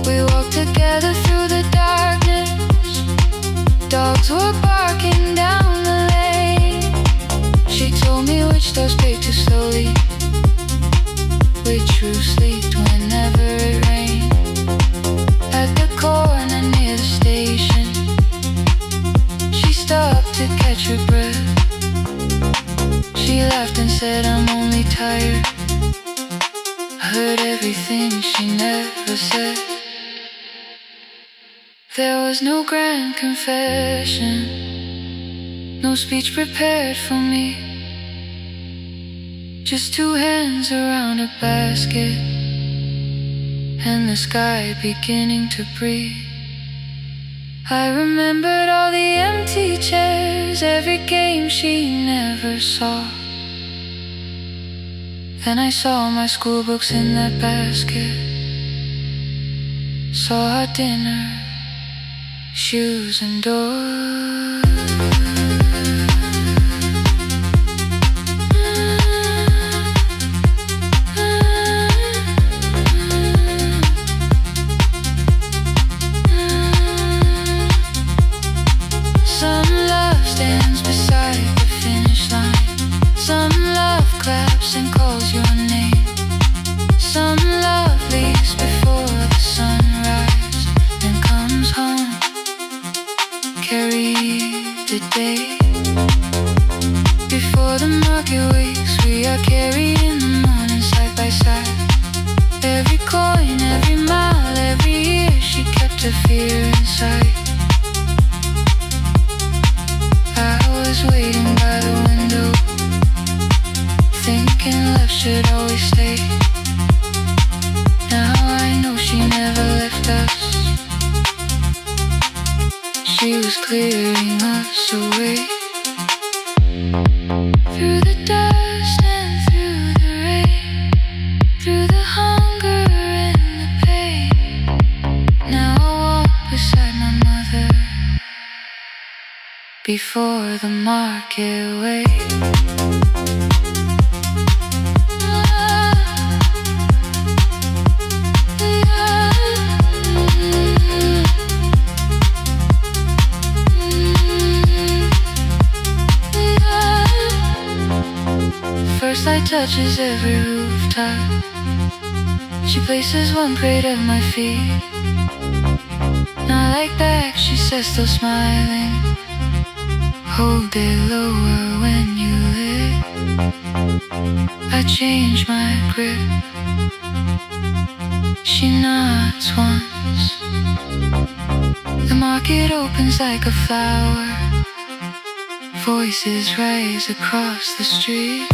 We walked together through the darkness. Dogs were barking down the lane. She told me which doors paid too slowly, which roof slept whenever it rained. At the corner near the station, she stopped to catch her breath. She laughed and said, I'm only tired. I heard everything she never said. There was no grand confession, no speech prepared for me. Just two hands around a basket, and the sky beginning to breathe. I remembered all the empty chairs, every game she never saw. Then I saw my school books in that basket, saw our dinner, shoes and doors. Some love stands beside the finish line. Some love claps and calls your name. Some love leaves before the sunrise and comes home. Carry the day. Before the market wakes, we are carried in the morning side by side. Every coin, every mile, every year, she kept her fear inside. I was waiting by the window, thinking love should always stay. Now I know she never left us. She was clearing us away. Through the dust and through the rain, through the hunger and the pain. Now I walk beside my mother before the market waits. First light touches every rooftop. She places one crate at my feet. Not like back, she says, still smiling. Hold it lower when you lift. I change my grip. She nods once. The market opens like a flower. Voices rise across the street.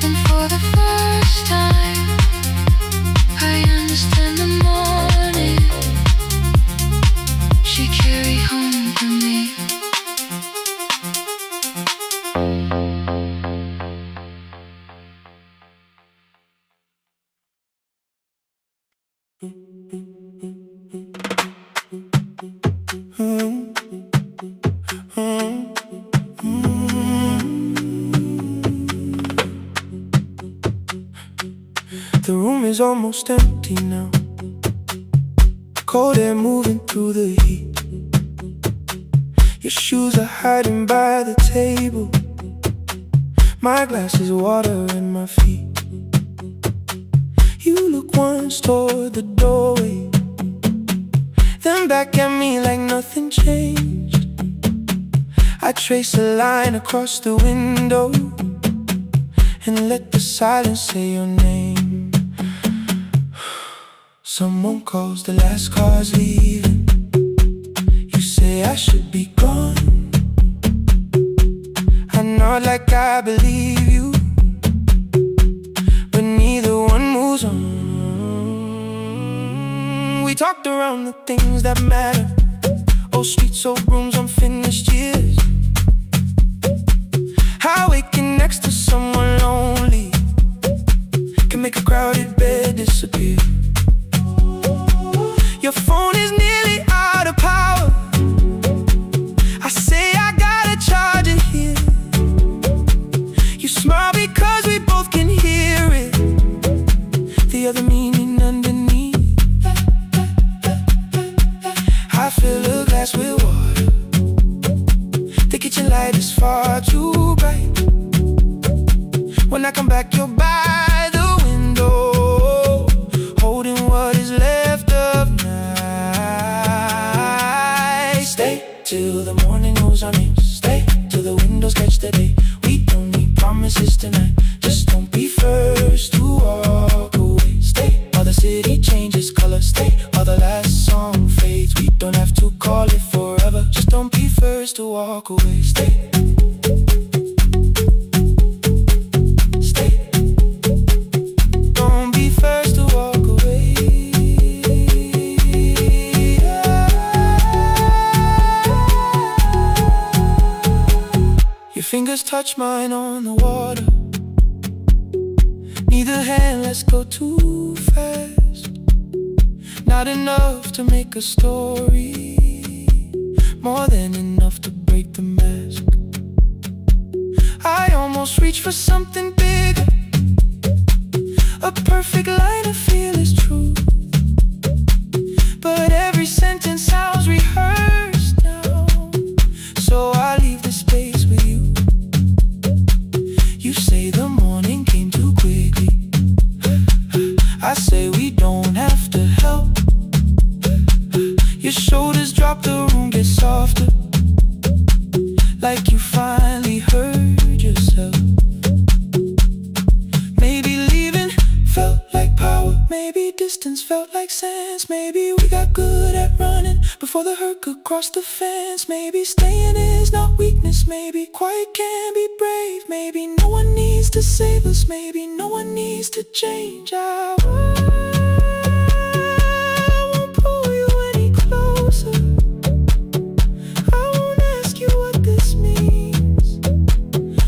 And for the first time, I understand the morning she carried home to me. The room is almost empty now. Cold air moving through the heat. Your shoes are hiding by the table. My glass is water in my feet. You look once toward the doorway, then back at me like nothing changed. I trace a line across the window and let the silence say your name. Someone calls, the last car's leaving. You say I should be gone. I nod like I believe you, but neither one moves on. talked around the things that matter. Oh, streets, old rooms, unfinished years. How waking next to someone lonely can make a crowded bed disappear. Your phone is nearly out of power. I say I gotta charge it here. You smile because we both can hear it. The other meaning underneath. I fill a glass with water. The kitchen light is far too bright. When I come back, you're by the window, holding what is left of night. Stay till the morning knows our names. Stay till the windows catch the day. We don't need promises tonight. Just don't be first to walk away. Stay while the city changes color. Stay while the last song fades. We don't have to call it forever. Just don't be first to walk away. Stay. Fingers touch mine on the water. Neither hand, let's go too fast. Not enough to make a story, more than enough to break the mask. I almost reach for something bigger, a perfect line of fearless truth. But every sentence sounds rehearsed now, so I leave the space with you. You say the morning came too quickly. I say we don't have to help. Your shoulders drop, the room gets softer, like you finally heard yourself. Maybe leaving felt like power. Maybe distance felt like sense. Maybe we got good at running before the hurt could cross the fence. Maybe staying is not weakness. Maybe quiet can be brave. Maybe no one needs to save us. Maybe no one needs to change our world. I won't pull you any closer. I won't ask you what this means.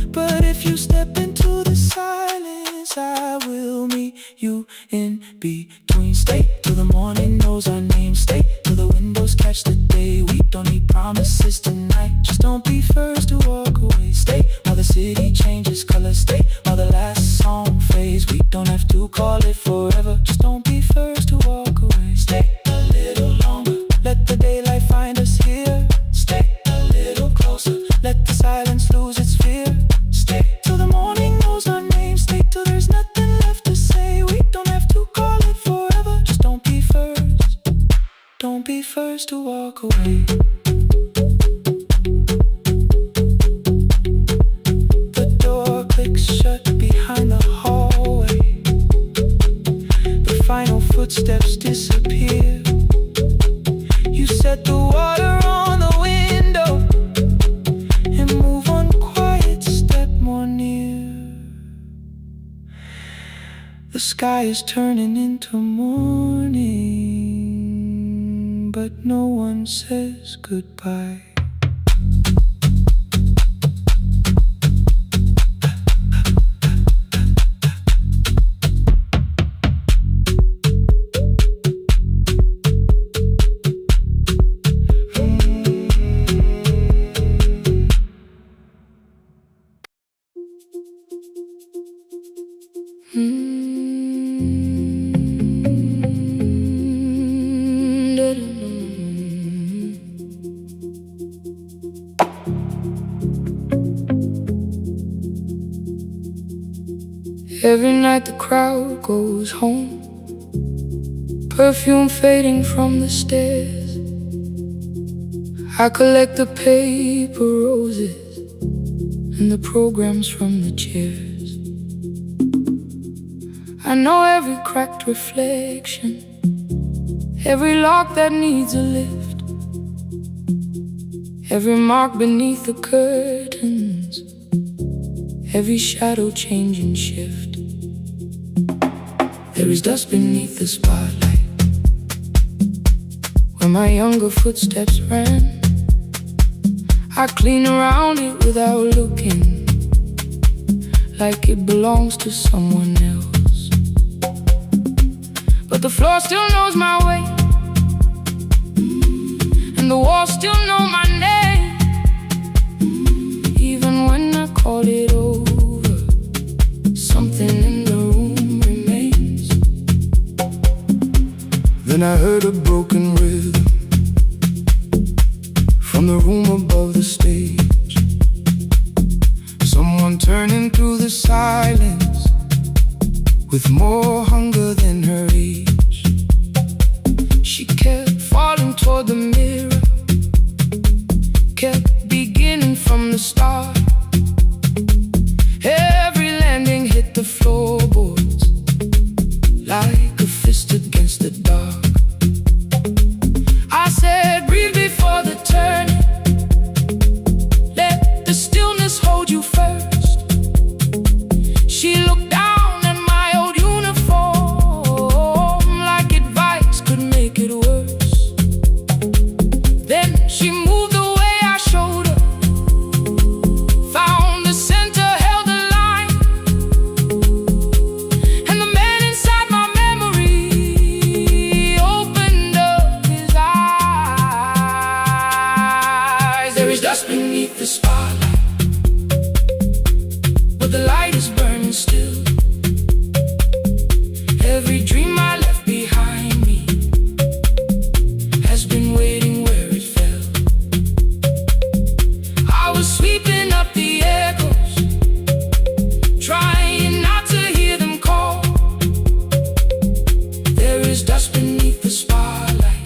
But if you step into the silence, I will meet you in between. Stay till the morning knows our name. Stay till the windows catch the day. We don't need promises tonight. Just don't be first to walk away. Stay while the city changes color. Stay while the last song fades. We don't have to call it forever. Just don't be first to walk away. Stay a little longer. Let the daylight find us here. Stay a little closer. Let the silence lose its fear. Stay till the morning knows our name. Stay till there's nothing left to say. We don't have to call it forever. Just don't be first. Don't be first to walk away. The door clicks shut behind the hallway. The final footsteps disappear. You set the water on the window and move one quiet step more near. The sky is turning into morning, but no one says goodbye. Every night the crowd goes home, perfume fading from the stairs. I collect the paper roses and the programs from the chairs. I know every cracked reflection, every lock that needs a lift, every mark beneath the curtains, every shadow change and shift. There is dust beneath the spotlight, where my younger footsteps ran. I clean around it without looking, like it belongs to someone else. But the floor still knows my way, and the walls still know my name. Even when I call it over, something in the room remains. Then I heard a broken rhythm from the room above the stage. Someone turning through the silence with more hunger than her age. She kept falling toward the mirror, kept beginning from the start. Every landing hit the floorboards like a fist against the dark. I said, breathe before the turning. Let the stillness hold you first. She looked down at my old uniform like advice could make it worse. Then she moved the way I showed her, found the center, held the line. And the man inside my memory opened up his eyes. There is dust beneath the spotlight, but the light is burning still. Every dream I left behind me has been waiting where it fell. I was sweeping up the echoes, trying not to hear them call. There is dust beneath the spotlight,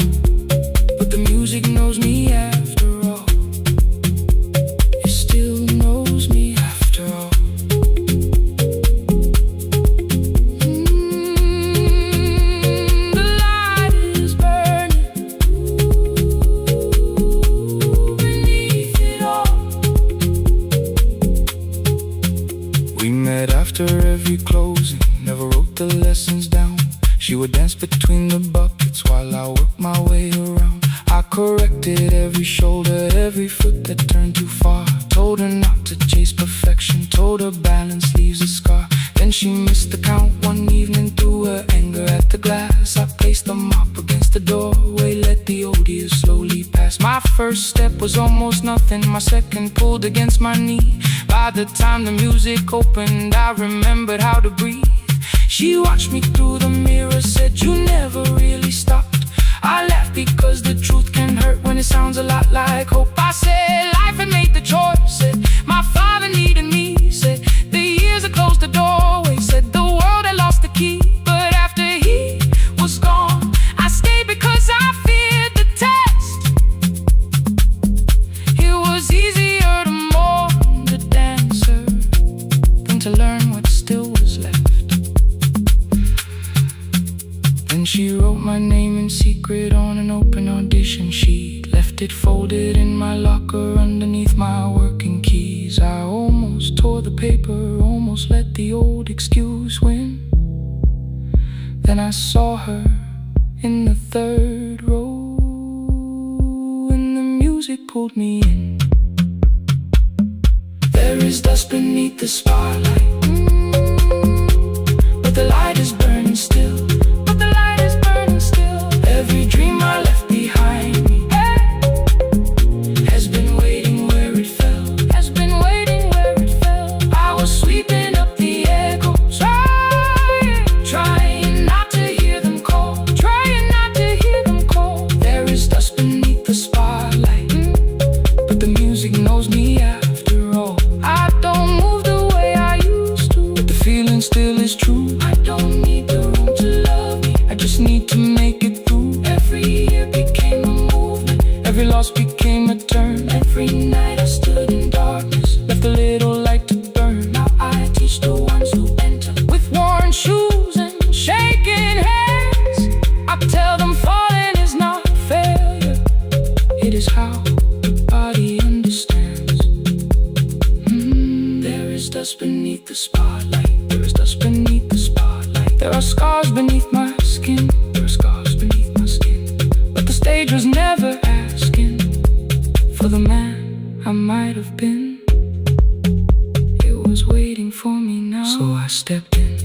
but the music knows me after all. It still knows me after all. The light is burning beneath it all. We met after every closing, never wrote the lessons down. She would dance between the buckets while I worked my way around. I corrected every shoulder, every foot that turned too far. Told her not to chase perfection, told her balance leaves a scar. Then she missed the count one evening, threw her anger at the glass. I placed the mop against the doorway, let the old years slowly pass. My first step was almost nothing, my second pulled against my knee. By the time the music opened, I remembered how to breathe. She watched me through the mirror, said, you never really stopped. I laughed because the truth can hurt when it sounds a lot like hope. I said, life had made the choice, said, my father needed me, said, the years had closed the doorway, said, the world had lost the key. But after he was gone, I stayed because I feared the test. It was easier to mourn the dancer than to learn what still was left. Then she wrote my name in secret on an open audition sheet, left it folded in my locker underneath my working keys. I almost tore the paper, almost let the old excuse win. Then I saw her in the third row, and the music pulled me in. There is dust beneath the spotlight, but the light is burning still. Every dream I left behind me has been waiting where it fell, has been waiting where it fell. I was sweeping up the echoes, trying not to hear them call, trying not to hear them call. There is dust beneath the spotlight, but the music knows me after all. I don't move the way I used to, but the feeling still is true. I don't need the room to love me, I just need to make it through. Every year became a movement, every loss became a turn. Every night I stood in darkness, left a little light to burn. Now I teach the ones who enter with worn shoes and shaking hands. I tell them falling is not failure, it is how the body understands. There is dust beneath the spotlight, there is dust beneath the spotlight. There are scars beneath my skin, there are scars beneath my skin, but the stage age was never asking for the man I might have been. It was waiting for me now, so I stepped in.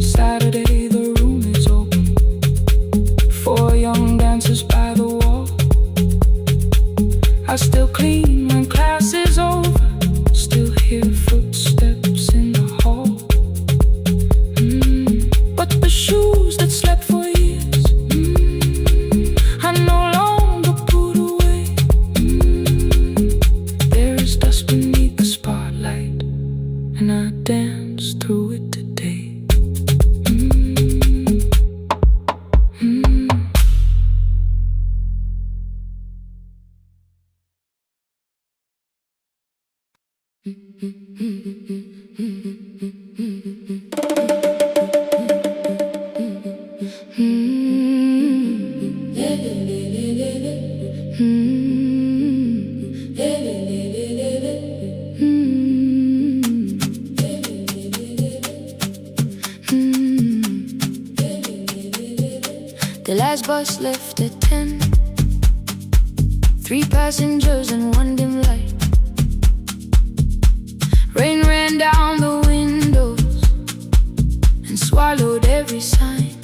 Saturday, the room is open. 4 young dancers by the wall. I still clean when class is over. Still hear footsteps in the hall. But the shoes that slept for years, I no longer put away. There is dust beneath the spotlight, and I dance through it today. The last bus left at 10. 3 passengers and 1 dim light. Rain ran down the windows and swallowed every sign.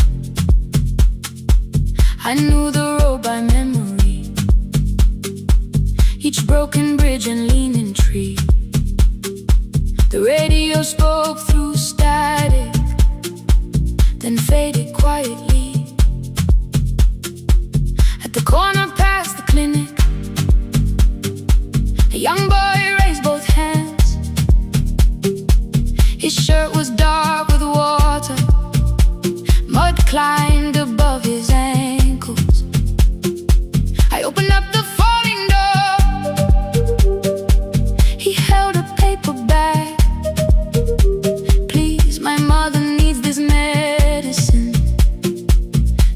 I knew the road by memory, each broken bridge and leaning tree. The radio spoke through static, then faded quietly. At the corner past the clinic, a young boy raised both hands. His shirt was dark with water, mud climbed above his ankles. I opened up the folding door. He held a paper bag. Please, my mother needs this medicine.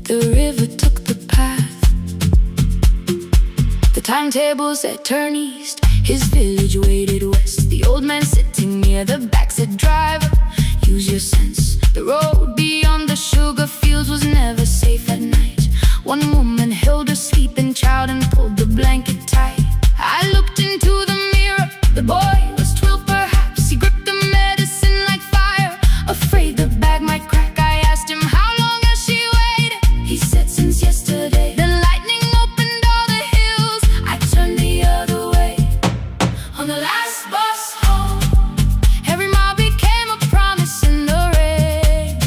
The river took the path. The timetable said turn east. His village waited west. The old man sitting near the back said, driver, use your sense. The road beyond the sugar fields was never safe at night. One woman held her sleeping child and pulled the blanket tight. I looked into the mirror. The boy was 12 perhaps. He gripped the medicine like fire, afraid the bag might crack. I asked him, how long has she waited? He said, since yesterday. The lightning opened all the hills. I turned the other way. On the last bus home, every mile became a promise in the rain.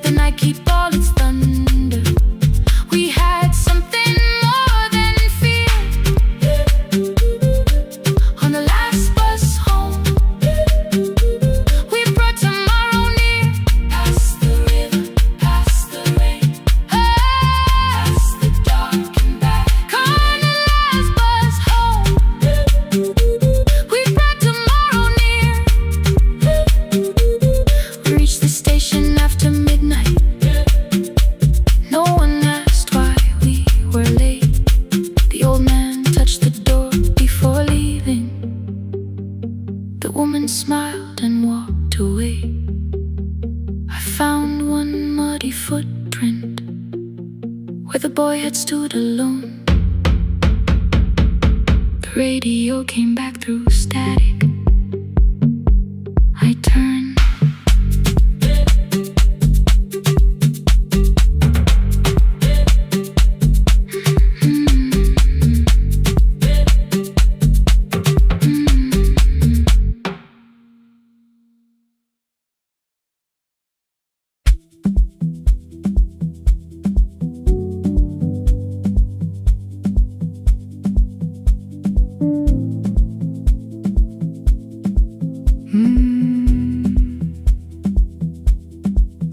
the night keep all its thunder. We had something more than fear. On the last bus home, we brought tomorrow near. Past the river, past the rain, past the dark and back. On the last bus home, we brought tomorrow near. We reached the station after midnight. No one asked why we were late. The old man touched the door before leaving. The woman smiled and walked away. I found one muddy footprint where the boy had stood alone. The radio came back through static. I turned.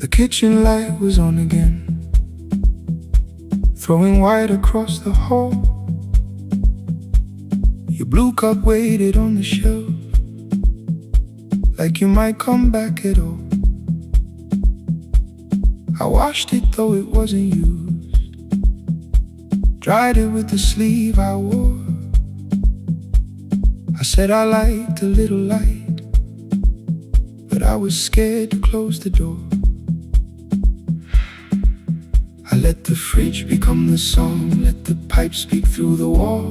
The kitchen light was on again, throwing white across the hall. Your blue cup waited on the shelf, like you might come back at all. I washed it though it wasn't used, dried it with the sleeve I wore. I said I liked a little light, but I was scared to close the door. I let the fridge become the song, let the pipe speak through the wall.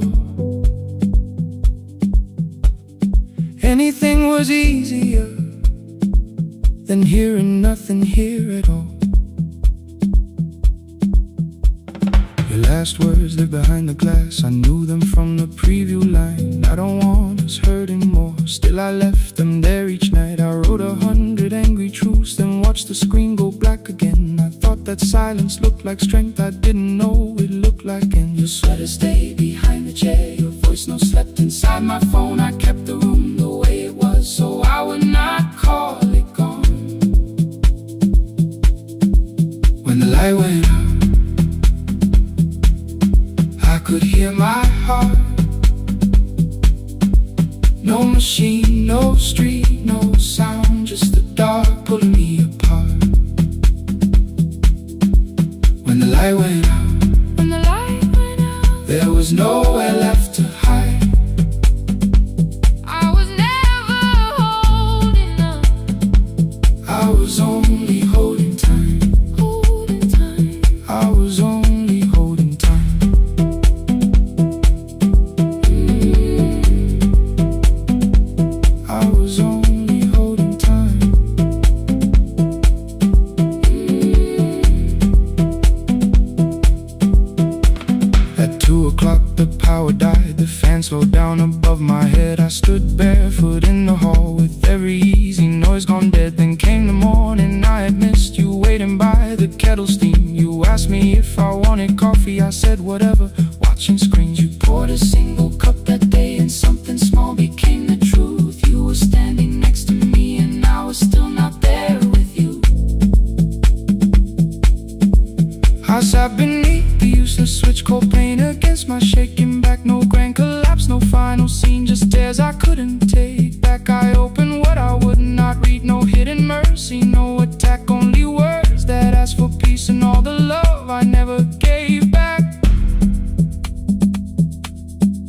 Anything was easier than hearing nothing here at all. Your last words live behind the glass, I knew them from the preview line. I don't want us hurting more, still I left them there each night. I wrote 100 angry truths, then watched the screen go black again. I thought that silence looked like strength, I didn't know it looked like. And your sweater stayed behind the chair, your voice no slept inside my phone. I kept the room the way it was, so I would not call it gone. When the light went out, I could hear my heart. No machine, no street, no sound, just the dark pulling me apart. When the light went out, there was nowhere left to hide. I was never holding up, I was only holding time. I was only holding time. I was only holding time. At 2 o'clock the power died, the fan slowed down above my head. I stood barefoot in the hall with every easy noise gone dead. Then came the morning, I had missed you waiting by the kettle steam. You asked me if I wanted coffee, I said whatever, watching screens. You poured a single cup that day and something small became the truth. You were standing next to me and I was still not there with you. I sat beneath the useless switch, cold pain against my shaking back. No grand collapse, no final scene, just tears I couldn't take back. I opened what I would not read, no hidden mercy, no attack, only words that ask for peace and all the love I never gave back.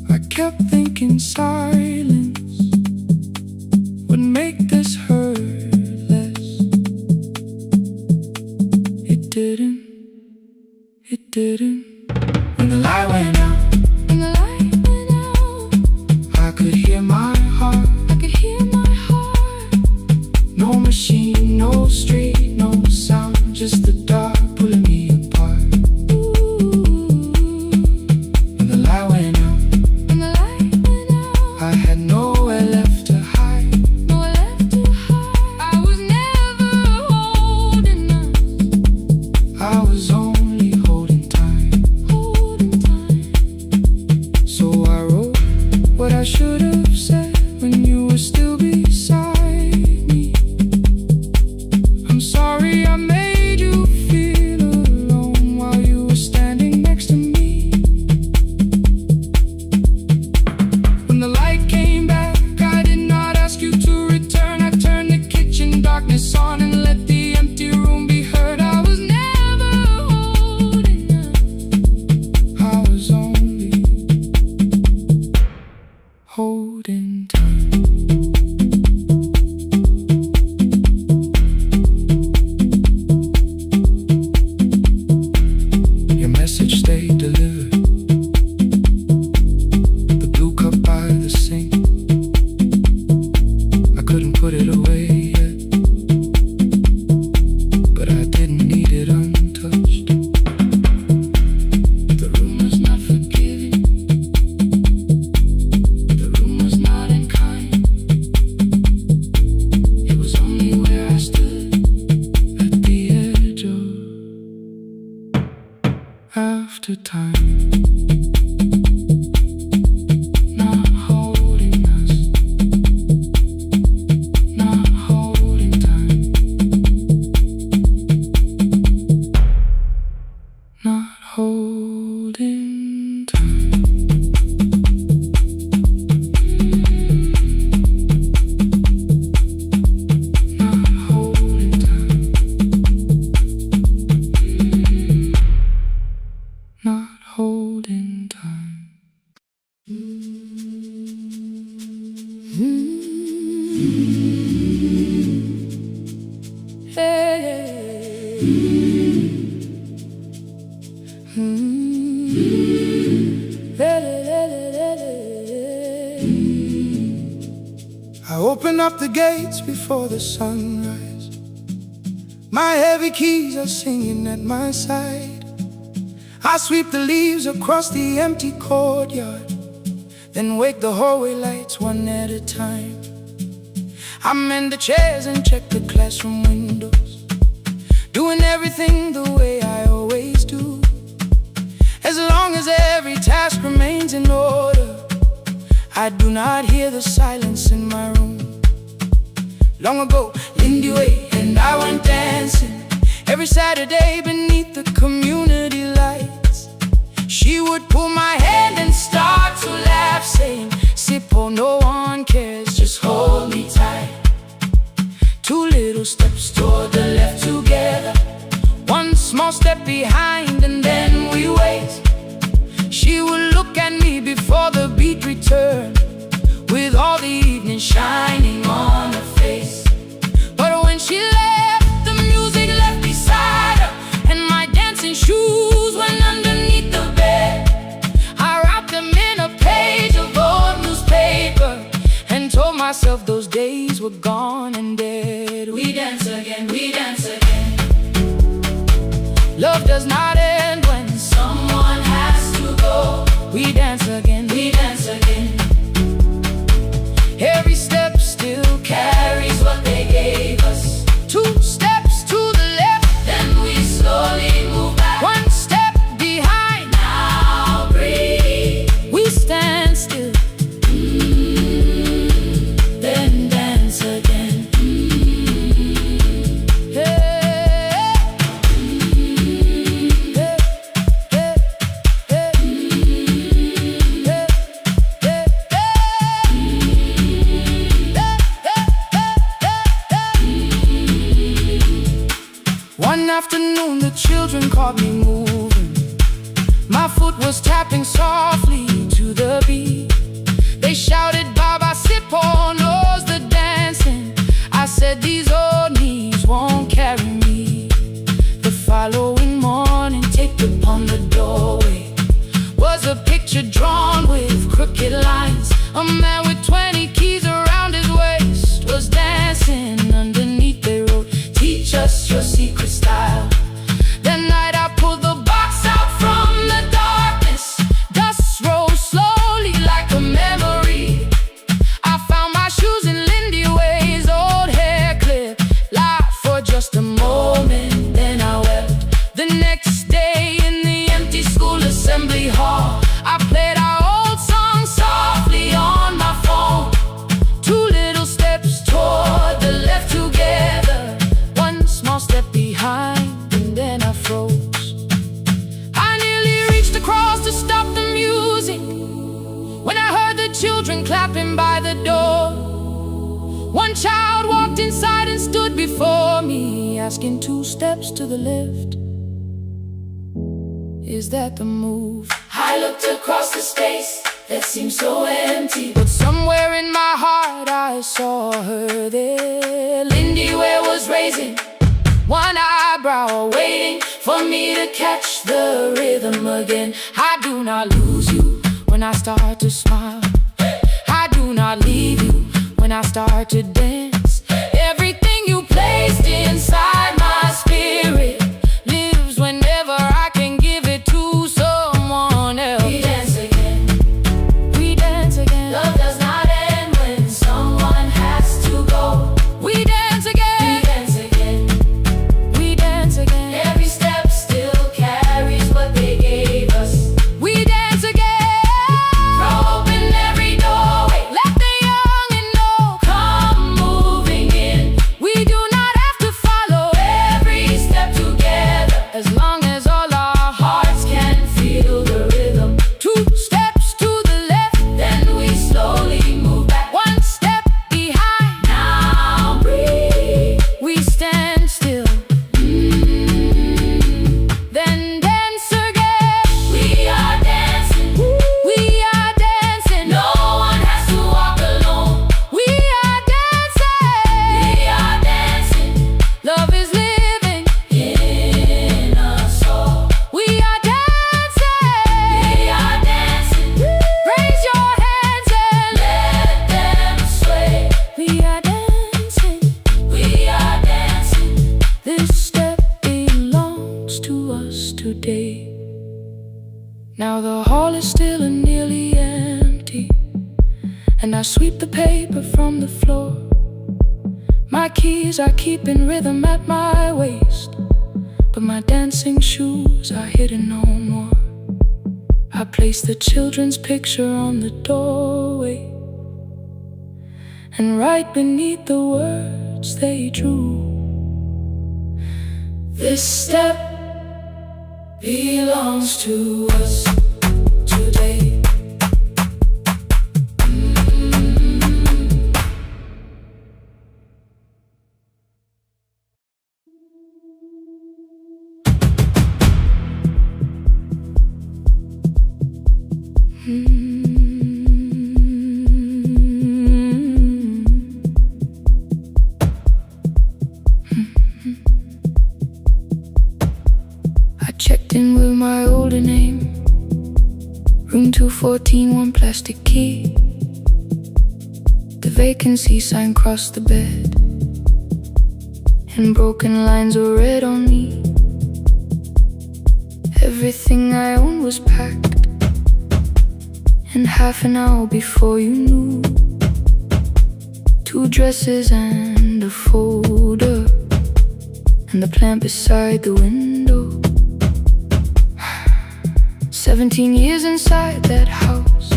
I kept thinking silence would make this hurt less. It didn't, it didn't. When the light went out, I could hear my heart. No machine, no street, no sound, just the dark pulling me apart. When the light went out, I had nowhere left to hide. I was never holding up, after time, not holding us, not holding time, not holding time. Holding time. I open up the gates before the sunrise. My heavy keys are singing at my side. I sweep the leaves across the empty courtyard, then wake the hallway lights one at a time. I mend the chairs and check the classroom windows, doing everything the way I always do. As long as every task remains in order, I do not hear the silence in my room. Long ago, Lindy Way and I went dancing every Saturday beneath the community lights. She would pull my hand and start to laugh, saying, "Sippo, no one cares, just hold me tight." 2 little steps toward the left together, 1 small step behind, and then we wait. She would look at me before the beat returned, with all the evening shining on her face. But when she left, the music left beside her, and my dancing shoes went underneath the bed. I wrapped them in a page of old newspaper and told myself those days were gone and dead. We dance again, we dance again. Love does not end when someone has to go. We dance again, we dance again. Every step still carries what they gave us. 2 steps to the left, then we slowly move back. 1 step behind, now breathe. We stand still, then dance again. One afternoon the children caught me moving. My foot was tapping softly to the beat. They shouted, "Baba Sippo knows the dancing." I said, "These old knees won't carry me." The following morning, taped upon the doorway was a picture drawn with crooked lines. A man with 20 keys around his waist was dancing underneath. They wrote, "Teach us your secret style." That night I pulled the box out from the darkness. Dust rose slowly like a memory. I found my shoes in Lindy Way's old hair clip. Laughed for just a moment, then I wept. The next day in the empty school assembly hall, I played our old song softly on my phone. 2 little steps toward the left together, 1 small step behind, and then I froze. I nearly reached across to stop the music when I heard the children clapping by the door. 1 child walked inside and stood before me, asking, 2 steps to the left, is that the move? I looked across the space that seemed so empty, but somewhere in my heart I saw her there. Lindy Ware was raising 1 eyebrow, waiting for me to catch the rhythm again. I do not lose you when I start to smile. I do not leave you when I start to dance. Everything you placed inside my spirit lives whenever I can give it to someone else. We dance again, we dance again. Love does not end when someone has to go. We dance again, we dance again. Every step still carries what they gave. belongs to us today. Now the hall is still and nearly empty, and I sweep the paper from the floor. My keys I keep in rhythm at my waist, but my dancing shoes are hidden no more. I place the children's picture on the doorway, and right beneath the words they drew, this step belongs to us today. I checked in with my older name, room 214, one plastic key. The vacancy sign crossed the bed, and broken lines were read on me. Everything I owned was packed, and half an hour before you knew, 2 dresses and a folder, and the plant beside the window. 17 years inside that house,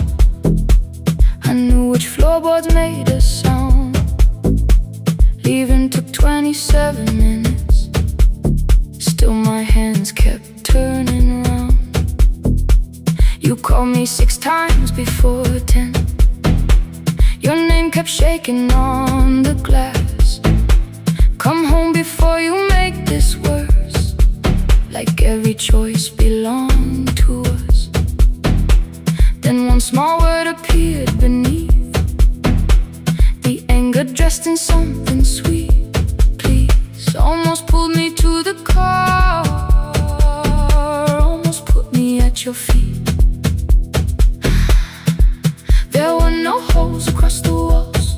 I knew which floorboards made a sound. Leaving took 27 minutes, still my hands kept turning round. You called me 6 times before 10. Your name kept shaking on the glass. Come home before you make this worse, like every choice belonged to us. Then one small word appeared beneath, the anger dressed in something sweet. Please, almost pulled me to the car, almost put me at your feet. There were no holes across the walls,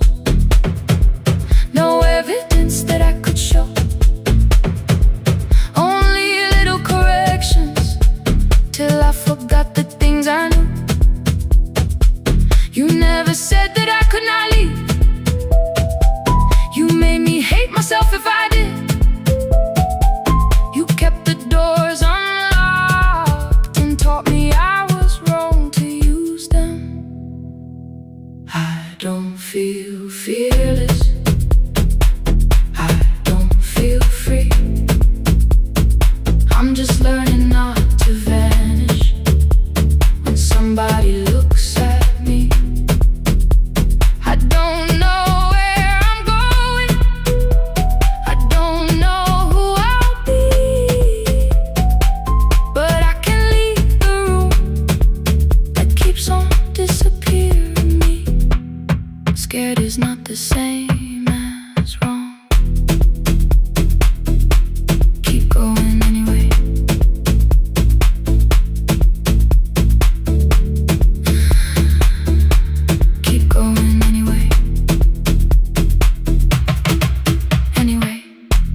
no evidence that I could show, only little corrections, till I forgot the things I knew. You never said that I could not leave. You made me hate myself if I did. You kept the doors unlocked and taught me I was wrong to use them. I don't feel fearless, I don't feel free. I'm just learning not to vanish when somebody looks at me. I don't know where I'm going, I don't know who I'll be, but I can leave the room that keeps on disappearing me. Scared is not the same as wrong. Keep going anyway. Keep going anyway. Anyway,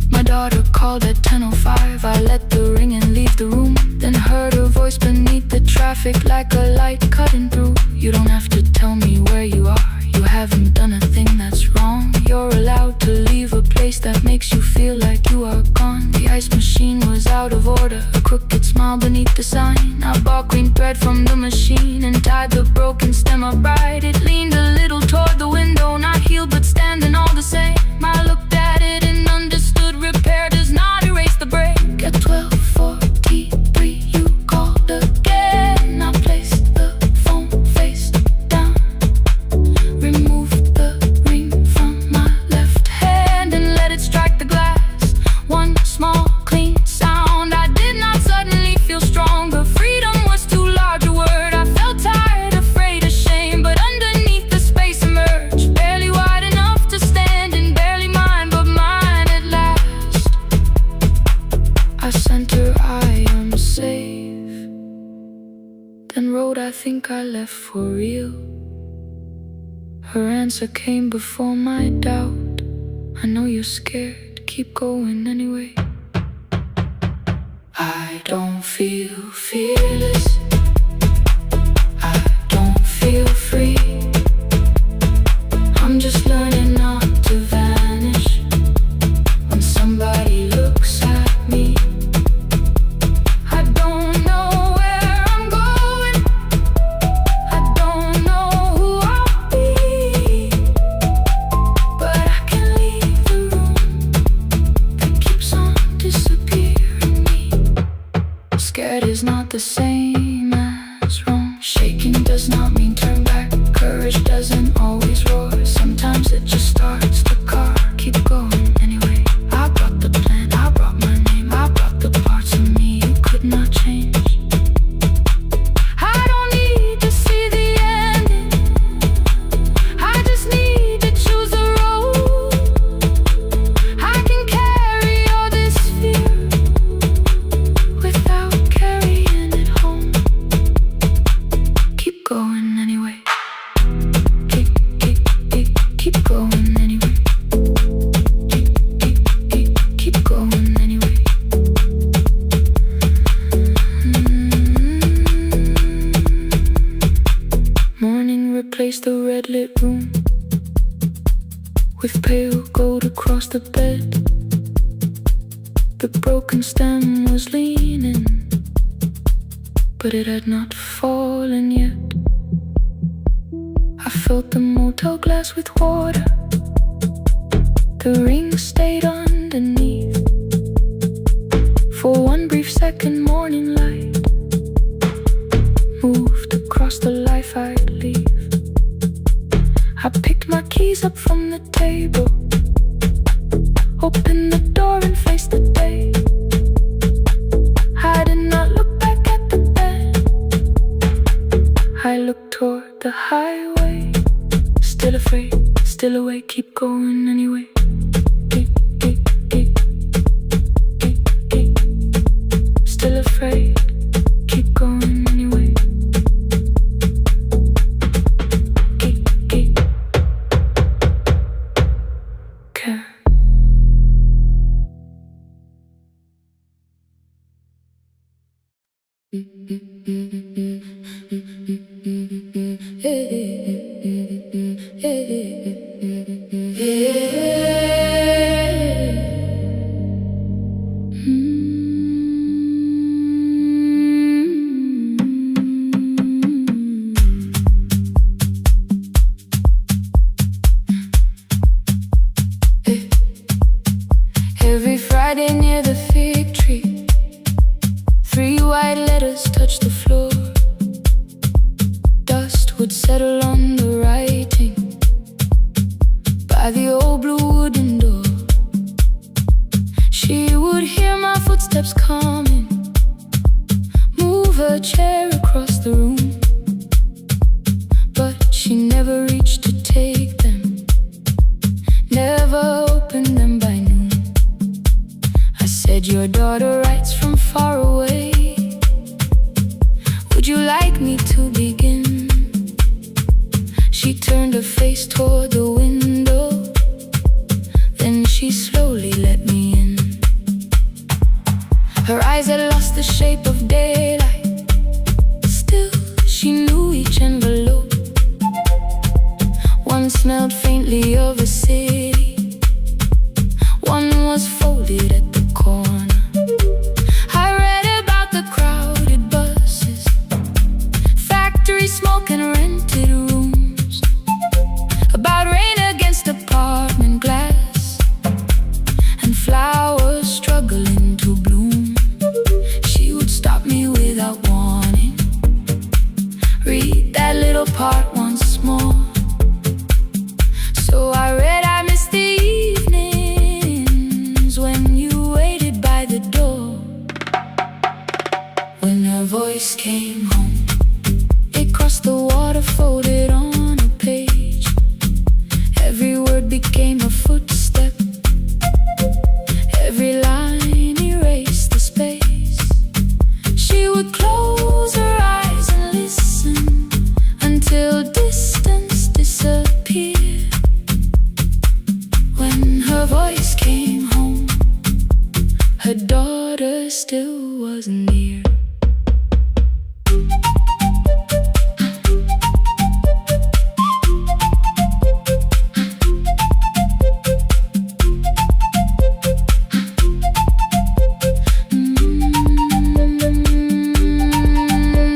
my daughter called at 10:05. I let the ring and leave the room, then heard her voice beneath the traffic like a light cutting through. You don't have to tell me where you are, you haven't done a thing that's wrong. You're allowed to leave a place that makes you feel like you are gone. The ice machine was out of order, a crooked smile beneath the sign. I bought green thread from the machine and tied the broken stem upright. It leaned a little toward the window, not healed but standing all the same. I looked at it and understood repair does not erase the break. At 12:43 you called again. I placed the phone face down, removed the ring from my left hand and let it strike the glass. One small clean sound. I did not suddenly feel stronger. Freedom was too large a word. I felt tired, afraid, ashamed, but underneath the space emerged, barely wide enough to stand and barely mine, but mine at last. I sent her, I am safe, then wrote, I think I left for real. Her answer came before my doubt. I know you're scared, keep going anyway. I I don't feel fearless. I don't feel free. I'm just learning not to vanish when somebody looks at me. I don't know where I'm going. I don't know who I'll be, but I can leave the room that keeps on disappearing me. Scared is not the same as wrong. Shaking does not mean turn back. Courage doesn't always roar. Sometimes it just starts the car. Keep going anyway. I brought the plan, I brought my name, I brought the parts of me you could not change. I don't need to see the ending. I just need to choose a road. I can carry all this fear without carrying it home. Keep going anyway. Keep going anyway. Keep going anyway. Morning replaced the red lit room with pale gold across the bed. The broken stem was leaning, but it had not fallen yet. I filled the motel glass with water. The ring stayed underneath. For one brief second, morning light moved across the life I'd leave. I picked my keys up from the table, opened the door and faced the day. I did not look back at the bed. I looked toward the highway. Still afraid, still awake, keep going anyway. Still afraid, keep going anyway. Care. Every Friday near the fig tree, 3 white letters touched the floor. Dust would settle on the writing by the old blue wooden door. She would hear my footsteps coming, move her chair across the room, but she never reached to take them, never opened them by noon. I said, your daughter writes from far away. Would you like me to begin? She turned her face toward the window, then she slowly let me in. Her eyes had lost the shape of daylight. Still, she knew each envelope. One smelled faintly of a city, one was folded at the corner. I read about the crowded buses, factory smoke and rented rooms, about rain against apartment glass and flowers struggling to bloom. She would stop me without warning, read that little part once more. So I read, I miss the evenings when you waited by the door. When her voice came home, it crossed the water, folded on a page. Every word became a footstep, every line erased the space. She would close her eyes and listen until distance disappeared. When her voice came home, her daughter still wasn't near.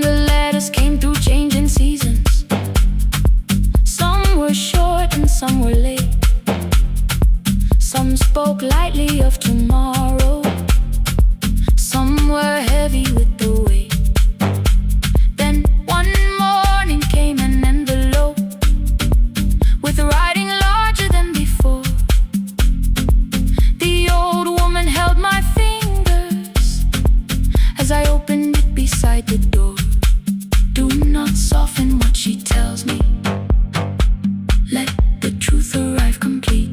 The letters came through changing seasons. Some were short and some were late. Some spoke lightly of tomorrow. Some were heavy with the weight. Then one morning came an envelope with writing larger than before. The old woman held my fingers as I opened it beside the door. Do not soften what she tells me. Let the truth arrive complete.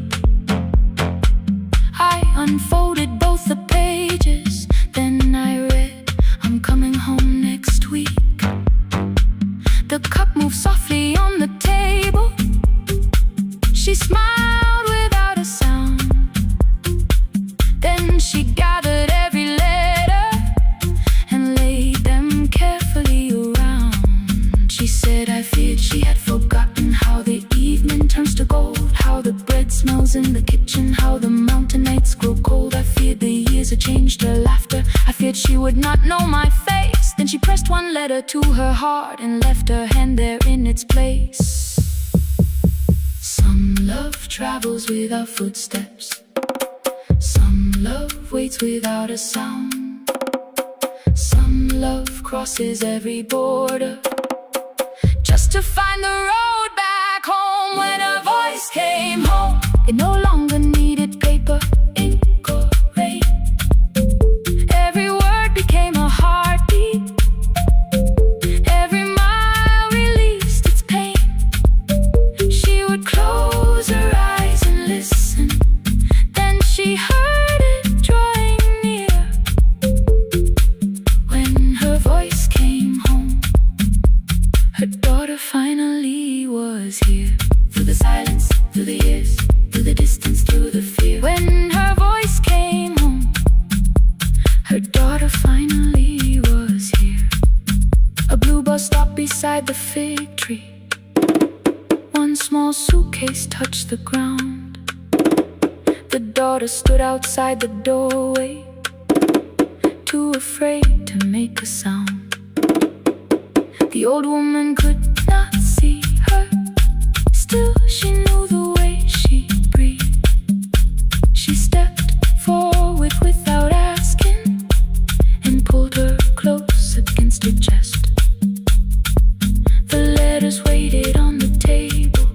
I unfolded both the pages, then I read, I'm coming home next week. The cup moved softly on the table. She smiled without a sound. Then she gathered every letter and laid them carefully around. She said I feared she had forgotten how the evening turns to gold, how the bread smells in the kitchen, how the mountain nights grow cold. I feared the years had changed her laughter. I feared she would not know my face. Then she pressed one letter to her heart and left her hand there in its place. Some love travels without footsteps. Some love waits without a sound. Some love crosses every border just to find the road back home. When her voice came home, it no longer needed paper, ink or rain. Every word became a heartbeat. Every mile released its pain. She would close her eyes and listen. Then she heard it drawing near. When her voice came home, her daughter finally was here. Through the silence, through the years, through the distance, through the fear. When her voice came home, her daughter finally was here. A blue bus stopped beside the fig tree. One small suitcase touched the ground. The daughter stood outside the doorway, too afraid to make a sound. The old woman could not see her. Still she knew the way she breathed. She stepped forward without asking and pulled her close against her chest. The letters waited on the table.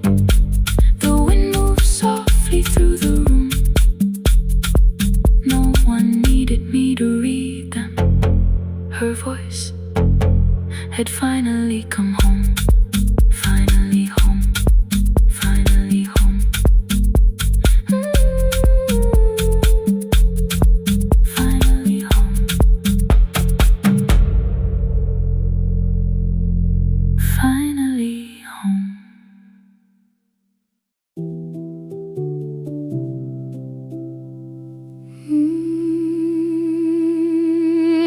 The wind moved softly through the room. No one needed me to read them. Her voice had finally come home. Finally home. Finally home. Finally home. Finally home.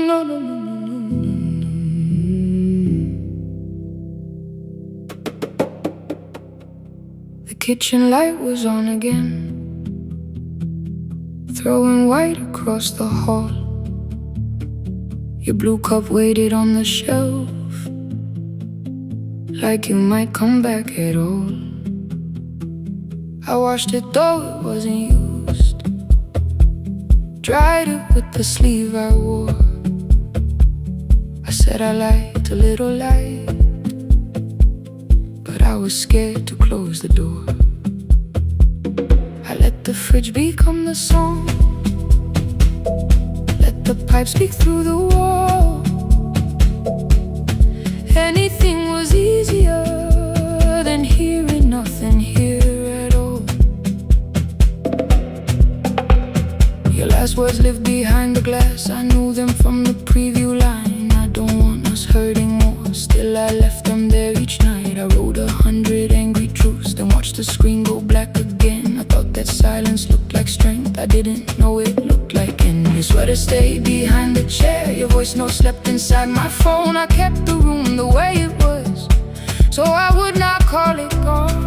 No, no, no, no, no, no, no. The kitchen light was on again, throwing white across the hall. Your blue cup waited on the shelf, like you might come back at all. I washed it though it wasn't used, dried it with the sleeve I wore. I said I liked a little light, but I was scared to close the door. I let the fridge become the song, let the pipe speak through the wall. Anything was easier than hearing nothing here at all. Your last words lived behind the glass. I knew them from the preview line. I don't want us hurting more, still I left them there each night. I wrote 100 angry truths, then watched the screen go black again. I thought that silence looked like strength, I didn't know it looked like end. Your sweater to stay behind the chair. Your voice no slept inside my phone. I kept the room the way it was, so I would not call it gone.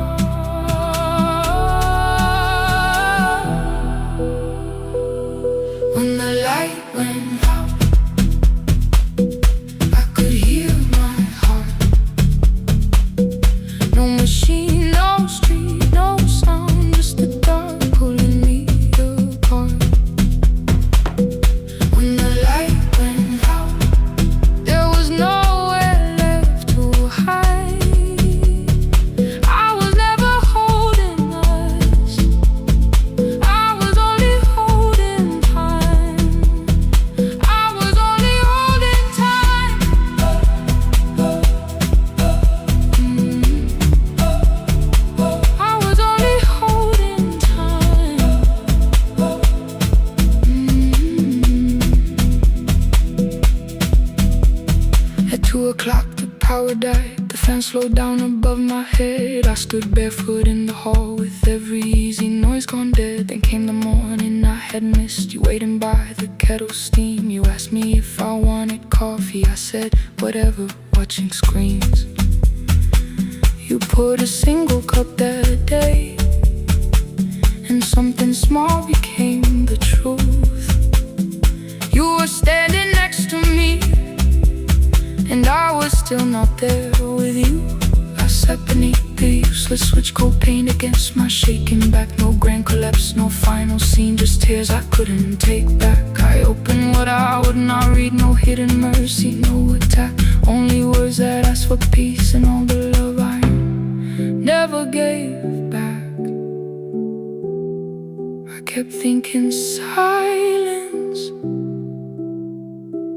When the light went out, I could hear my heart. No machine, no street, no sound, just the dark pulling me apart. When the light went out, there was nowhere left to hide. I was never holding us, I was only holding time. I was only holding time. I was only holding time. At 2 o'clock the power died, the fan slowed down above my head. I stood barefoot in the hall with every easy noise gone dead. Then came the morning I had missed, you waiting by the kettle steam. You asked me if I wanted coffee, I said whatever, watching screens. You poured a single cup that day, and something small became the truth. You were standing next to me, and I was still not there with you. I sat beneath the useless switch, cold paint against my shaking back. No grand collapse, no final scene, just tears I couldn't take back. I opened what I would not read, no hidden mercy, no attack, only words that asked for peace and all the love I never gave back. I kept thinking silence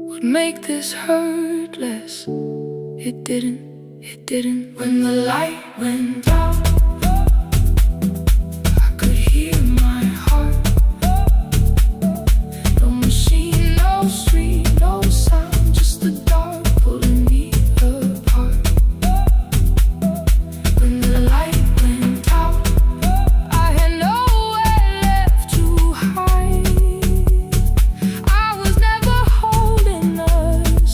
would make this hurt less. It didn't, it didn't. When the light went out, I could hear my heart. No machine, no street, no sound, just the dark pulling me apart. When the light went out, I had nowhere left to hide. I was never holding us,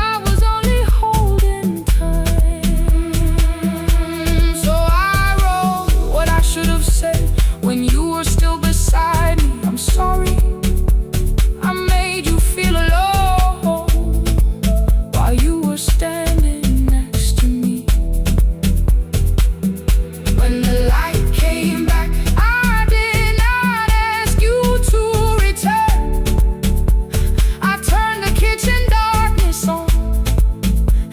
I was only holding time. So I wrote what I should have said when you were still beside me. I'm sorry I made you feel alone while you were standing next to me. When the light came back, I did not ask you to return. I turned the kitchen darkness on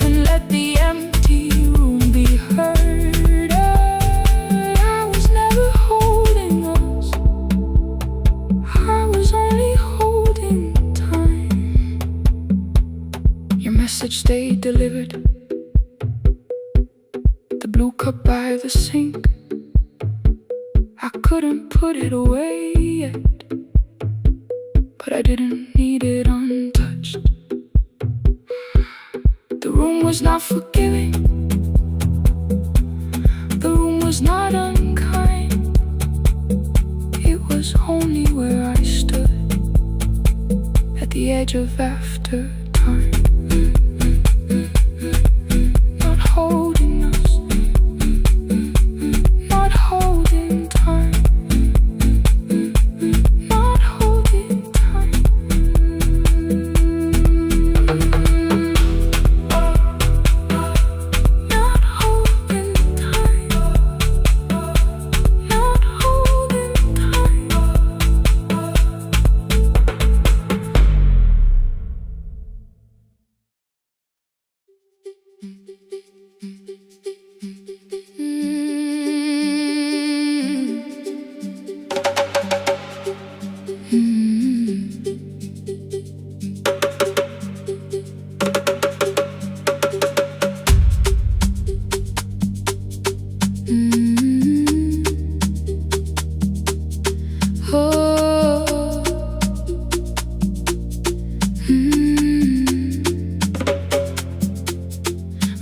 and let the empty room be heard. I was never holding us, I was only holding time. Your message stayed delivered, the blue cup by the sink. I couldn't put it away yet, but I didn't need it untouched. The room was not forgiving, the room was not unkind. It was only where I stood at the edge of after time. Not holding us, not holding time, not holding time. Not holding time, not holding time.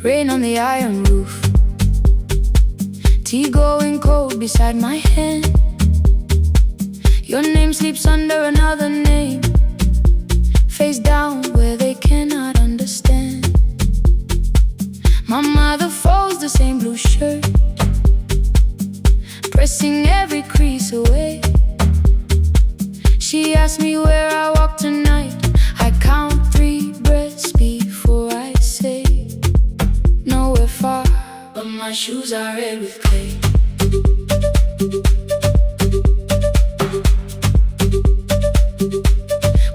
Rain on the iron roof, tea going cold beside my hand. Your name sleeps under another name, face down where they cannot understand. My mother folds the same blue shirt, pressing every crease away. She asks me where I walk tonight. I count 3 breaths before I say nowhere far, but my shoes are red with clay.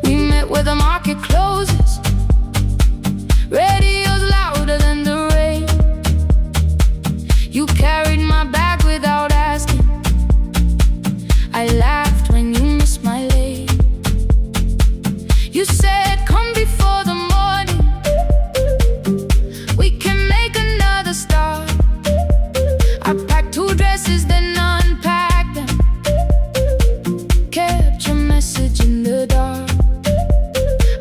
We met where the market closes, radio's louder than the rain. You carried my bag without asking. I laughed when you missed my lane. You said come before the morning, we can make another start. I packed 2 dresses then unpacked them, kept your message in the dark.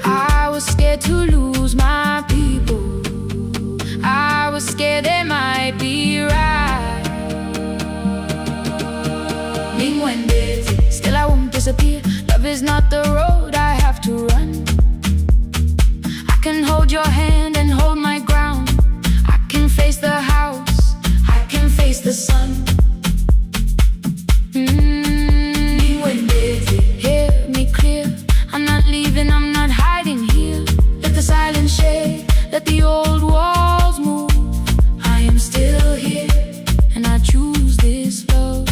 I was scared to lose my people, I was scared they might be right. Still I won't disappear. Love is not the road I have to run. I can hold your hand and hold my ground. I can face the house, I can face the sun. Hear me clear, I'm not leaving, I'm not hiding here. Let the silence shake, let the old walls move. I am still here, and I choose this love.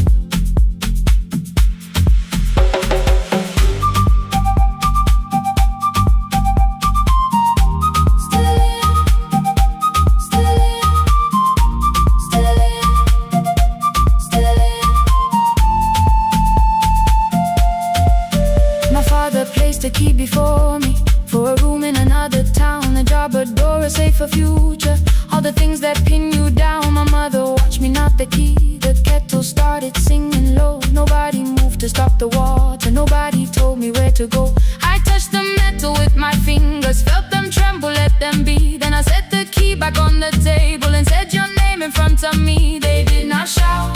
A key before me, for a room in another town, a job, a door, a safer future, all the things that pin you down. My mother watched me knot the key, the kettle started singing low. Nobody moved to stop the water, nobody told me where to go. I touched the metal with my fingers, felt them tremble, let them be. Then I set the key back on the table and said your name in front of me. They did not shout,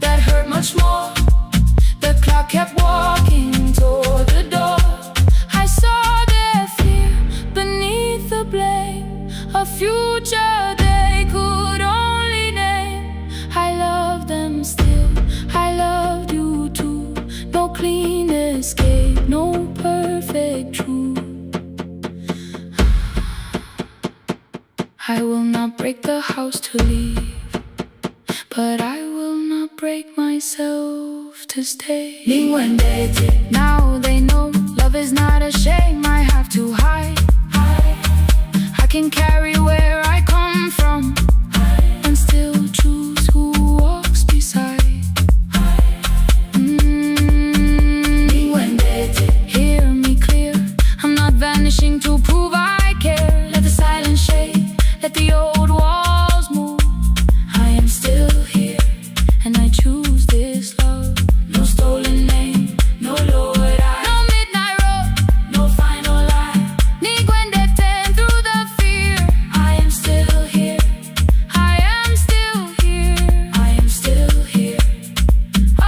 that hurt much more. The clock kept walking toward the door. I saw their fear beneath the blame, a future they could only name. I love them still, I loved you too. No clean escape, no perfect truth. I will not break the house to leave, but I will not break myself to stay. Now they know love is not a shame I have to hide. I can carry where I come from and still choose who walks beside. Hear me clear, I'm not vanishing to prove I care. Let the silence shake, let the old walls move. I am still here, and I choose this love. No stolen name, no Lord I, no midnight road, no final lie. Ni Gwendeten through the fear. I am still here, I am still here, I am still here. Oh.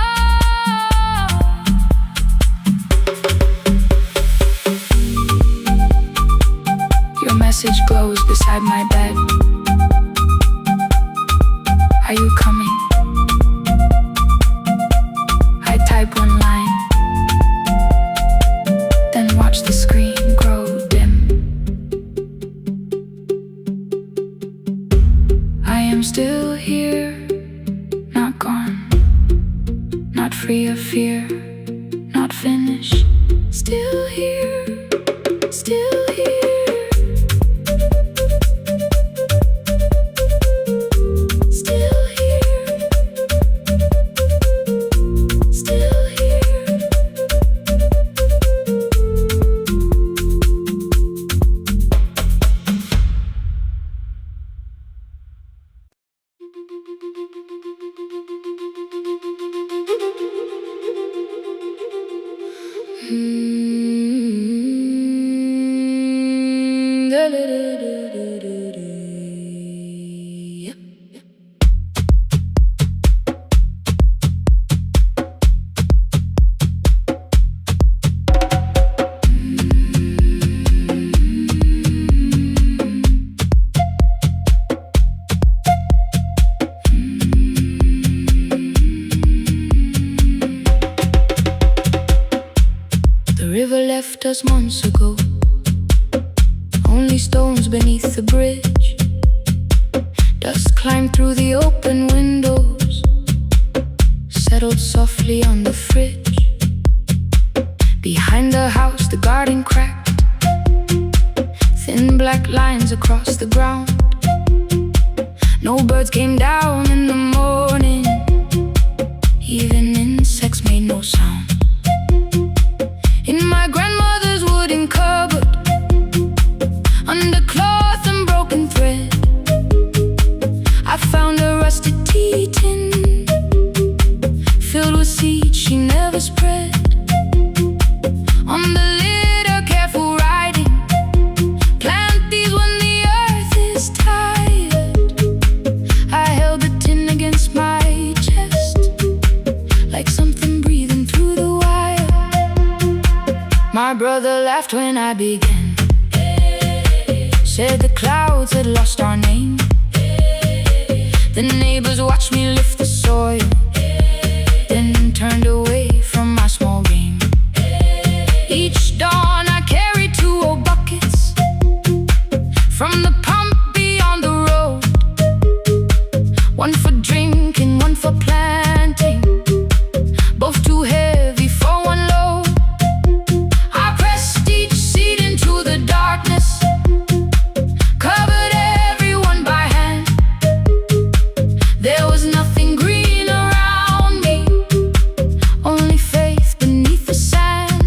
Your message glows beside my bed. Are you coming? I type one line, then watch the screen grow dim. I am still here, not gone, not free of fear, not finished. Still here, still here. was months ago. Only stones beneath the bridge. Dust climbed through the open windows, settled softly on the fridge. Behind the house the garden cracked, thin black lines across the ground. No birds came down in the morning, even insects made no sound. In my grandmother's wooden cupboard, under cloth and broken thread, I found a rusted tea tin filled with seeds she never spread. On the lid a careful writing, plant these when the earth is tired. I held the tin against my chest, like something breathing through the wire. My brother laughed when I began, said the clouds had lost our name. The neighbors watched me lift the soil, then turned away from my small game. Each dawn I carried 2 old buckets from the pump beyond the road, one for drinking, one for planting, both too heavy for one load. I pressed each seed into the darkness, covered everyone by hand. There was nothing green around me, only faith beneath the sand.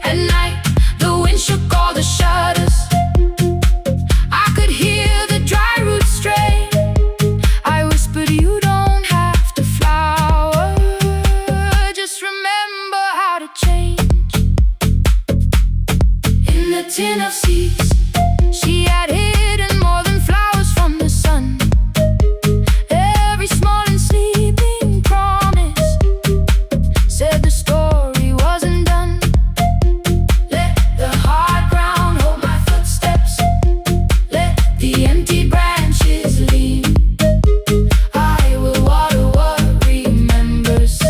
At night the wind shook all the shutters, I could hear the dry roots stray. I whispered, you don't have to flower, just remember how to change. In the tin of seeds she had hidden more than flowers from the sun. Every small and sleeping promise said the story wasn't done. Let the hard ground hold my footsteps, let the empty branches lean. I will water what remembers,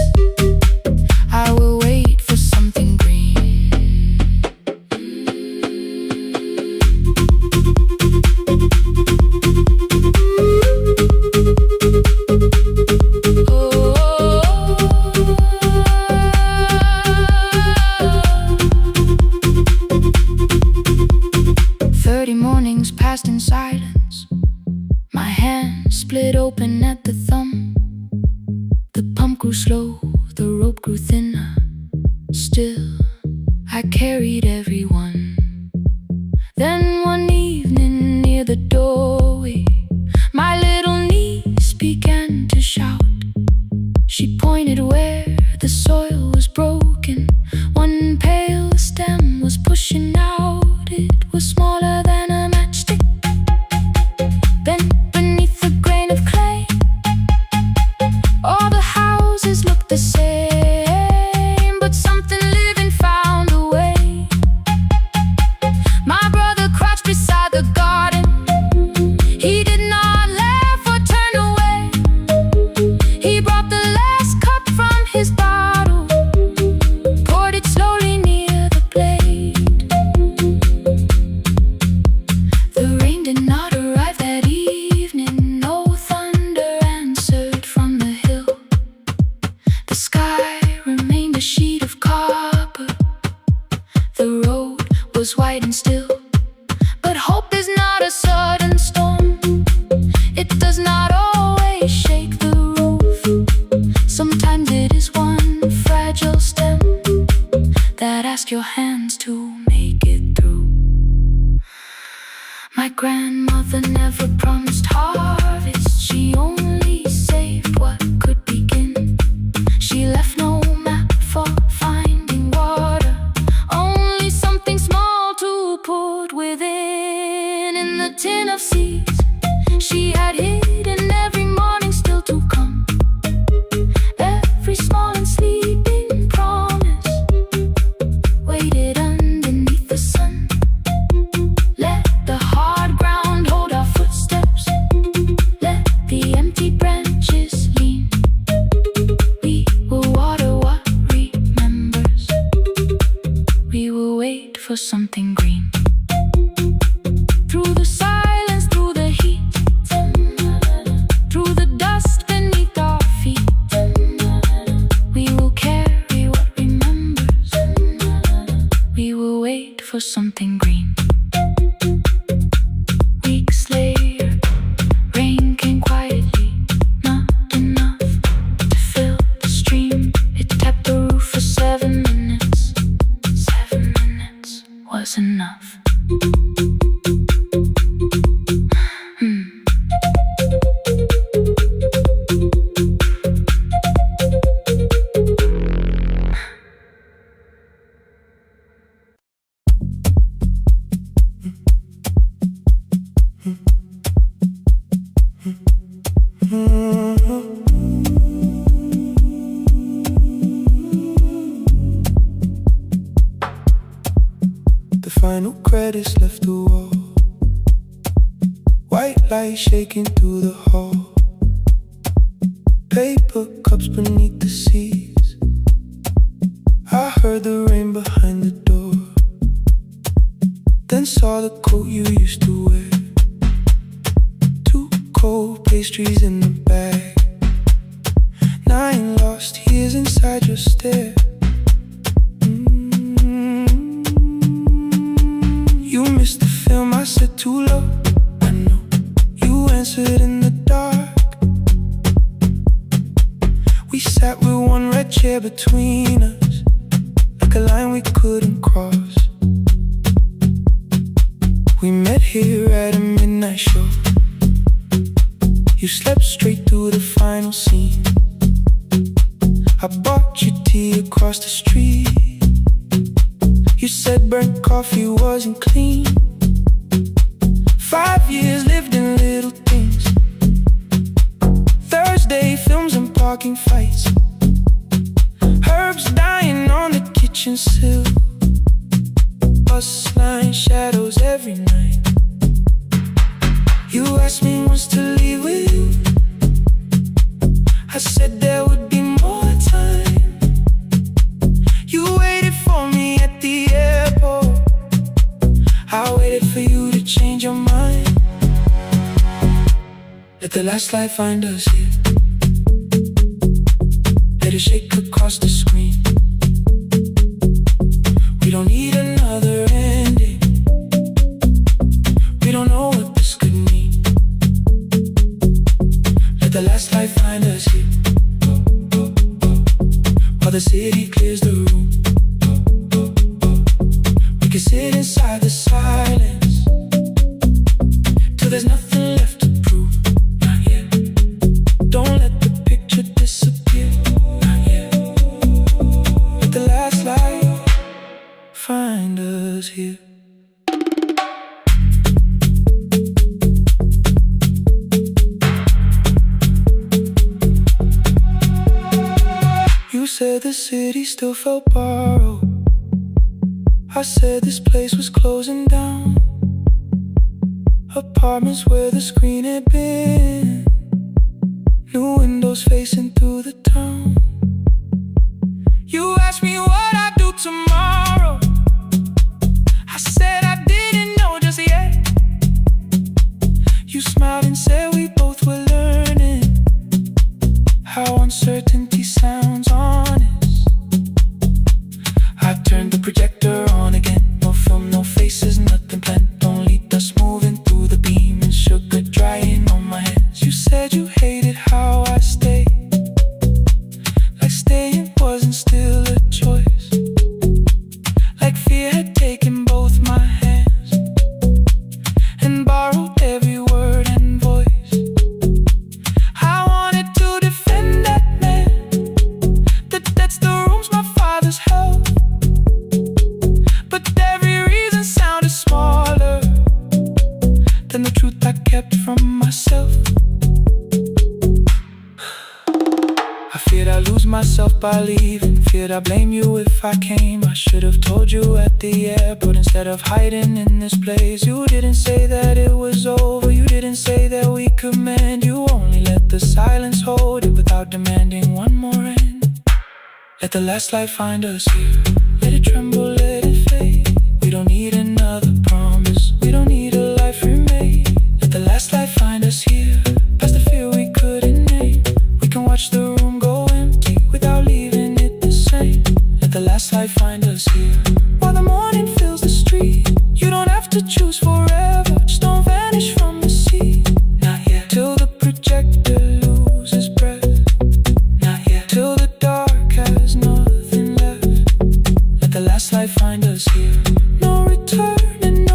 I will wait for something green. 30 mornings passed in silence, my hand split open at the thumb. The pump grew slow, the rope grew thinner, still I carried everyone. Then one evening near the doorway, my little niece began to shout. She pointed where the soil was broken, one pale stem was pushing out. It was smaller than a matchstick, bent beneath a grain of clay. All the houses looked the same, but something living found a way. My brother crouched beside the garden, he did not laugh or turn away. He brought the last cup from his bottle, poured it slowly near the blade. The rain did not arrive that evening, no thunder answered from the hill. The sky remained a sheet of copper, the road was white and still. But hope is not a sudden storm, it does not always shake the roof. Sometimes it is one fragile stem that asks your hands to make it through. My grandmother never promised harvest, she only saved what could begin. She left no map for finding water, only something small to put within. In the tin of seeds she had hidden every morning still to come, every small and sleeping promise waited underneath the sun. Let the hard ground hold our footsteps, let the empty branches lean. We will water what remembers, we will wait light shaking through the hall. Paper cups beneath the seas. I heard the rain behind the door. Then saw the coat you used to wear. Two cold pastries in the bag. 9 lost years inside your stare. You missed the film, I said too low. I know. You answered in the dark. We sat with one red chair between us, like a line we couldn't cross. We met here at a midnight show. You slept straight through the final scene. I bought you tea across the street. You said burnt coffee wasn't clean. 5 years lived in little things. Thursday films and parking fights. Herbs dying on the kitchen sill. Bus line shadows every night. You asked me once to leave with you. I said there would be more time. You waited for me at the airport. I waited for you to change your mind. Let the last light find us here. Let it shake across the screen. We don't need another ending. We don't know what this could mean. Let the last light find us here. While the city clears the room, we can sit inside the silence till there's nothing left to prove. Not yet. Don't let the picture disappear. Not yet. Let the last light find us here. You said the city still felt borrowed. I said this place was closing down. Apartments where the screen had been. New windows facing through the town. You asked me what I'd do tomorrow. I said I didn't know just yet. You smiled and said we both were learning how uncertainty sounds honest. I turned the projector on again. No film, no faces, nothing planned. Only dust moving through the beam and sugar drying on my hands. You said you hated how I stayed, like staying wasn't still a choice. Like fear had taken both my hands and borrowed every word and voice. I wanted to defend that man that's the rooms my father's held. But every reason sounded smaller than the truth I kept from myself. I feared I'd lose myself by leaving. Feared I'd blame you if I came. I should have told you at the airport instead of hiding in this place. You didn't say that it was over. You didn't say that we could mend. You only let the silence hold it without demanding one more end. Let the last light find us here. Let it tremble, let it fade. We don't need another promise. We don't need a life remade. Let the last light find us here. Past the fear we couldn't name. We can watch the room go empty without leaving it the same. Let the last light find us here. While the morning fills the street, you don't have to choose forever. Just don't vanish from the sea. Not yet. Till the projector loses breath. Not yet. Till the dark has nothing left. Let the last light find us here. No return and no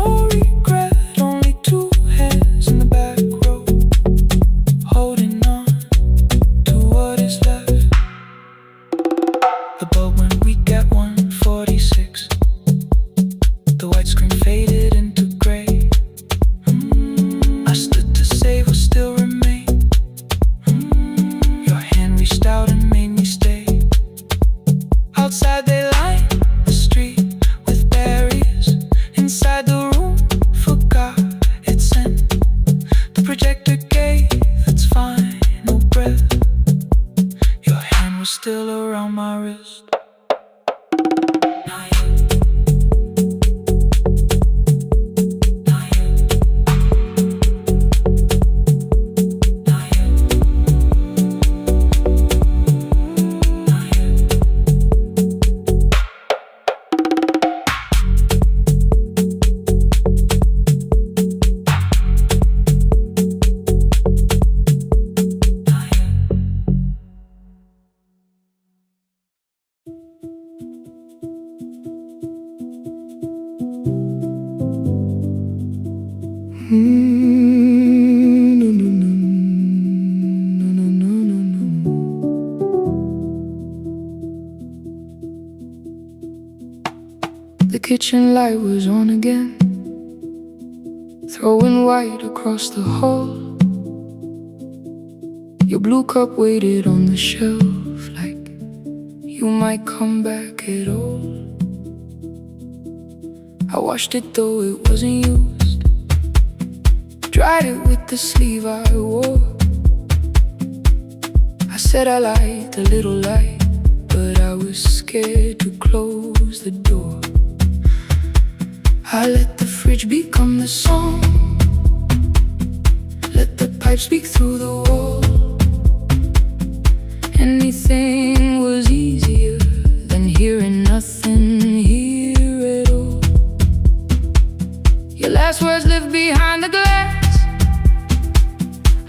No, no, no, no, no, no, no. The kitchen light was on again, throwing white across the hall. Your blue cup waited on the shelf like you might come back at all. I washed it though it wasn't used, dried it with the sleeve I wore. I said I liked a little light, but I was scared to close the door. I let the fridge become the song, let the pipe speak through the wall. Anything was easier than hearing nothing here at all. Your last words lived behind the glass,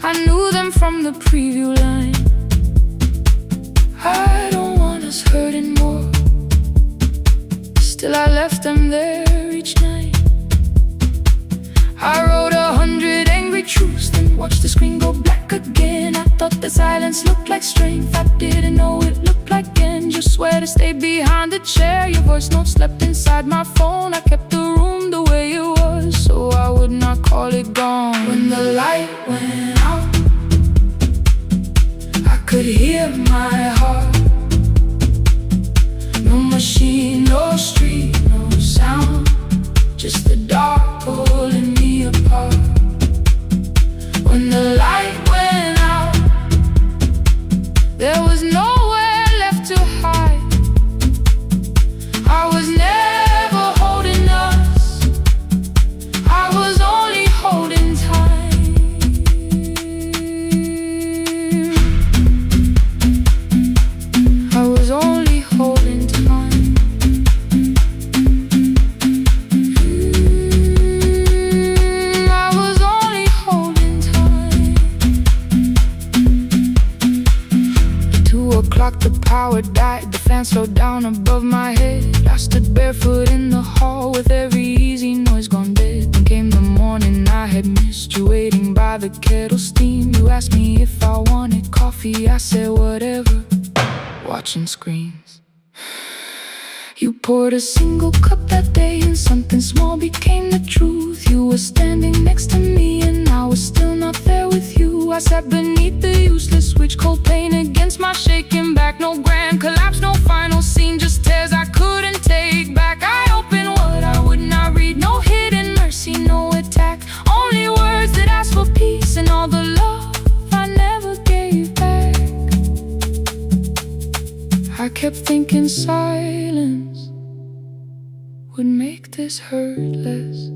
I knew them from the preview line. I don't want us hurting more, still I left them there each night. I wrote 100 angry truths, then watched the screen go black again. I thought the silence looked like strength, I didn't know it looked like end. You swear to stay behind the chair, your voice notes slept inside my phone. I kept the room the way it was, so I would not call it gone. When the light went out, I could hear my heart. No machine, no street, no sound, just the dark pulling me apart. When the light went out, there was nowhere left to hide. I was never holding us, I was only holding time. I was only holding time. I was only holding time. 2 o'clock, the power died, the fan slowed down above my head. I stood barefoot in the hall with every easy noise gone dead. Then came the morning I had missed you, waiting by the kettle steam. You asked me if I wanted coffee, I said whatever, watching screens. You poured a single cup that day and something small became the truth. You were standing next to me and I was still not there with you. I sat beneath the useless switch, cold pain against my shaking back. No grand collapse, no final scene, just tears I couldn't take back. I opened what I would not read, no hidden mercy, no attack. Only words that asked for peace and all the love I never gave back. I kept thinking silence would make this hurt less.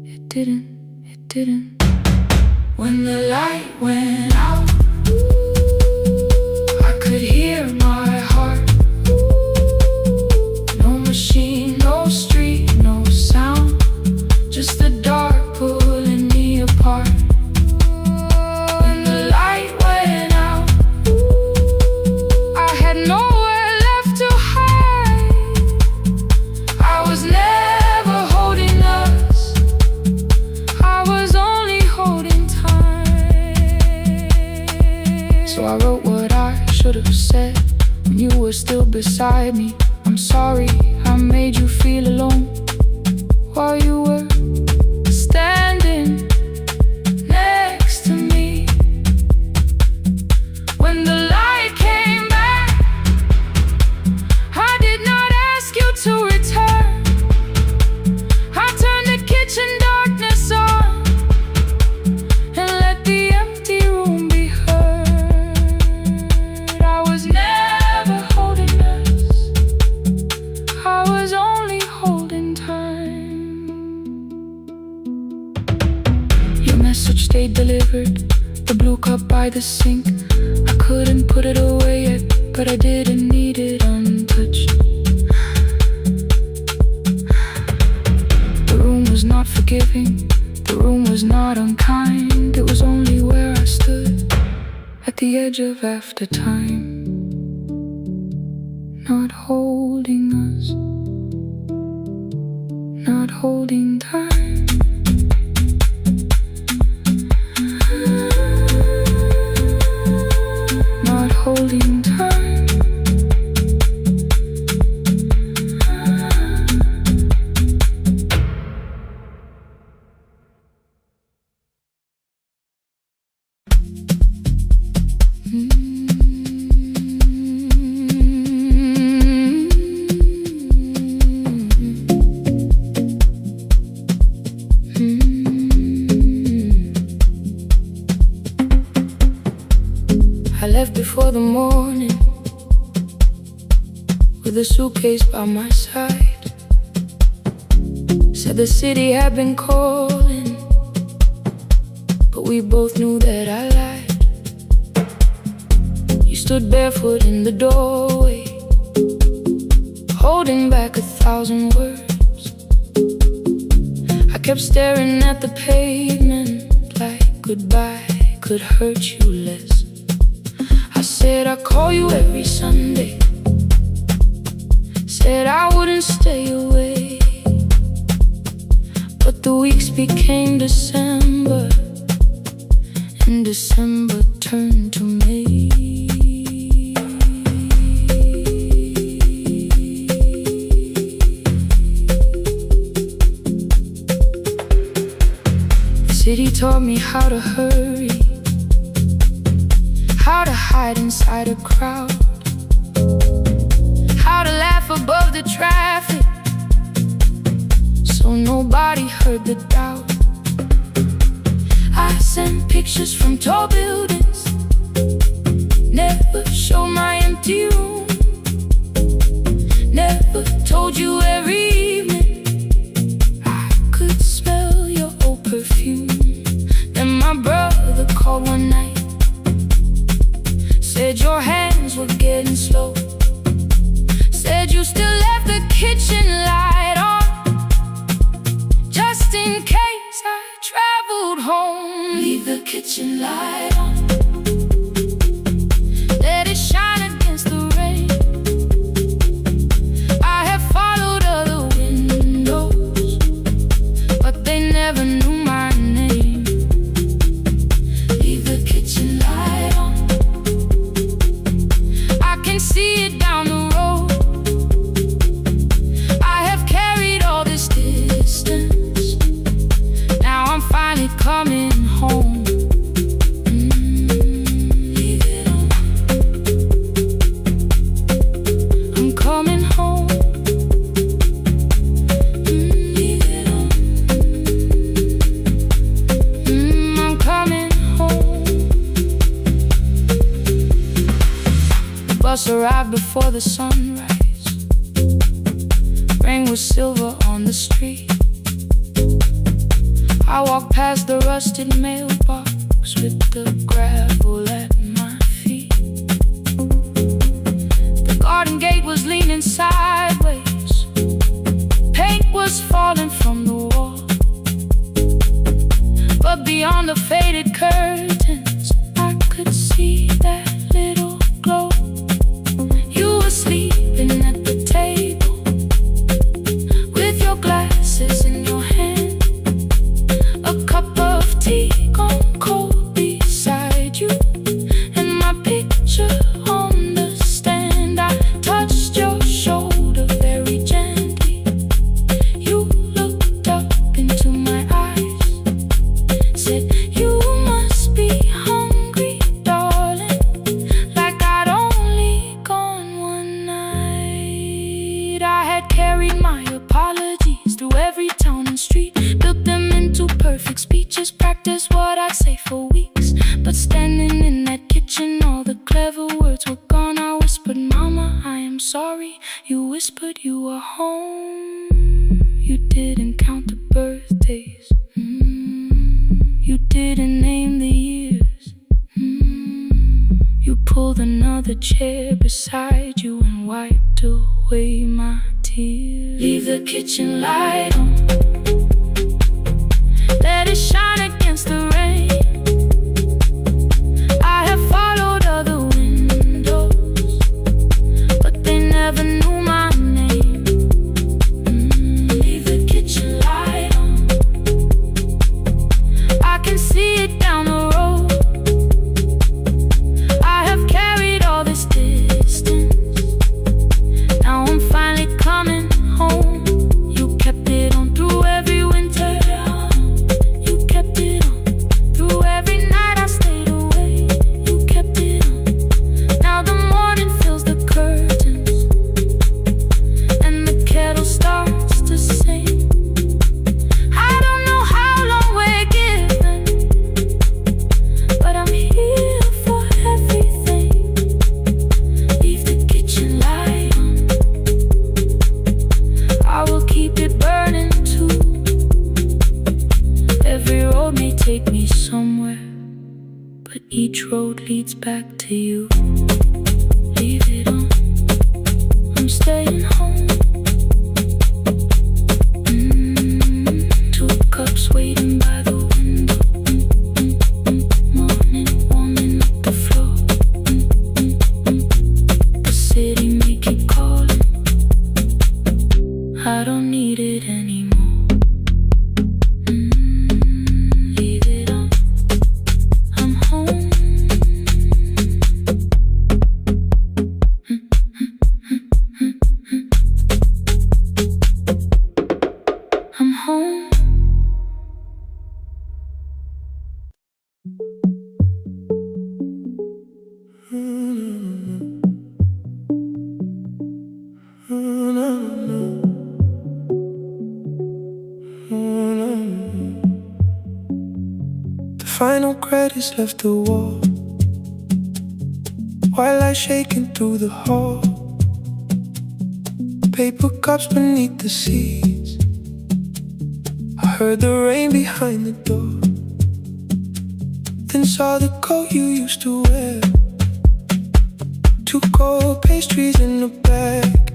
It didn't, it didn't. When the light went out, I could hear my heart. No machine, no street, no sound, just the dark pulling me apart. When the light went out, I had nowhere left to hide. I was never holding us, I was only holding time. So I wrote what I should have said when you were still beside me. I'm sorry I made you feel alone while you were standing next to me. When the light came back, I did not ask you to return. I turned the kitchen darkness on and let the empty room be heard. I was never holding us, I was only holding time. Your message stayed delivered, the blue cup by the sink. I couldn't put it away yet, but I didn't need it untouched. The room was not forgiving, the room was not unkind. It was only where I stood at the edge of after time, not holding us, not holding time. left before the morning, with a suitcase by my side. Said the city had been calling, but we both knew that I lied. You stood barefoot in the doorway, holding back 1,000 words. I kept staring at the pavement like goodbye could hurt you less. I said I'd call you every Sunday, said I wouldn't stay away. But the weeks became December, and December turned to May. The city taught me how to hurry, how to hide inside a crowd, how to laugh above the traffic so nobody heard the doubt. I sent pictures from tall buildings, never showed my empty room, never told you every evening I could smell your old perfume. Then my brother called one night, said your hands were getting slow, said you still left the kitchen light on, just in case I traveled home. Leave the kitchen light on, let it shine against the rain. I have followed other windows, but they never knew my name. Leave the kitchen light on, I can see it down the road. I have carried all this distance, now I'm finally coming home. Leave it on, I'm coming home. Leave it on, I'm coming home. The bus arrived before the sunrise, rain was silver on the street. I walked past the rusted mailbox with the gravel at my feet. The garden gate was leaning sideways, paint was falling from the wall, but beyond the faded curtains I could see that little glow. You were sleeping at the table with your glasses in your hand, a cup of tea gone cold beside you, and my picture on the stand. I touched your shoulder very gently. You looked up into my eyes, said you must be hungry, darling, like I'd only gone one night. I had carried my apologies through every town and street, built them into perfect speeches, practiced what I'd say for weeks. But standing in that kitchen, all the clever words were gone. I whispered, Mama, I am sorry. You whispered you were home. You didn't count the birthdays, you didn't name the years. You pulled another chair beside you and wiped away my tears. Leave the kitchen light on, let it shine against the rain. I have followed other windows, but they never knew my name. Leave the kitchen light on, I can see it down the road. I have carried all this distance, now I'm finally coming home. You kept it on through Each road leads back to you. Leave it on, I'm staying home. Two cups waiting by the window. Morning warming up the floor. The city may keep calling, I don't need it anymore. Leave it on, I'm home. I'm home. The final credits left the wall, white light shaking through the hall. Paper cups beneath the seats. I heard the rain behind the door. Then saw the coat you used to wear. Two cold pastries in a bag.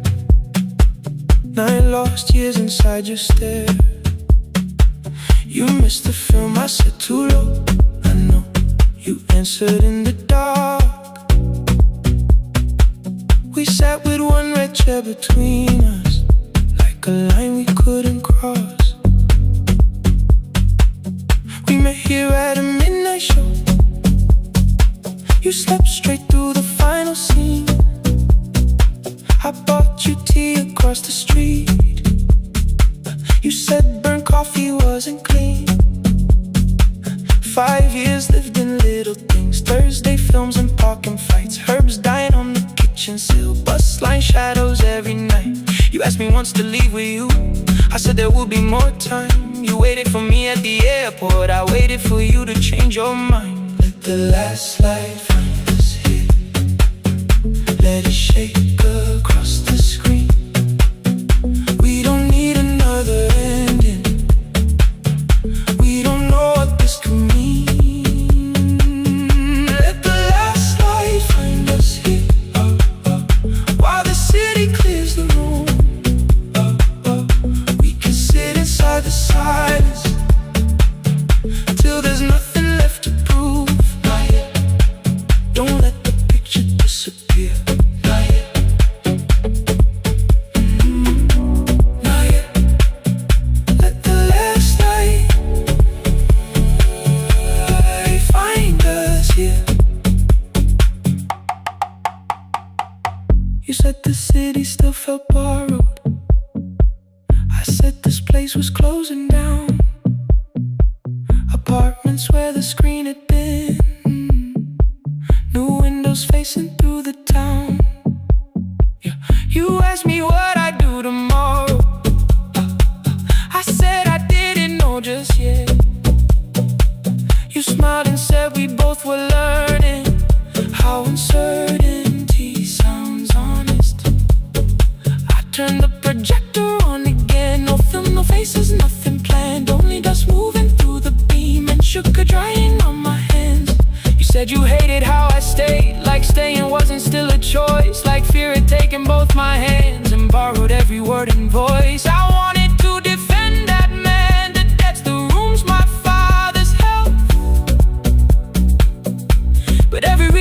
9 lost years inside your stare. You missed the film, I said too low. I know, you answered in the dark. We sat with one red chair between us, like a line we couldn't cross. We met here at a midnight show. You slept straight through the final scene. I bought you tea across the street. You said burnt coffee wasn't clean. 5 years lived in little things. Thursday films and parking fights. Herbs dying on the kitchen sill. Bus line shadows every night. You asked me once to leave with you. I said there would be more time. You waited for me at the airport. I waited for you to change your mind. Let the last light find us here. Let it shake across the screen. We don't need another ending. We don't know what this could mean. Let the last light find us here, while the city clears the room. We can sit inside the silence till there's nothing left to prove. Not yet. Don't let the picture disappear. Not yet. Not yet. Let the last light find us here. You said the city still felt borrowed. I said this place was closing down. Apartments where the screen had been. New windows facing through the town. Yeah. You asked me what I'd do tomorrow. I said I didn't know just yet. You smiled and said we both were learning how uncertainty sounds honest. I turned the projector on again. No film, no faces, nothing planned. Only dust moving through the beam and sugar drying on my hands. You said you hated how I stayed, like staying wasn't still a choice, like fear had taken both my hands and borrowed every word and voice.